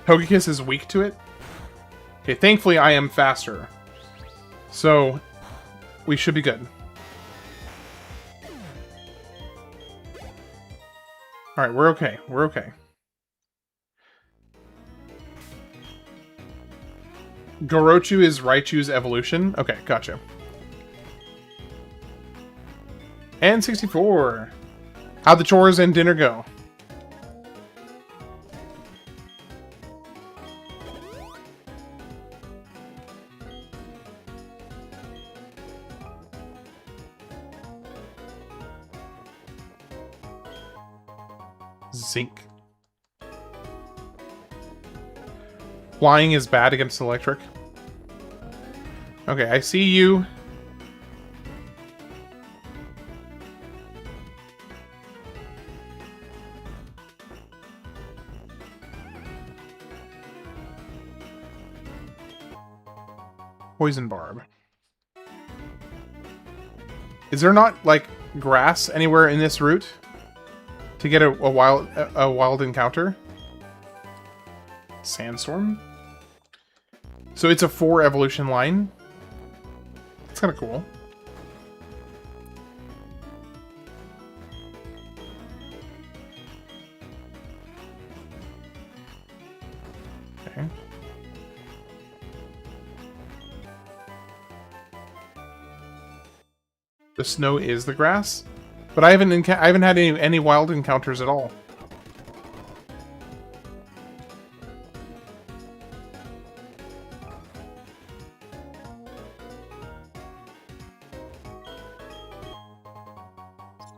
Togekiss is weak to it? Okay, thankfully I am faster. So, we should be good. Alright, we're okay. We're okay. Gorochu is Raichu's evolution? Okay, gotcha. And 64. How'd the chores and dinner go? Zinc. Flying is bad against electric. Okay, I see you. Poison barb. Is there not, like, grass anywhere in this route to get a wild encounter? Sandstorm? So it's a 4 evolution line. That's kind of cool. Okay. The snow is the grass, but I haven't had any wild encounters at all.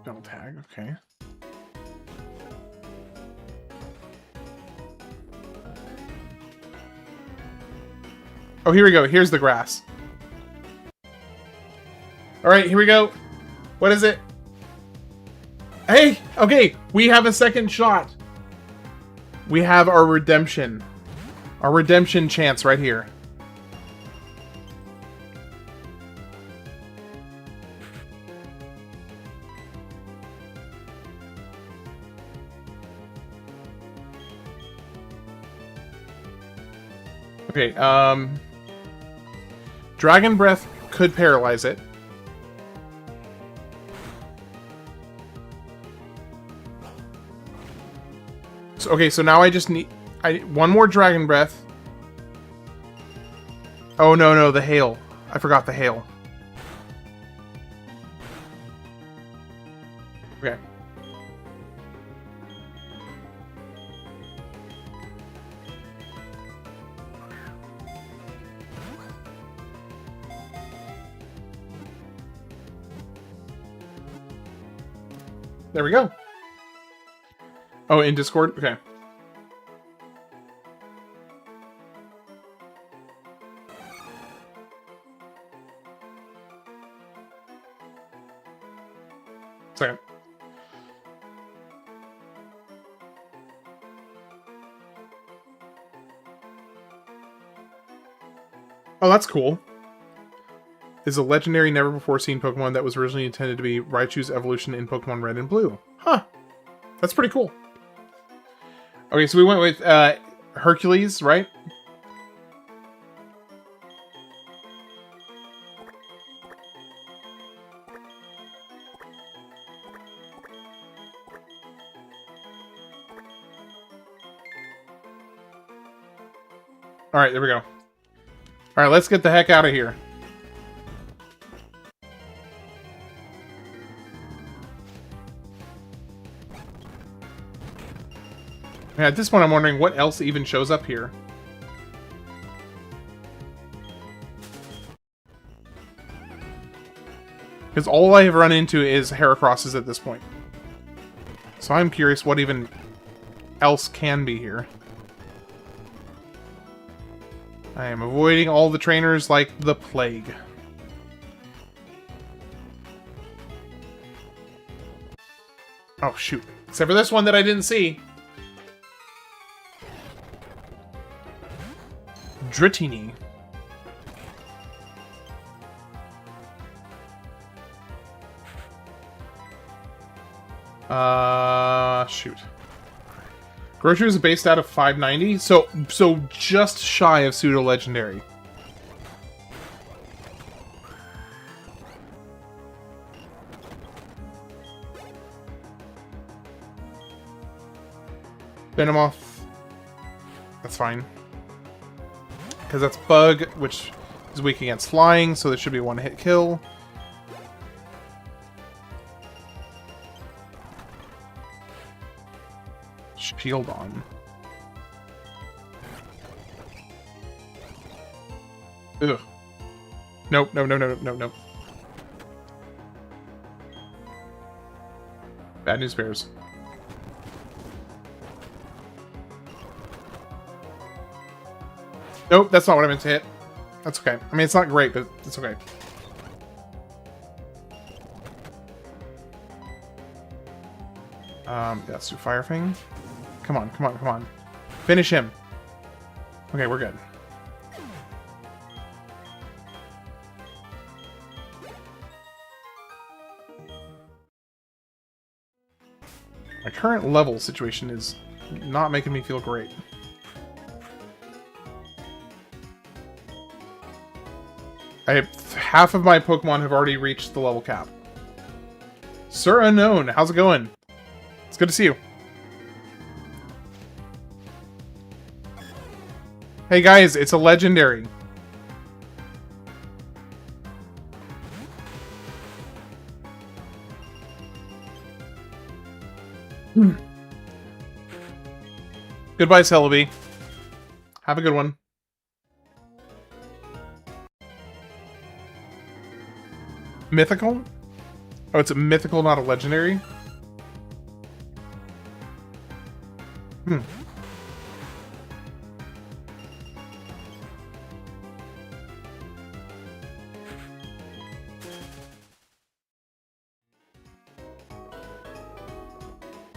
Double tag, okay. Oh, here we go. Here's the grass. Alright, here we go. What is it? Hey! Okay, we have a second shot. We have our redemption. Our redemption chance right here. Okay, Dragon Breath could paralyze it. So, okay, so now I just need... one more Dragon Breath. Oh, no, the Hail. I forgot the Hail. Okay. There we go. Oh, in Discord? Okay. Second. Oh, that's cool. Is a legendary, never-before-seen Pokemon that was originally intended to be Raichu's evolution in Pokemon Red and Blue. Huh. That's pretty cool. Okay, so we went with Hercules, right? Alright, there we go. Alright, let's get the heck out of here. Yeah, at this point, I'm wondering what else even shows up here. Because all I have run into is Heracrosses at this point. So I'm curious what even else can be here. I am avoiding all the trainers like the plague. Oh, shoot. Except for this one that I didn't see. Dratini. Shoot. Grocery is based out of 590, so just shy of pseudo-legendary. Venomoth. That's fine. Because that's Bug, which is weak against flying, so there should be a one-hit kill. Shield on. Ugh. Nope, no, no, no, no, no. Bad news bears. Nope, that's not what I meant to hit. That's okay. I mean, it's not great, but it's okay. Let's do Fire Fang. Come on, come on, come on. Finish him. Okay, we're good. My current level situation is not making me feel great. Half of my Pokemon have already reached the level cap. Sir Unknown, how's it going? It's good to see you. Hey guys, it's a legendary. Goodbye, Celebi. Have a good one. Mythical? Oh, it's a mythical, not a legendary? Hmm.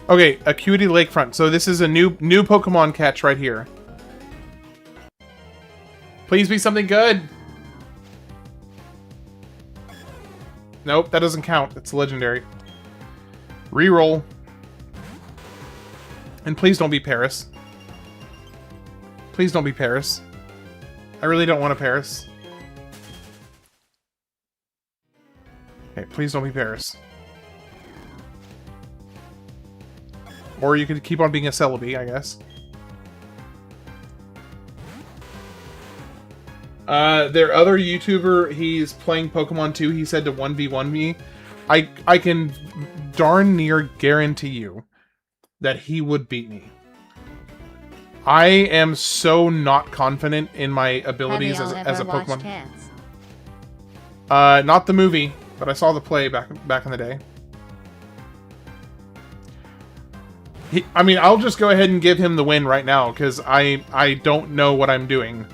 Okay, Acuity Lakefront. So this is a new Pokemon catch right here. Please be something good. Nope, that doesn't count. It's legendary. Reroll. And please don't be Paris. Please don't be Paris. I really don't want a Paris. Okay, please don't be Paris. Or you could keep on being a Celebi, I guess. Their other YouTuber, he's playing Pokemon 2, he said to 1v1 me. I can darn near guarantee you that he would beat me. I am so not confident in my abilities as a Pokemon. Cats? Not the movie, but I saw the play back in the day. I mean, I'll just go ahead and give him the win right now, because I don't know what I'm doing.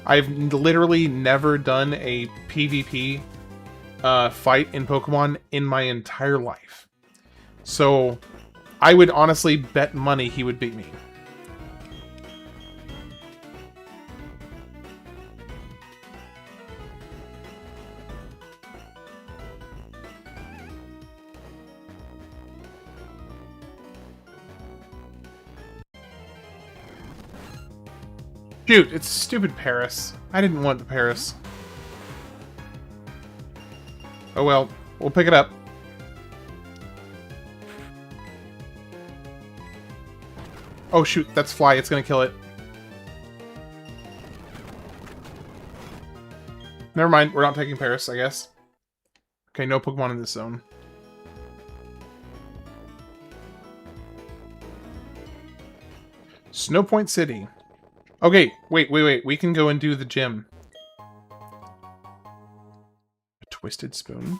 I've literally never done a PvP fight in Pokemon in my entire life. So, I would honestly bet money he would beat me. Shoot, it's stupid Paris. I didn't want the Paris. Oh well, we'll pick it up. Oh shoot, that's Fly, it's gonna kill it. Never mind. We're not taking Paris, I guess. Okay, no Pokemon in this zone. Snowpoint City. Okay, wait. We can go and do the gym. A Twisted Spoon?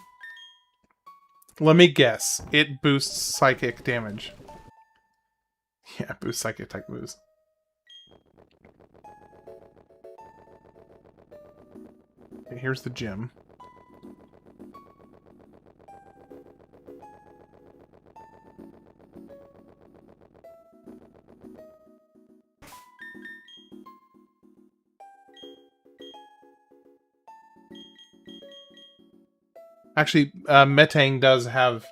Let me guess. It boosts psychic damage. Yeah, boosts psychic type moves. Okay, here's the gym. Actually, Metang does have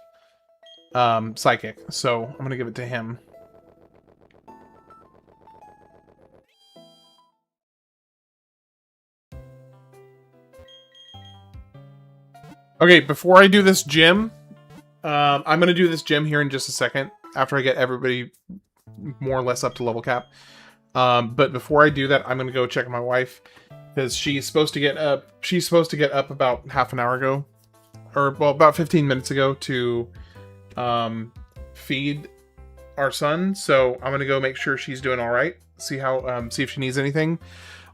psychic, so I'm gonna give it to him. Okay, before I do this gym, I'm gonna do this gym here in just a second after I get everybody more or less up to level cap. But before I do that, I'm gonna go check my wife because she's supposed to get up. She's supposed to get up about half an hour ago, or well, about 15 minutes ago to feed our son. So I'm gonna go make sure she's doing all right. See how see if she needs anything.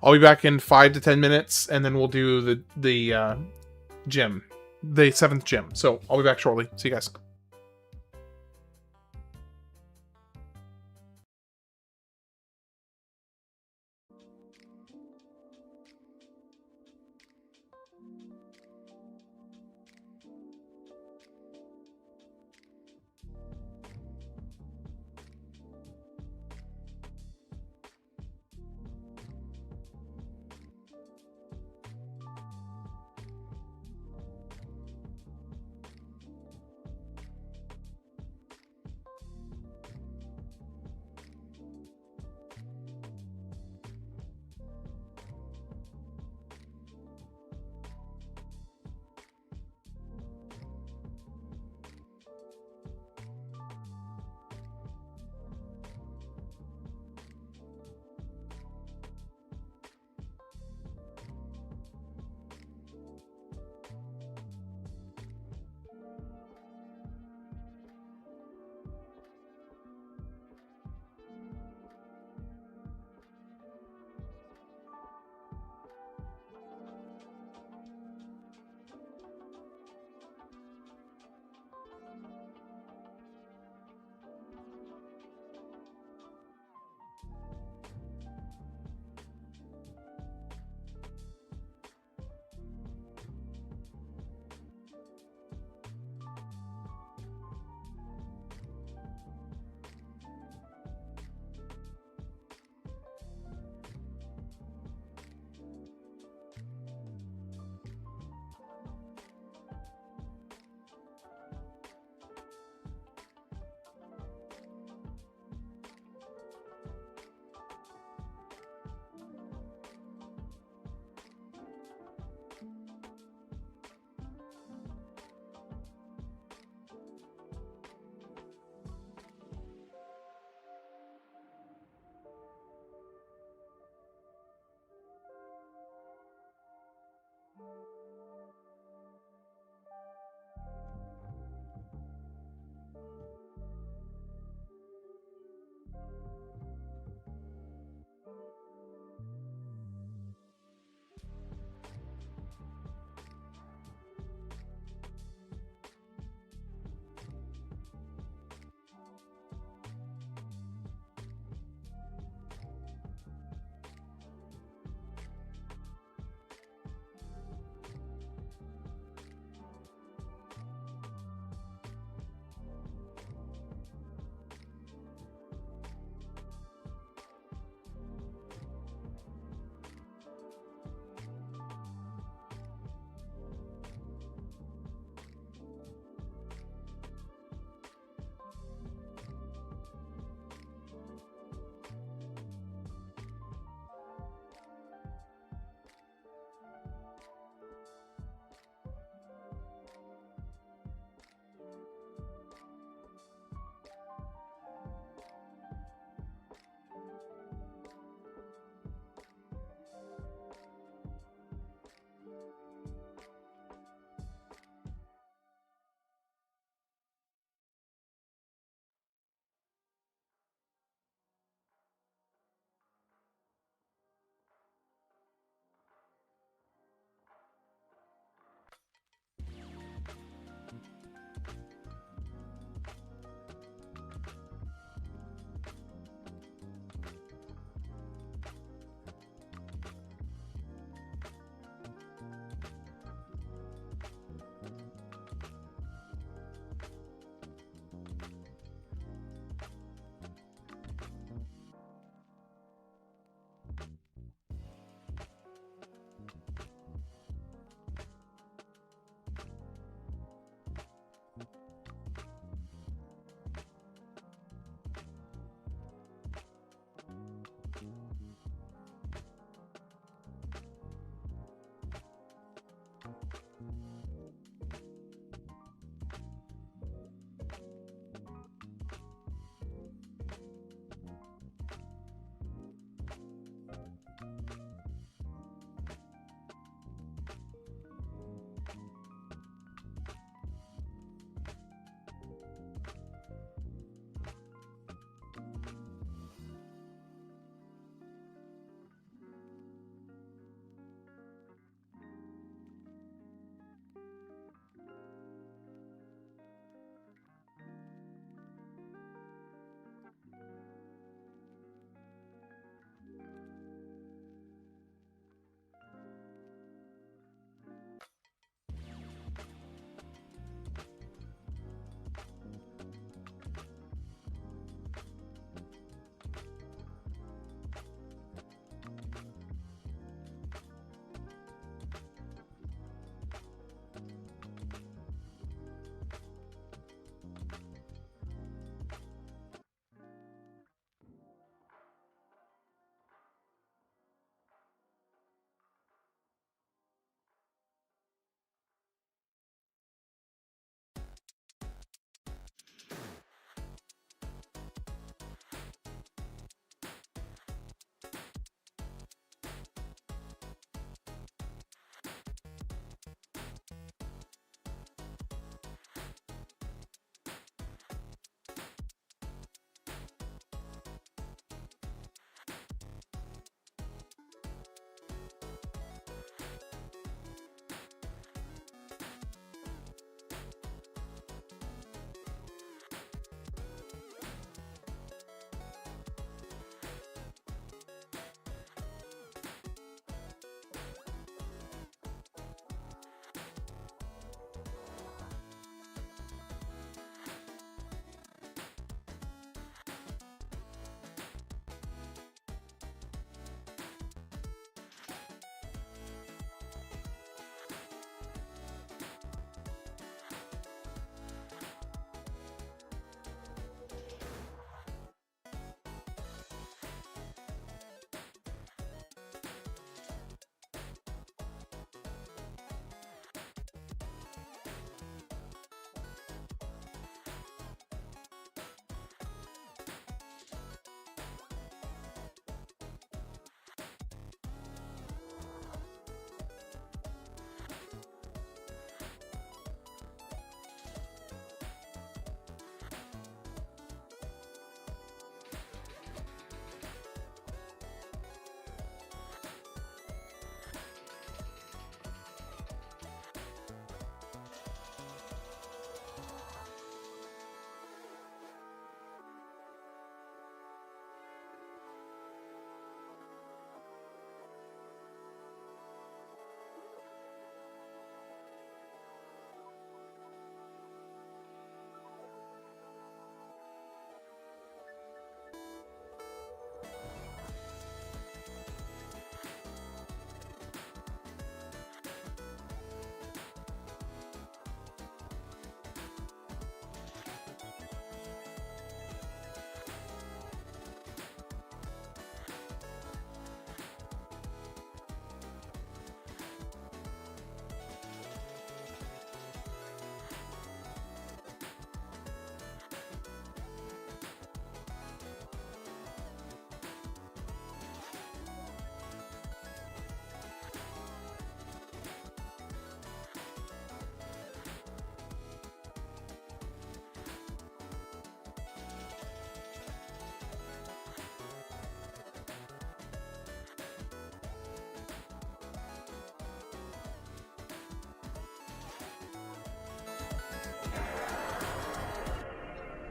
I'll be back in 5 to 10 minutes, and then we'll do the gym, the 7th gym. So I'll be back shortly. See you guys.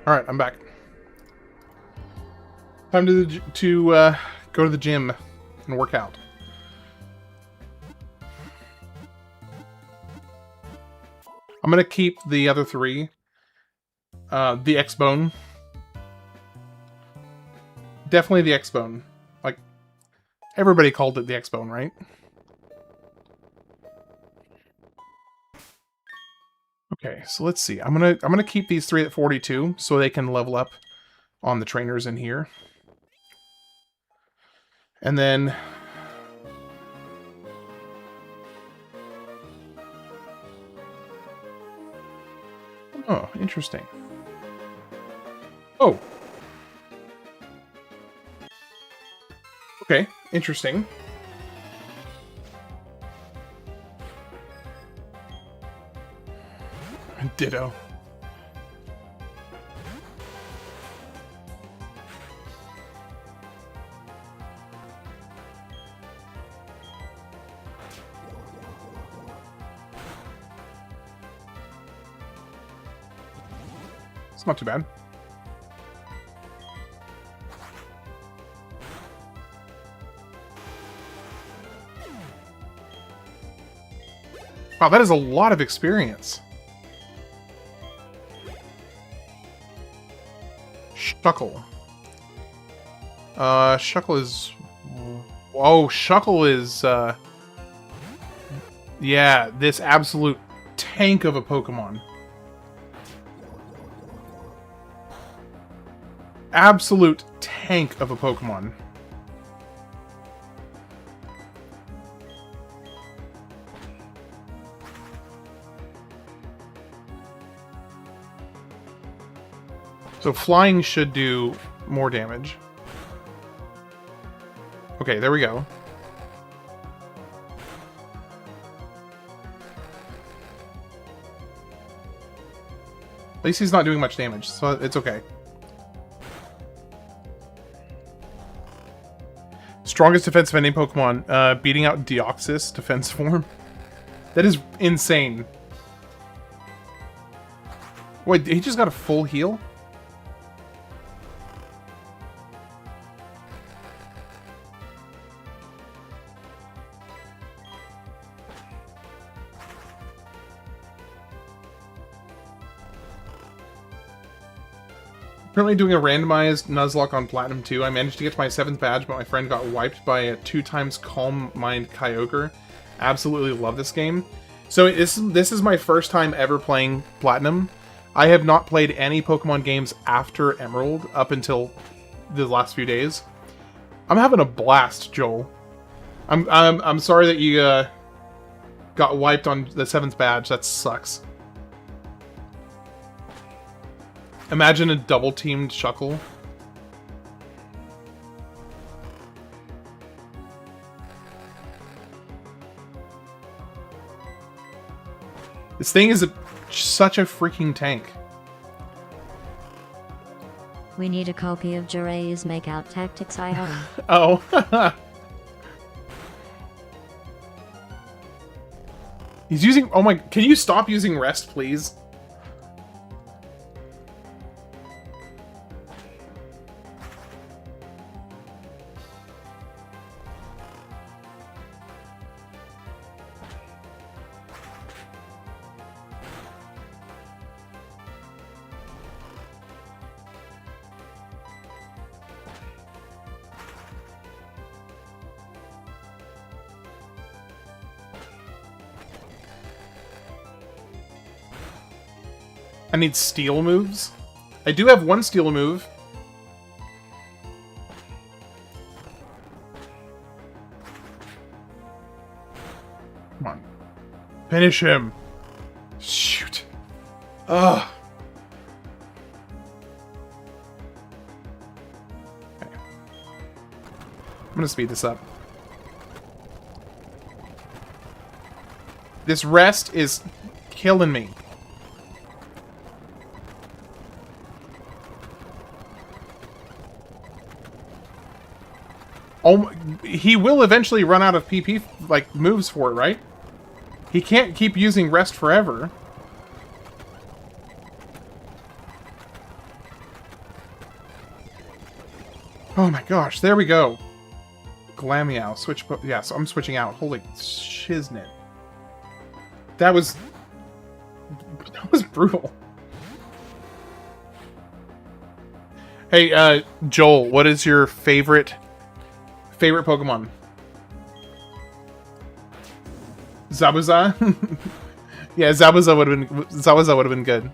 Alright, I'm back. Time to go to the gym and work out. I'm gonna keep the other three. The X-Bone. Definitely the X-Bone. Like, everybody called it the X-Bone, right? Okay, so let's see. I'm gonna keep these three at 42 so they can level up on the trainers in here. And then oh, interesting. Oh. Okay, interesting. Ditto. It's not too bad. Wow, that is a lot of experience. Shuckle. Shuckle is... Oh, Shuckle is, yeah, this absolute tank of a Pokemon. Absolute tank of a Pokemon. So flying should do more damage. Okay, there we go. At least he's not doing much damage, so it's okay. Strongest defense of any Pokemon, beating out Deoxys defense form. That is insane. Wait, he just got a full heal? Currently doing a randomized Nuzlocke on Platinum 2. I managed to get to my 7th badge, but my friend got wiped by a 2x Calm Mind Kyogre. Absolutely love this game. So this is my first time ever playing Platinum. I have not played any Pokemon games after Emerald up until the last few days. I'm having a blast, Joel. I'm sorry that you got wiped on the 7th badge. That sucks. Imagine a double-teamed Shuckle. This thing is such a freaking tank. We need a copy of Jiraiya's Makeout Tactics I own. Oh. He's using... Oh my... Can you stop using rest, please? I need steel moves. I do have one steel move. Come on. Finish him. Shoot. Ugh. Okay. I'm gonna speed this up. This rest is killing me. Oh, he will eventually run out of PP, like, moves for it, right? He can't keep using rest forever. Oh my gosh, there we go. Glameow, yeah, so I'm switching out. Holy shiznit. That was brutal. Hey, Joel, what is your favorite Pokemon? Zabuza? Yeah, Zabuza would have been good.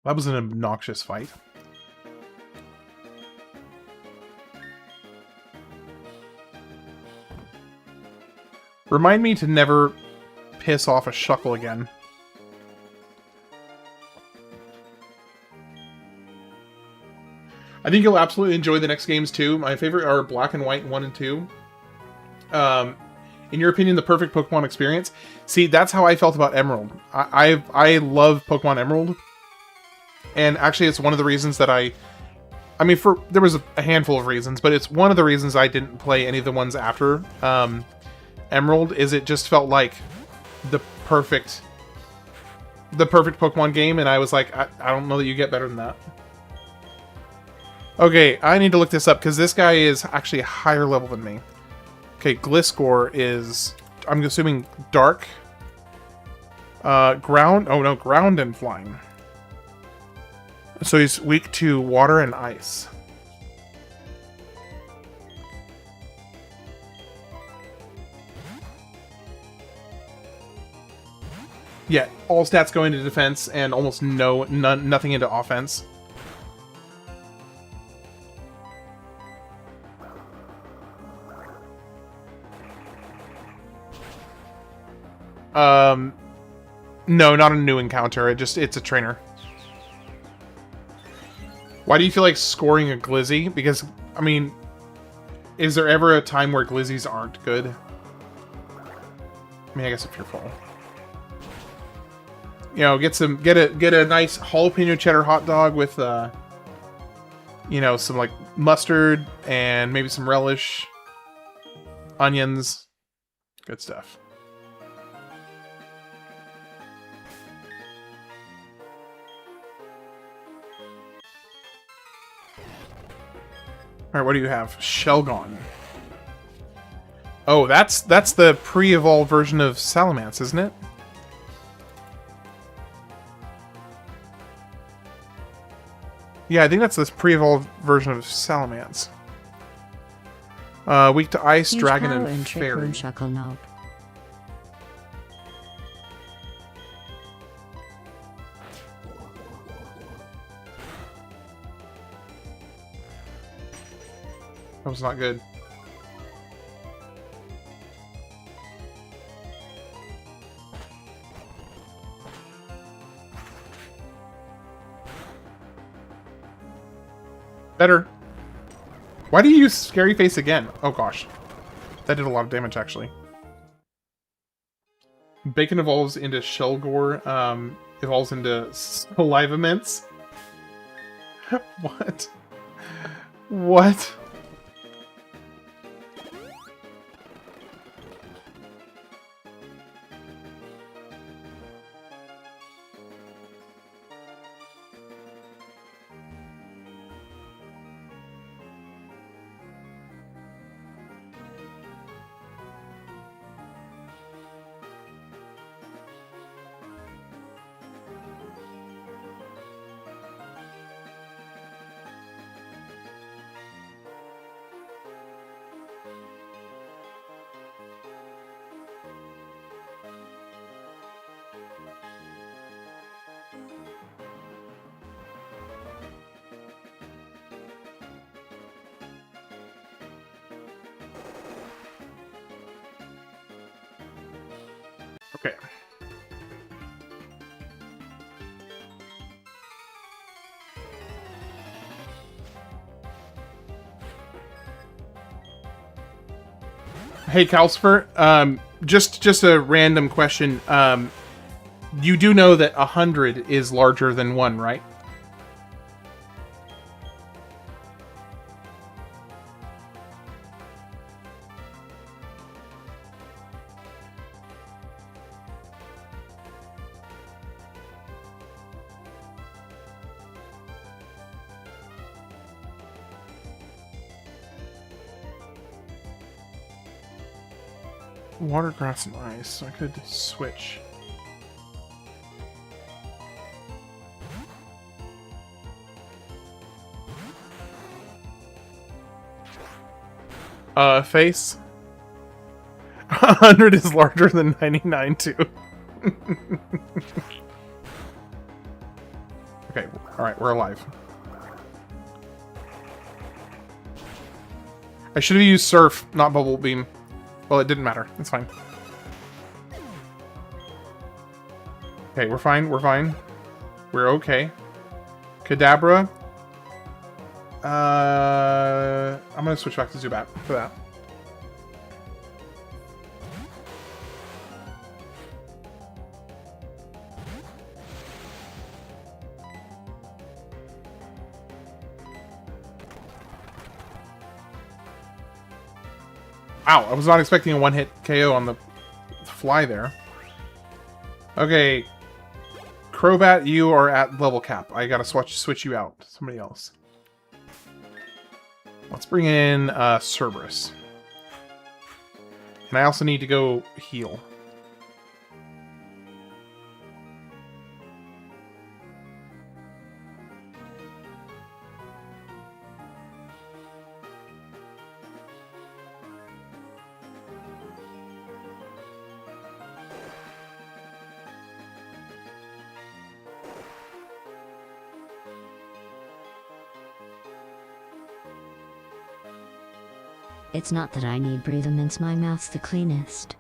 That was an obnoxious fight. Remind me to never piss off a Shuckle again. I think you'll absolutely enjoy the next games too. My favorite are Black and White 1 and 2. In your opinion, the perfect Pokemon experience? See, that's how I felt about Emerald. I love Pokemon Emerald. And actually, it's one of the reasons that there was a handful of reasons, but it's one of the reasons I didn't play any of the ones after Emerald, is it just felt like the perfect Pokemon game, and I was like, I don't know that you get better than that. Okay, I need to look this up, because this guy is actually a higher level than me. Okay, Gliscor is, I'm assuming, Dark. Ground? Oh no, Ground and Flying. So he's weak to water and ice. Yeah, all stats go into defense and almost nothing into offense. No, not a new encounter. It's a trainer. Why do you feel like scoring a Glizzy? Because, I mean, is there ever a time where Glizzies aren't good? I mean, I guess if you're full. You know, get a nice jalapeno cheddar hot dog with, you know, some like mustard and maybe some relish, onions, good stuff. All right, what do you have? Shelgon. Oh, that's the pre-evolved version of Salamence, isn't it? Yeah, I think that's this pre-evolved version of Salamence. Weak to Ice, Huge Dragon, power and Trick Room Fairy. Shuckle Knob. That was not good. Better. Why do you use Scary Face again? Oh gosh. That did a lot of damage, actually. Bacon evolves into Shelgore, evolves into Saliva Mints. What? What? Okay. Hey, Calcifer, just a random question. You do know that 100 is larger than 1, right? Water, grass, and ice. So I could switch. Face. 100 is larger than 99 too. Okay, alright, we're alive. I should have used Surf, not Bubble Beam. Well, it didn't matter. It's fine. Okay, we're fine. We're fine. We're okay. Kadabra. I'm gonna switch back to Zubat for that. Wow, I was not expecting a one-hit KO on the fly there. Okay. Crobat, you are at level cap. I gotta switch you out. Somebody else. Let's bring in Cerberus. And I also need to go heal. It's not that I need breathe mints, my mouth's the cleanest.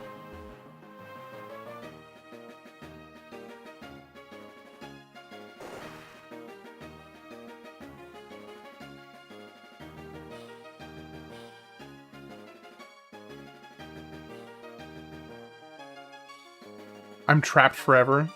I'm trapped forever.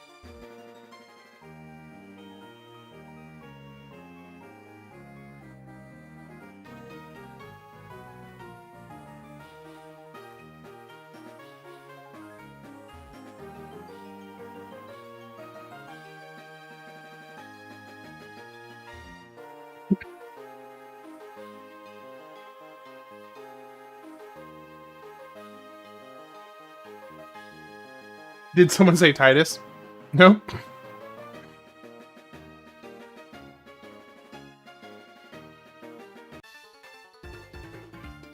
Did someone say Titus? No?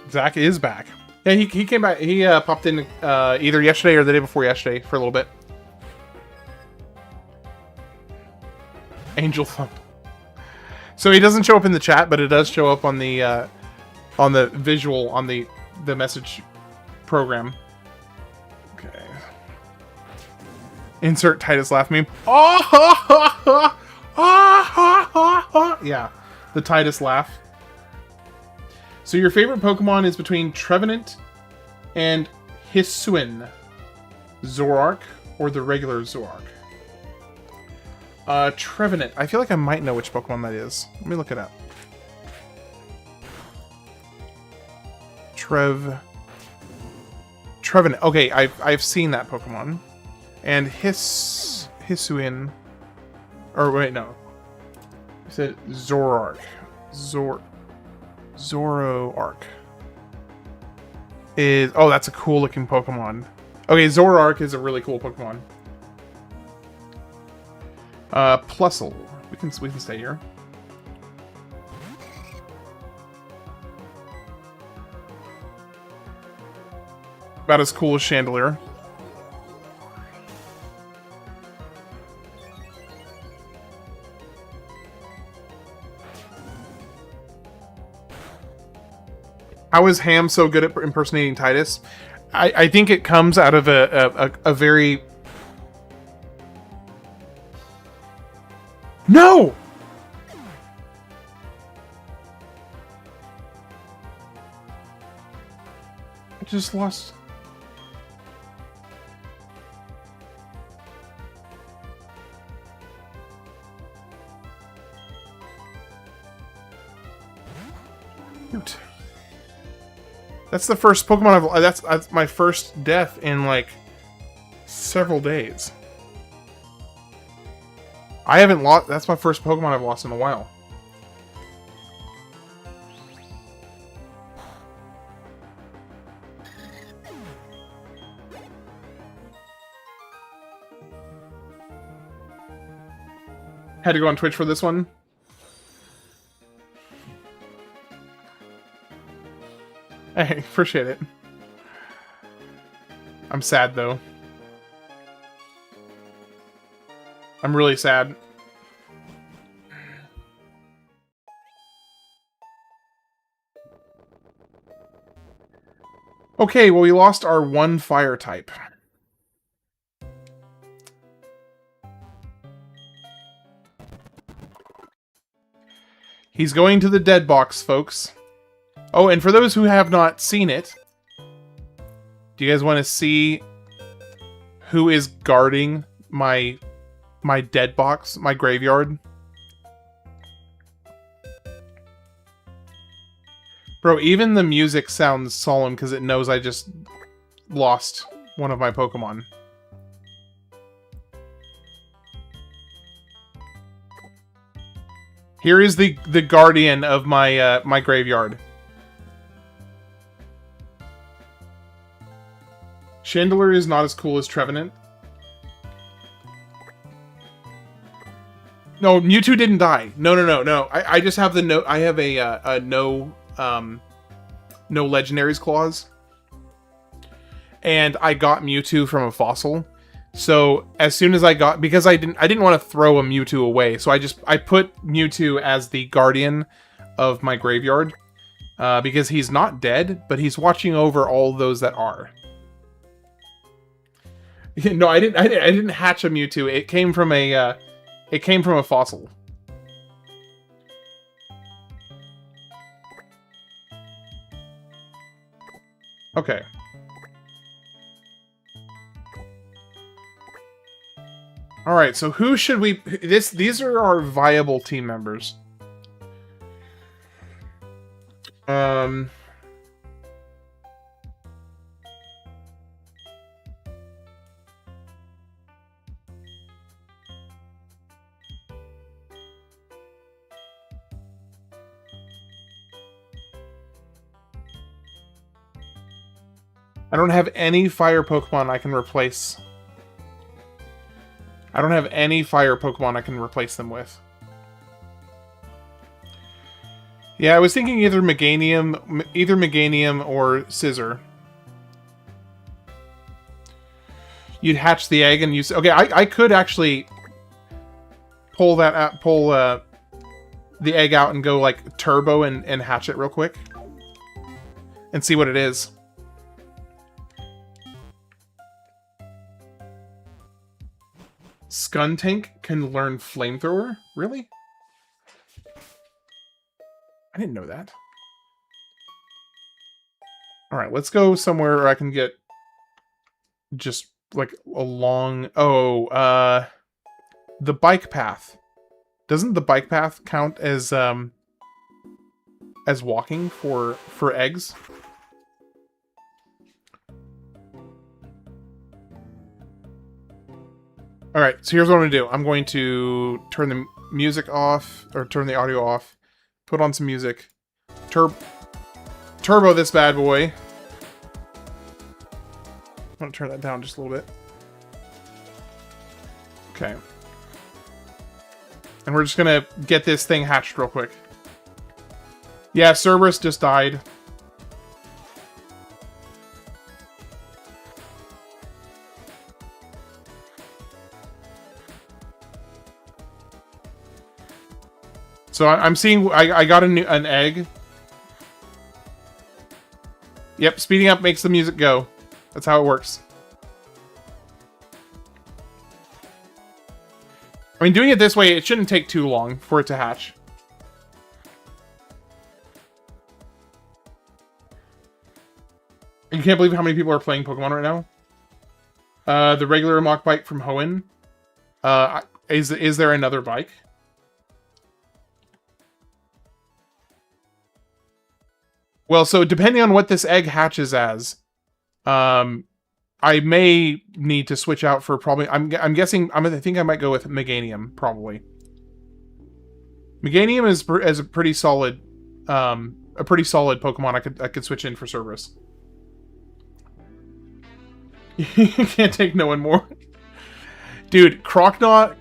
Zach is back. Yeah, he came back. He popped in either yesterday or the day before yesterday for a little bit. Angel Thumb. So he doesn't show up in the chat, but it does show up on the visual on the message program. Okay. Insert Titus laugh meme. Oh, ha, ha, ha, ha, ha, ha. Yeah, the Titus laugh. So your favorite Pokemon is between Trevenant and Hisuian, Zoroark, or the regular Zoroark? Trevenant. I feel like I might know which Pokemon that is. Let me look it up. Trevenant. Okay, I've seen that Pokemon. And Hisuian. Or wait, no. I said Zoroark. Zoroark. Is that's a cool looking Pokemon. Okay, Zoroark is a really cool Pokemon. Plusle. We can stay here. About as cool as Chandelier. How is Ham so good at impersonating Titus? I think it comes out of a very... No! I just lost... Shoot. That's the first Pokemon that's my first death in like several days. I haven't lost. That's my first Pokemon I've lost in a while. Had to go on Twitch for this one. Hey, appreciate it. I'm sad, though. I'm really sad. Okay, well, we lost our one fire type. He's going to the dead box, folks. Oh, and for those who have not seen it, do you guys want to see who is guarding my dead box, my graveyard? Bro, even the music sounds solemn because it knows I just lost one of my Pokemon. Here is the guardian of my my graveyard. Chandelier is not as cool as Trevenant. No, Mewtwo didn't die. No. I just have the no. I have a no legendaries clause, and I got Mewtwo from a fossil. So as soon as I got, because I didn't want to throw a Mewtwo away, so I put Mewtwo as the guardian of my graveyard, because he's not dead, but he's watching over all those that are. No, I didn't hatch a Mewtwo. It came from a fossil. Okay. All right, so who should we? These are our viable team members. I don't have any fire Pokemon I can replace. I don't have any fire Pokemon I can replace them with. Yeah, I was thinking either Meganium or Scizor. You'd hatch the egg and use. Okay, I could actually pull the egg out and go like turbo and hatch it real quick and see what it is. Skuntank can learn Flamethrower? Really? I didn't know that. Alright, let's go somewhere where I can get just like a long... Oh, the bike path. Doesn't the bike path count as walking for eggs? Alright, so here's what I'm going to do. I'm going to turn the music off, or turn the audio off, put on some music, turbo this bad boy. I'm going to turn that down just a little bit. Okay. And we're just going to get this thing hatched real quick. Yeah, Cerberus just died. So I'm seeing, I got an egg. Yep, speeding up makes the music go. That's how it works. I mean, doing it this way, it shouldn't take too long for it to hatch. You can't believe how many people are playing Pokemon right now. The regular Mach Bike from Hoenn. Is there another bike? Well, so depending on what this egg hatches as, I may need to switch out for probably. I'm guessing. I think I might go with Meganium probably. Meganium is a pretty solid, Pokemon. I could switch in for Cerberus. You can't take no one more, dude. Crocnaw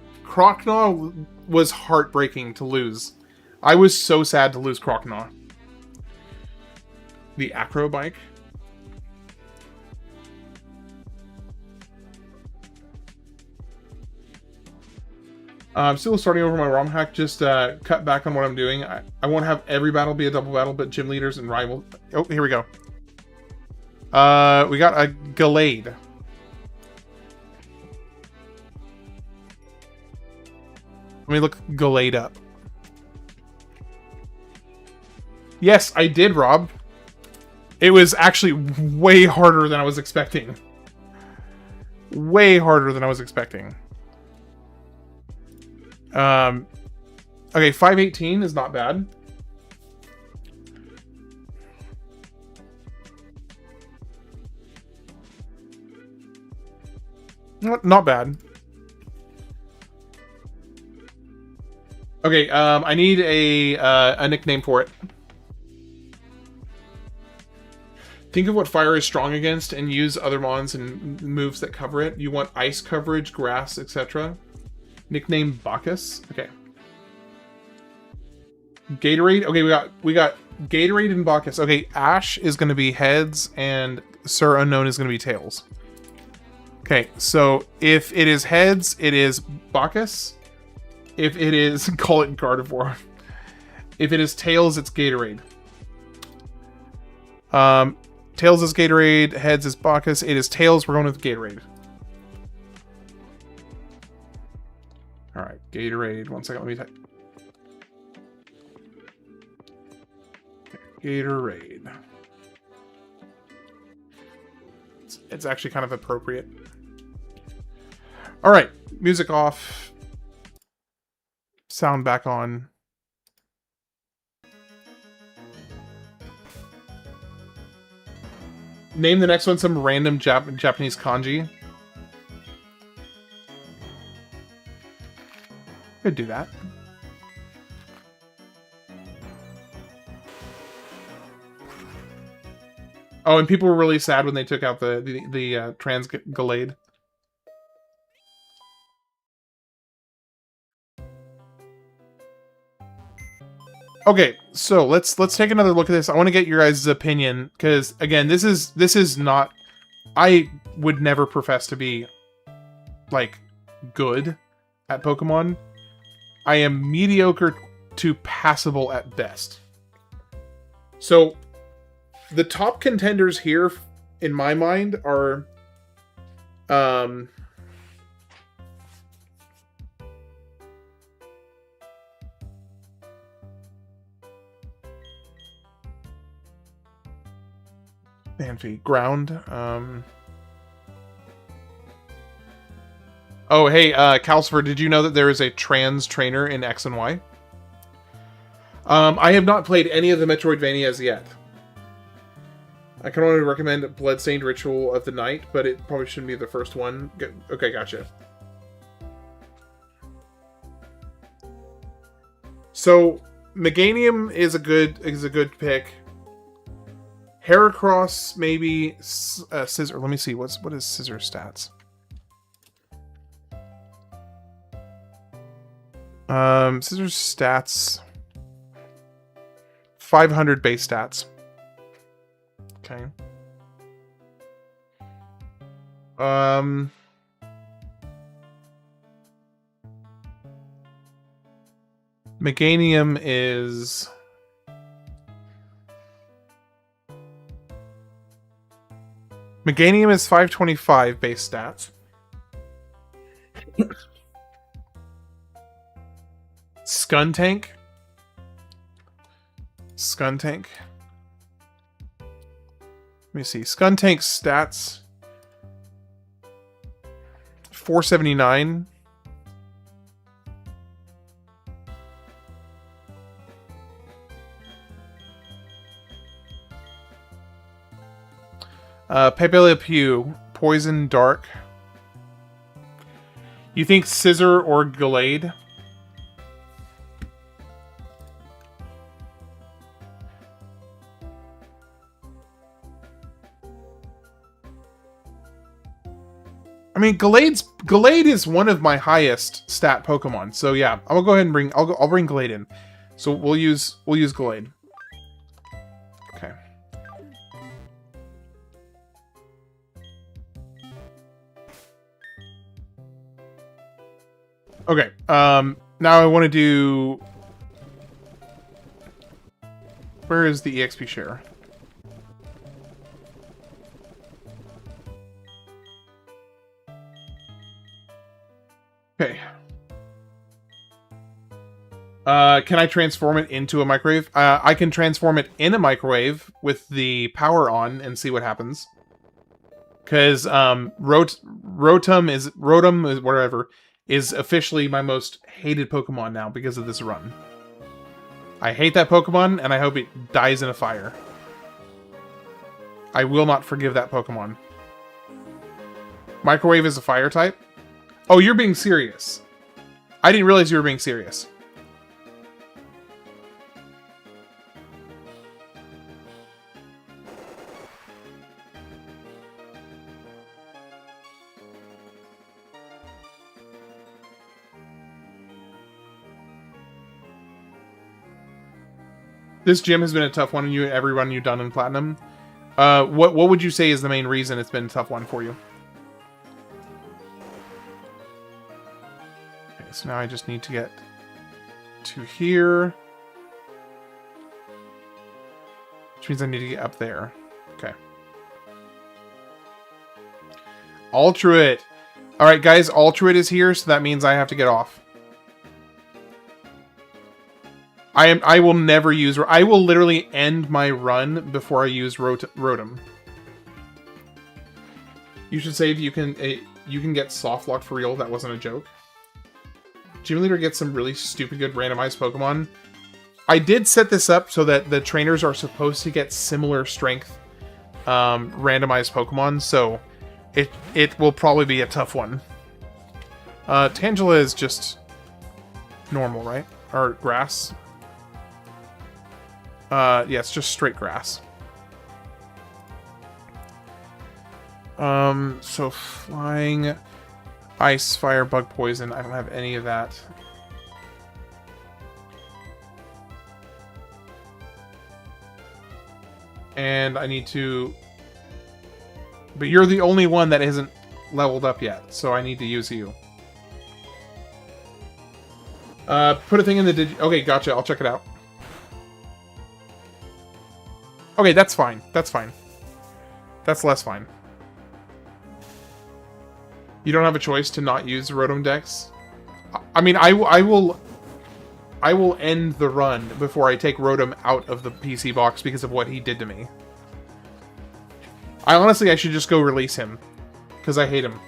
was heartbreaking to lose. I was so sad to lose Croconaw. The acro bike. I'm still starting over my ROM hack, just cut back on what I'm doing. I won't have every battle be a double battle, but gym leaders and rival... Oh, here we go. We got a Gallade. Let me look Gallade up. Yes, I did, Rob. It was actually way harder than I was expecting. Way harder than I was expecting. Okay, 518 is not bad. Not bad. Okay, I need a nickname for it. Think of what fire is strong against and use other mons and moves that cover it. You want ice coverage, grass, etc. Nickname Bacchus. Okay. Gatorade. Okay, we got Gatorade and Bacchus. Okay, Ash is going to be heads and Sir Unknown is going to be tails. Okay, so if it is heads, it is Bacchus. If it is, call it Gardevoir. If it is tails, it's Gatorade. Tails is Gatorade, heads is Bacchus. It is tails, we're going with Gatorade. Alright, Gatorade. One second, let me type. Gatorade. It's actually kind of appropriate. Alright, music off. Sound back on. Name the next one some random Japanese kanji. Could do that. Oh, and people were really sad when they took out the trans Gallade. Okay, so let's take another look at this. I want to get your guys' opinion because again, this is not. I would never profess to be like good at Pokemon. I am mediocre to passable at best. So the top contenders here, in my mind, are Manphy, Ground. Oh, hey, Calcifer, did you know that there is a trans trainer in X and Y? I have not played any of the Metroidvanias yet. I can only recommend Bloodstained Ritual of the Night, but it probably shouldn't be the first one. Okay, gotcha. So, Meganium is a good pick. Heracross, maybe. Scissor. Let me see. What is Scissor stats? Scissor stats. 500 base stats. Okay. Meganium is... Meganium is 525 base stats. Skuntank. Skuntank. Let me see. Skuntank's stats. 479. Pepe Le Pew, Poison Dark. You think Scissor or Gallade? I mean, Gallade is one of my highest stat Pokemon. So yeah, I'll go ahead and bring. I'll bring Gallade in. So we'll use Gallade. Okay. Okay. Now I want to do. Where is the EXP share? Okay. Can I transform it into a microwave? I can transform it in a microwave with the power on and see what happens. Because Rotom is whatever is officially my most hated Pokemon now because of this run. I hate that Pokemon and I hope it dies in a fire. I will not forgive that Pokemon. Microwave is a fire type? Oh, you're being serious. I didn't realize you were being serious. This gym has been a tough one on you every run you've done in Platinum. What would you say is the main reason it's been a tough one for you? Okay, so now I just need to get to here. Which means I need to get up there. Okay. Ultruit. Alright guys, Ultruit is here, so that means I have to get off. I will never use... I will literally end my run before I use Rotom. You should save you can get soft locked for real. That wasn't a joke. Gym Leader gets some really stupid good randomized Pokemon. I did set this up so that the trainers are supposed to get similar strength randomized Pokemon, so it will probably be a tough one. Tangela is just normal, right? Or grass. Yeah, it's just straight grass. So flying, ice, fire, bug, poison. I don't have any of that. And I need to... But you're the only one that isn't leveled up yet, so I need to use you. Put a thing in the okay, gotcha. I'll check it out. Okay, that's fine. That's fine. That's less fine. You don't have a choice to not use Rotom Dex? I mean, I will end the run before I take Rotom out of the PC box because of what he did to me. I should just go release him. Because I hate him.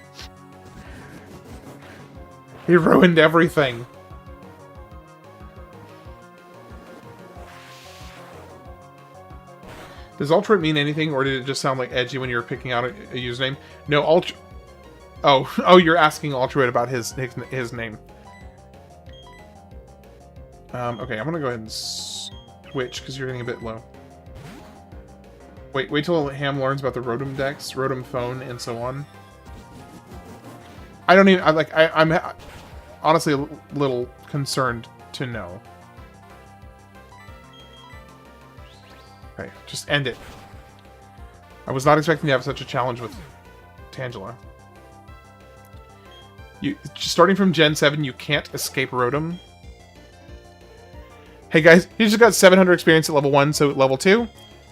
He ruined everything. Does Ultruit mean anything, or did it just sound like edgy when you were picking out a username? No, Oh, you're asking Ultruit about his name. Okay, I'm gonna go ahead and switch, because you're getting a bit low. Wait till Ham learns about the Rotom Dex, Rotom Phone, and so on. I don't even... I'm honestly a little concerned to know. Okay, just end it. I was not expecting to have such a challenge with Tangela. Starting from Gen 7, you can't escape Rotom. Hey guys, you just got 700 experience at level 1, so level 2,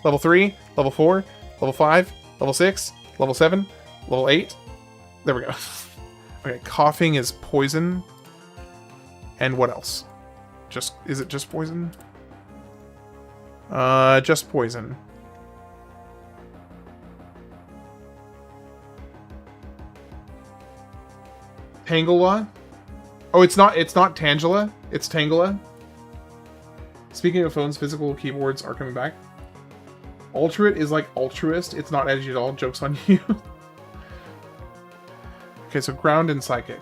level 3, level 4, level 5, level 6, level 7, level 8. There we go. Okay, coughing is poison. And what else? Is it just poison? Just poison. Tangela? Oh, it's not Tangela. It's Tangela. Speaking of phones, physical keyboards are coming back. Ultruit is like altruist. It's not edgy at all. Joke's on you. Okay, so ground and psychic.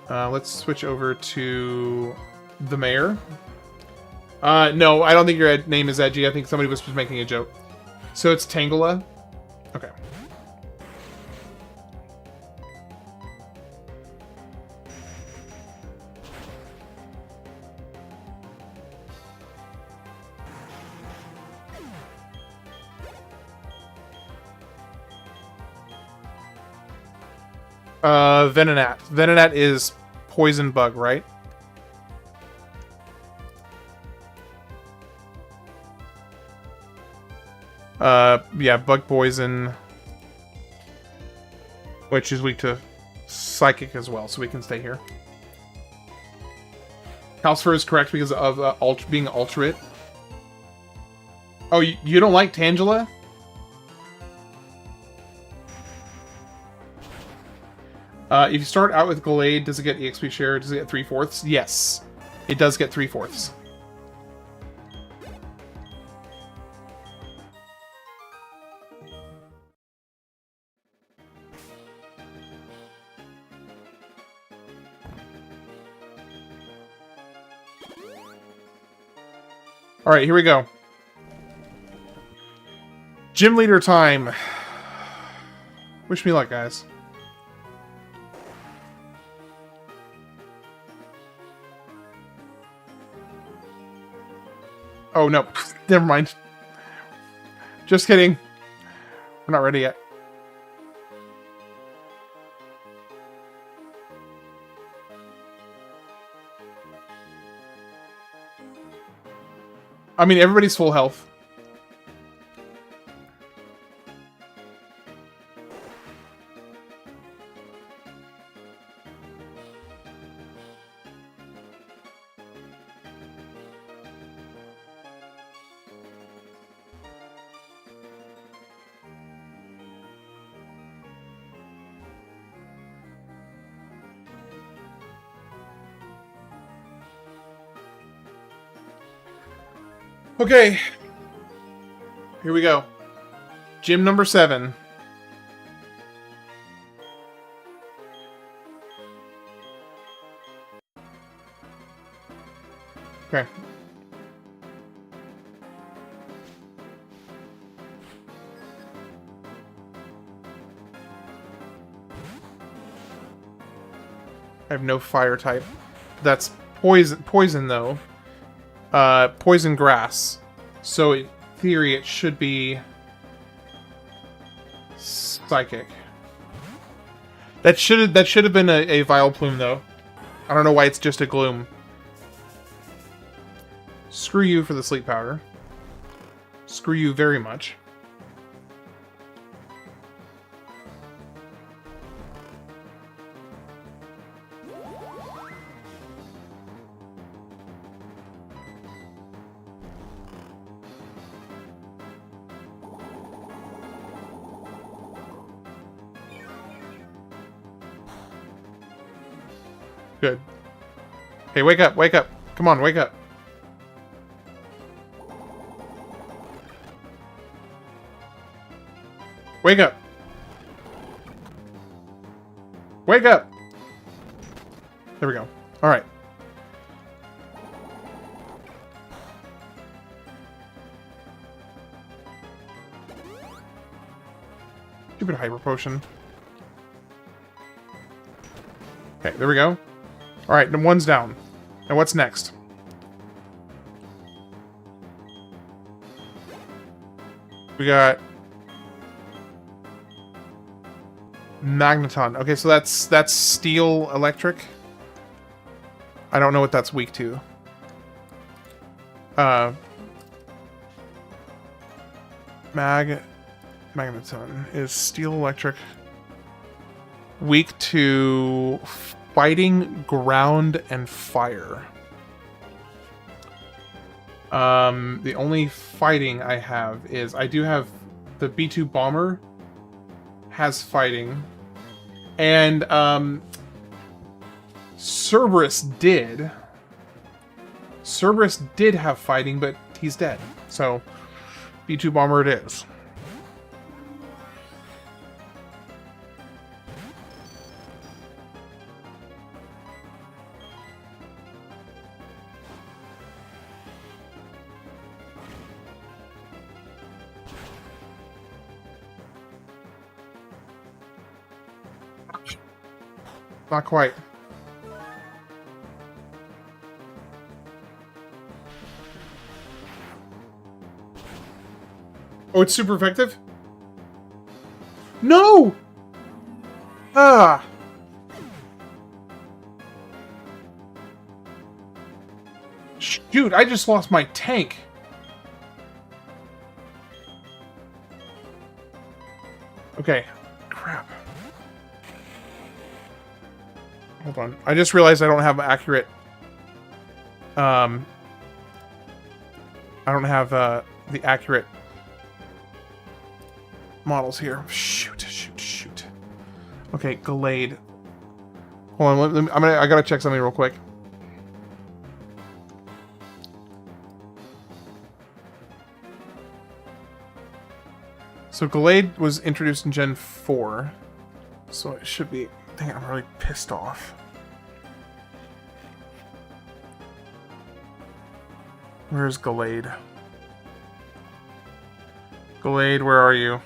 Let's switch over to the mayor. No, I don't think your name is edgy. I think somebody was just making a joke. So it's Tangela. Okay. Venonat. Venonat is poison bug, right? Yeah, bug poison. Which is weak to psychic as well, so we can stay here. Calcifer is correct because of being Ultimate. Oh, you don't like Tangela? If you start out with Glade, does it get EXP share? Does it get 3/4? Yes. It does get 3/4. Alright, here we go. Gym leader time. Wish me luck, guys. Oh, no. Never mind. Just kidding. We're not ready yet. I mean, everybody's full health. Okay, here we go. Gym number 7. Okay. I have no fire type. That's poison though. Poison grass. So in theory it should be psychic. That should have been a Vileplume though. I don't know why it's just a Gloom. Screw you for the sleep powder. Screw you very much. Good. Hey, wake up, wake up. Come on, wake up. Wake up. Wake up. There we go. All right. Stupid hyper potion. Okay, there we go. All right, then one's down. And what's next? We got Magneton. Okay, so that's steel electric. I don't know what that's weak to. Magneton is steel electric. Weak to fighting, ground, and fire. The only fighting I have is I do have the B2 Bomber has fighting, and Cerberus did have fighting, but he's dead. So B2 Bomber it is. Not quite. Oh, it's super effective? No! Ah! Shoot, I just lost my tank. Okay. Crap. Hold on. I just realized I don't have accurate... I don't have the accurate models here. Shoot. Okay, Gallade. Hold on, I gotta check something real quick. So Gallade was introduced in Gen 4. So it should be... Dang it, I'm really pissed off. Where's Gallade? Gallade, where are you?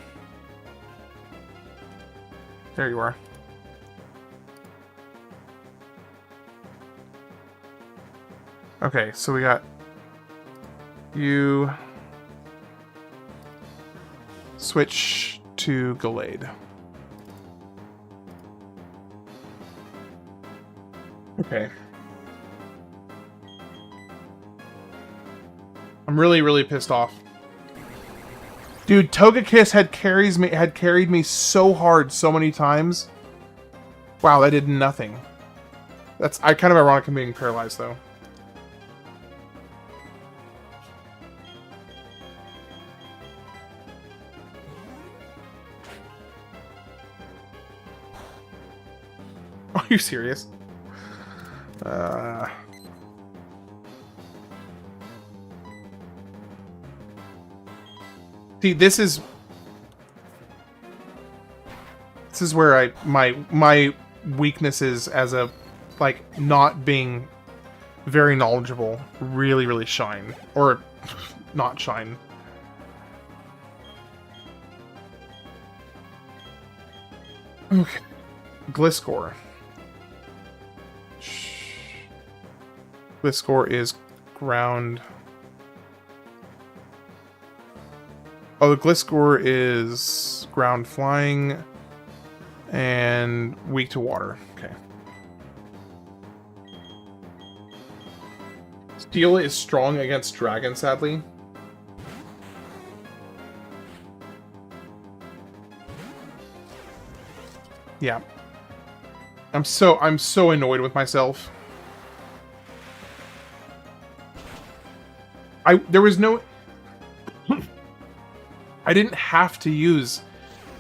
There you are. Okay, so we got you. Switch to Gallade. Okay. I'm really pissed off. Dude, Togekiss had carried me so hard so many times. Wow, that did nothing. That's kind of ironic I'm being paralyzed though. Are you serious? See, this is where my weaknesses as a not being very knowledgeable really shine, or not shine. Okay, Gliscor. Gliscor is ground. Oh, the Gliscor is ground flying and weak to water. Okay. Steel is strong against dragon, sadly. Yeah. I'm so annoyed with myself. There was no... I didn't have to use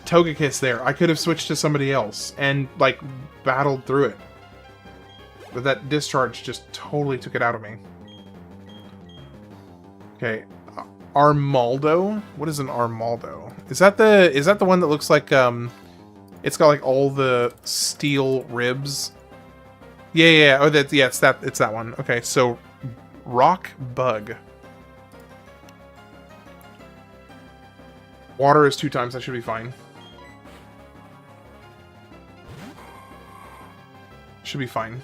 Togekiss there. I could have switched to somebody else and, battled through it. But that discharge just totally took it out of me. Okay. Armaldo? What is an Armaldo? Is that the one that looks like, it's got, all the steel ribs? Yeah. Oh, it's that one. Okay, so Rock Bug. Water is 2 times, that should be fine. Should be fine.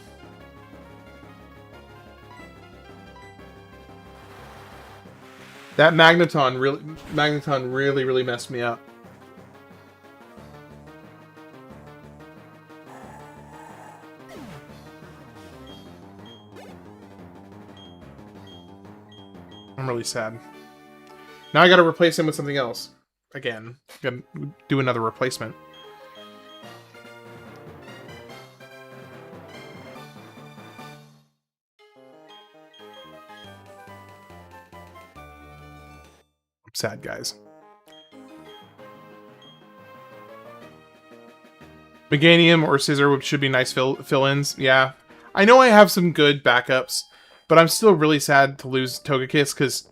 That Magneton really messed me up. I'm really sad. Now I gotta replace him with something else. Again, gotta do another replacement. I'm sad, guys. Meganium or Scizor should be nice fill-ins. Yeah. I know I have some good backups, but I'm still really sad to lose Togekiss, because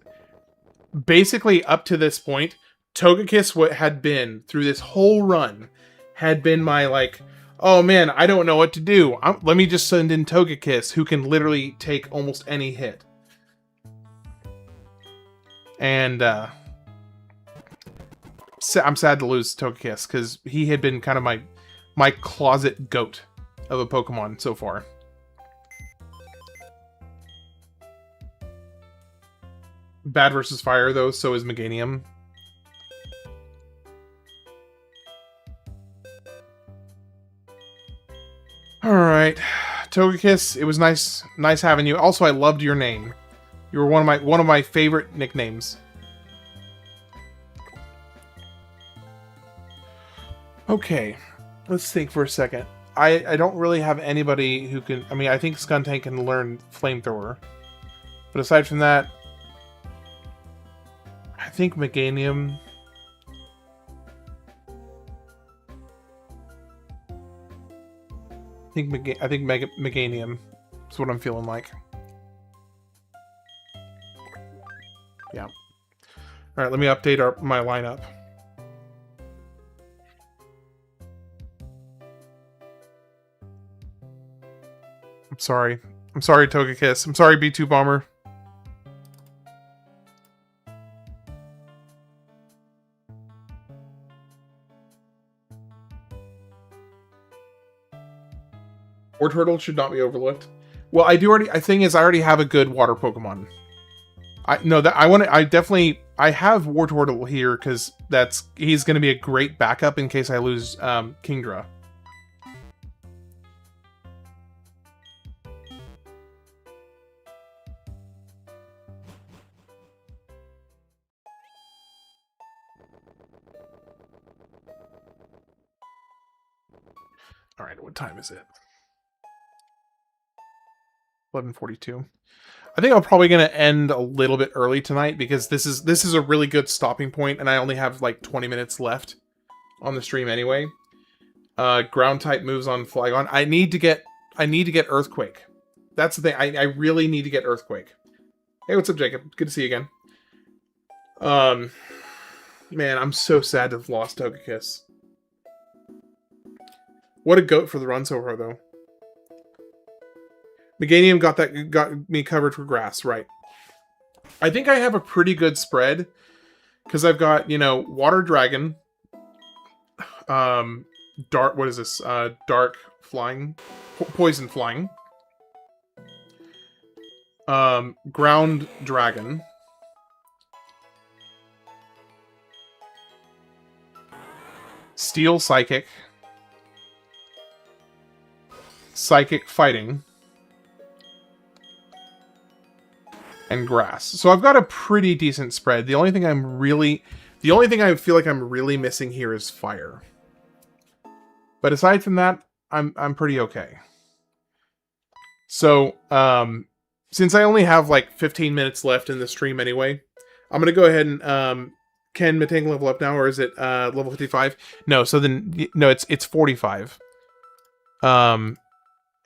basically up to this point, Togekiss, what had been through this whole run, had been my oh man, I don't know what to do. Let me just send in Togekiss, who can literally take almost any hit. And I'm sad to lose Togekiss, because he had been kind of my closet goat of a Pokemon so far. Bad versus fire, though, so is Meganium. Alright. Togekiss, it was nice having you. Also, I loved your name. You were one of my favorite nicknames. Okay, let's think for a second. I don't really have anybody who can... I mean, I think Skuntank can learn Flamethrower. But aside from that, I think Meganium... I think Meganium is what I'm feeling like. Yeah. Alright, let me update my lineup. I'm sorry. I'm sorry, Togekiss. I'm sorry, B2 Bomber. War Turtle should not be overlooked. Well, I already have a good water Pokemon. I have War Turtle here because he's going to be a great backup in case I lose Kingdra. All right, what time is it? 11:42. I think I'm probably going to end a little bit early tonight because this is a really good stopping point, and I only have like 20 minutes left on the stream anyway. Ground type moves on Flygon. I need to get Earthquake. That's the thing. I really need to get Earthquake. Hey, what's up, Jacob? Good to see you again. Man, I'm so sad to have lost Togekiss. What a goat for the run so far, though. Meganium got me covered for grass, right? I think I have a pretty good spread because I've got, you know, Water Dragon, dark. What is this? Dark Flying, Poison Flying, Ground Dragon, Steel Psychic, Psychic Fighting, and Grass. So I've got a pretty decent spread. The only thing I feel like I'm really missing here is Fire. But aside from that, I'm pretty okay. So, since I only have like 15 minutes left in the stream anyway, I'm gonna go ahead and can Metang level up now, or is it level 55? No, so then no, it's 45.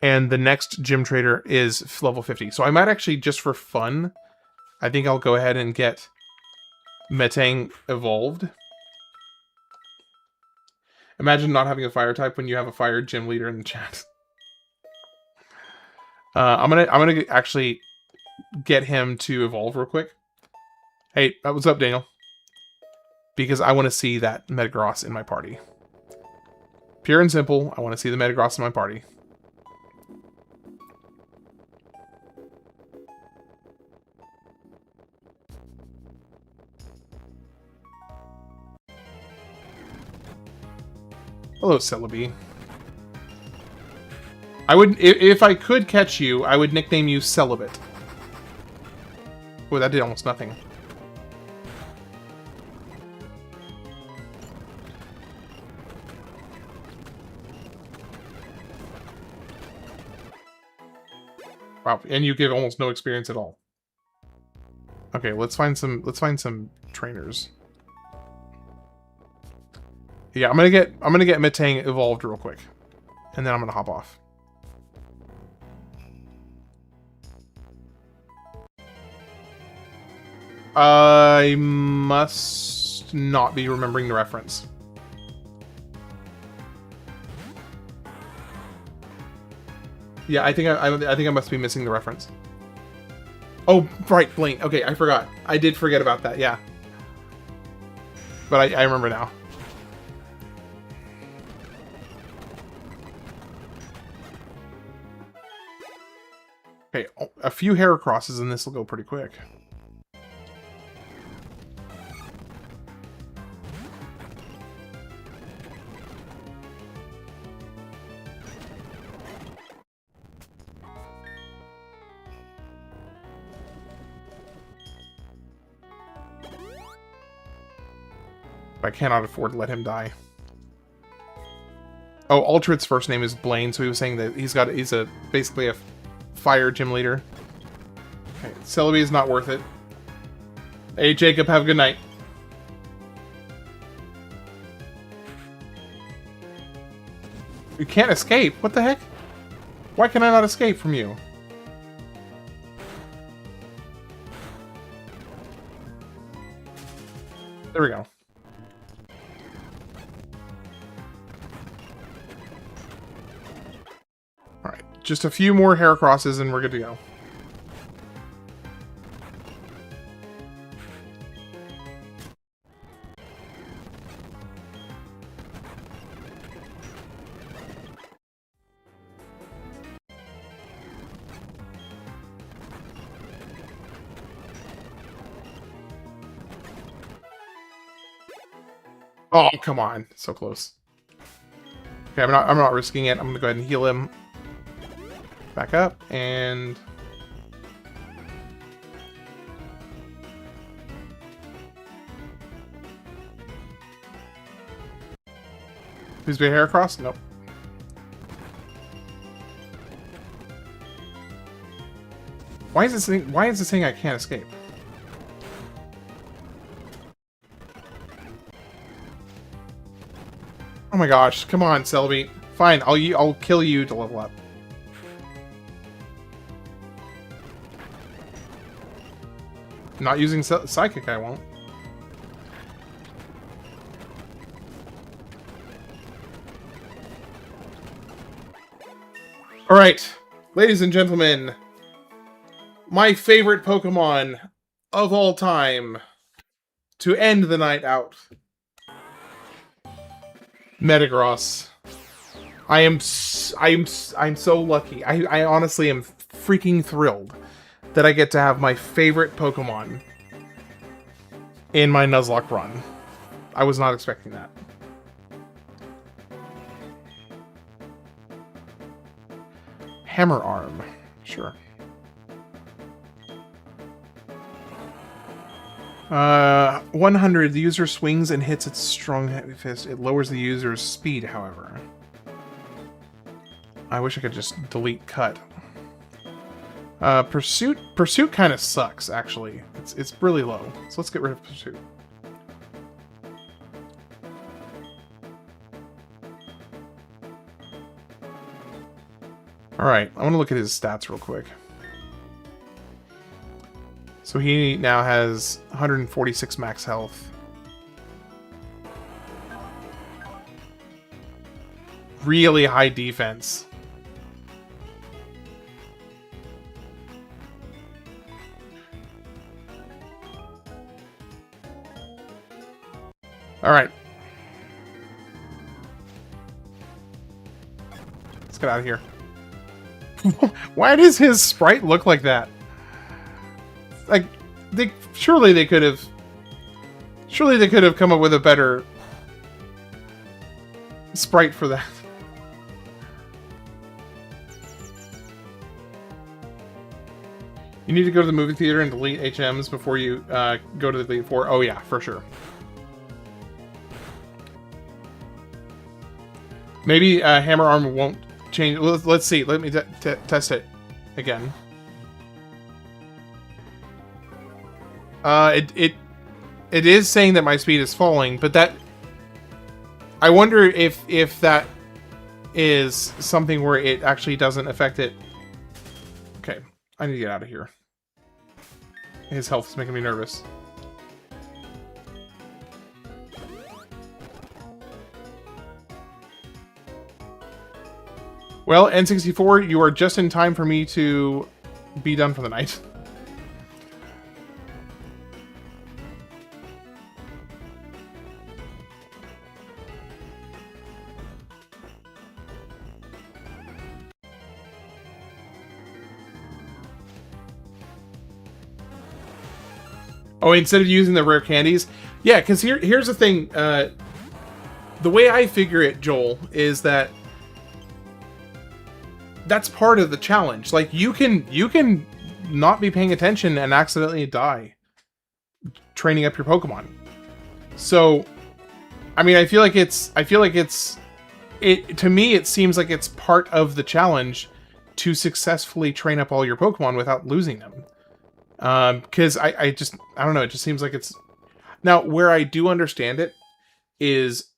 And the next gym trader is level 50. So I might actually, just for fun, I think I'll go ahead and get Metang evolved. Imagine not having a fire type when you have a fire gym leader in the chat. I'm gonna actually get him to evolve real quick. Hey, what's up, Daniel? Because I want to see that Metagross in my party. Pure and simple, I want to see the Metagross in my party. Hello, Celebi. I would, if I could catch you, I would nickname you Celibate. Oh, that did almost nothing. Wow, and you give almost no experience at all. Okay, let's find some trainers. Yeah, I'm gonna get Metang evolved real quick, and then I'm gonna hop off. I must not be remembering the reference. Yeah, I think I must be missing the reference. Oh, right, Blaine. Okay, I forgot. I did forget about that. Yeah, but I remember now. Okay, a few Heracrosses and this will go pretty quick. I cannot afford to let him die. Oh, Altrit's first name is Blaine, so he was saying that he's basically a fire gym leader. Okay, Celebi is not worth it. Hey, Jacob, have a good night. You can't escape? What the heck? Why can I not escape from you? There we go. Alright, just a few more Heracrosses and we're good to go. Oh, come on. So close. Okay, I'm not risking it. I'm gonna go ahead and heal him. Back up and who's been Heracross? Nope. Why is this saying I can't escape? Oh my gosh, come on, Celebi. Fine, I'll kill you to level up. Not using Psychic, I won't. Alright, ladies and gentlemen, my favorite Pokemon of all time to end the night out. Metagross. I'm so lucky. I honestly am freaking thrilled that I get to have my favorite Pokemon in my Nuzlocke run. I was not expecting that. Hammer Arm. Sure. 100. The user swings and hits its strong heavy fist. It lowers the user's speed, however. I wish I could just delete cut. Pursuit kind of sucks, actually. It's really low. So let's get rid of Pursuit. Alright, I want to look at his stats real quick. So he now has 146 max health. Really high defense. Alright. Let's get out of here. Why does his sprite look like that? Like, surely they could have come up with a better sprite for that. You need to go to the movie theater and delete HMs before you go to the Elite Four. Oh yeah, for sure. Maybe Hammer Arm won't change. Let's see. Let me test it again. It is saying that my speed is falling, but that I wonder if that is something where it actually doesn't affect it. Okay, I need to get out of here. His health is making me nervous. Well, N64, you are just in time for me to be done for the night. Oh, instead of using the rare candies? Yeah, because here's the thing. The way I figure it, Joel, is that that's part of the challenge. Like, you can not be paying attention and accidentally die training up your Pokemon. So I mean, I feel like to me, it seems like it's part of the challenge to successfully train up all your Pokemon without losing them. Because I don't know, it just seems like it's... Now, where I do understand it is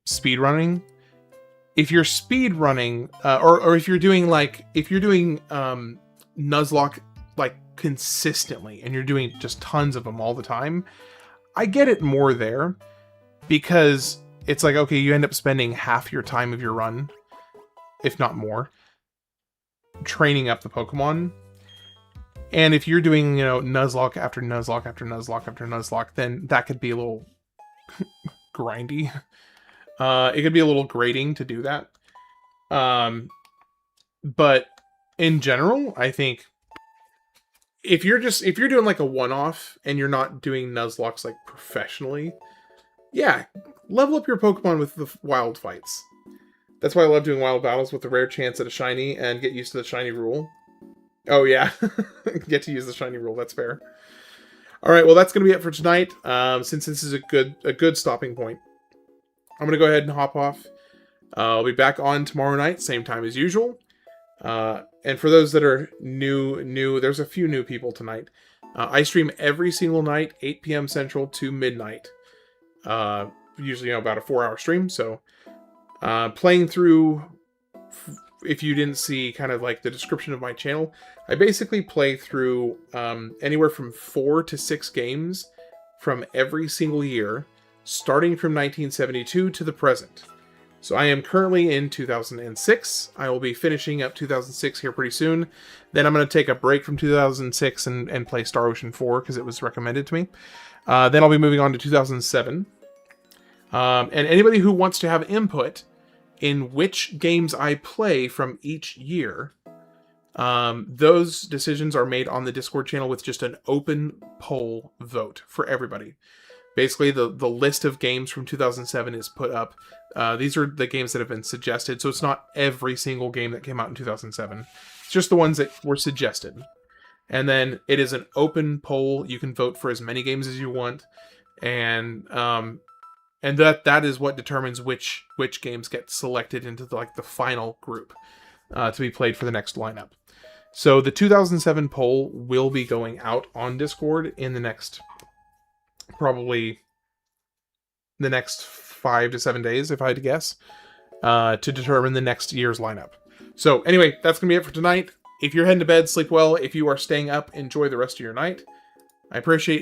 speed running. If you're speed running, or if you're doing Nuzlocke like consistently, and you're doing just tons of them all the time, I get it more there, because it's like, okay, you end up spending half your time of your run, if not more, training up the Pokemon. And if you're doing, Nuzlocke after Nuzlocke after Nuzlocke after Nuzlocke, then that could be a little grindy. It could be a little grating to do that. But in general, I think if you're doing like a one-off and you're not doing Nuzlockes like professionally, yeah, level up your Pokemon with the wild fights. That's why I love doing wild battles with the rare chance at a shiny and get used to the shiny rule. Oh yeah, get to use the shiny rule. That's fair. All right, well that's gonna be it for tonight. Since this is a good stopping point, I'm gonna go ahead and hop off. I'll be back on tomorrow night, same time as usual. And for those that are new, there's a few new people tonight. I stream every single night, 8 p.m. Central to midnight. Usually, about a 4-hour stream. So, playing through. If you didn't see kind of like the description of my channel, I basically play through anywhere from 4 to 6 games from every single year, starting from 1972 to the present. So I am currently in 2006. I will be finishing up 2006 here pretty soon. Then I'm going to take a break from 2006 and play Star Ocean 4 because it was recommended to me. Then I'll be moving on to 2007. And anybody who wants to have input in which games I play from each year, those decisions are made on the Discord channel with just an open poll vote for everybody. Basically, the list of games from 2007 is put up. These are the games that have been suggested, so it's not every single game that came out in 2007. It's just the ones that were suggested. And then it is an open poll. You can vote for as many games as you want, and that is what determines which games get selected into the final group to be played for the next lineup. So the 2007 poll will be going out on Discord in the next, probably the next 5 to 7 days, if I had to guess, to determine the next year's lineup. So anyway, that's going to be it for tonight. If you're heading to bed, sleep well. If you are staying up, enjoy the rest of your night. I appreciate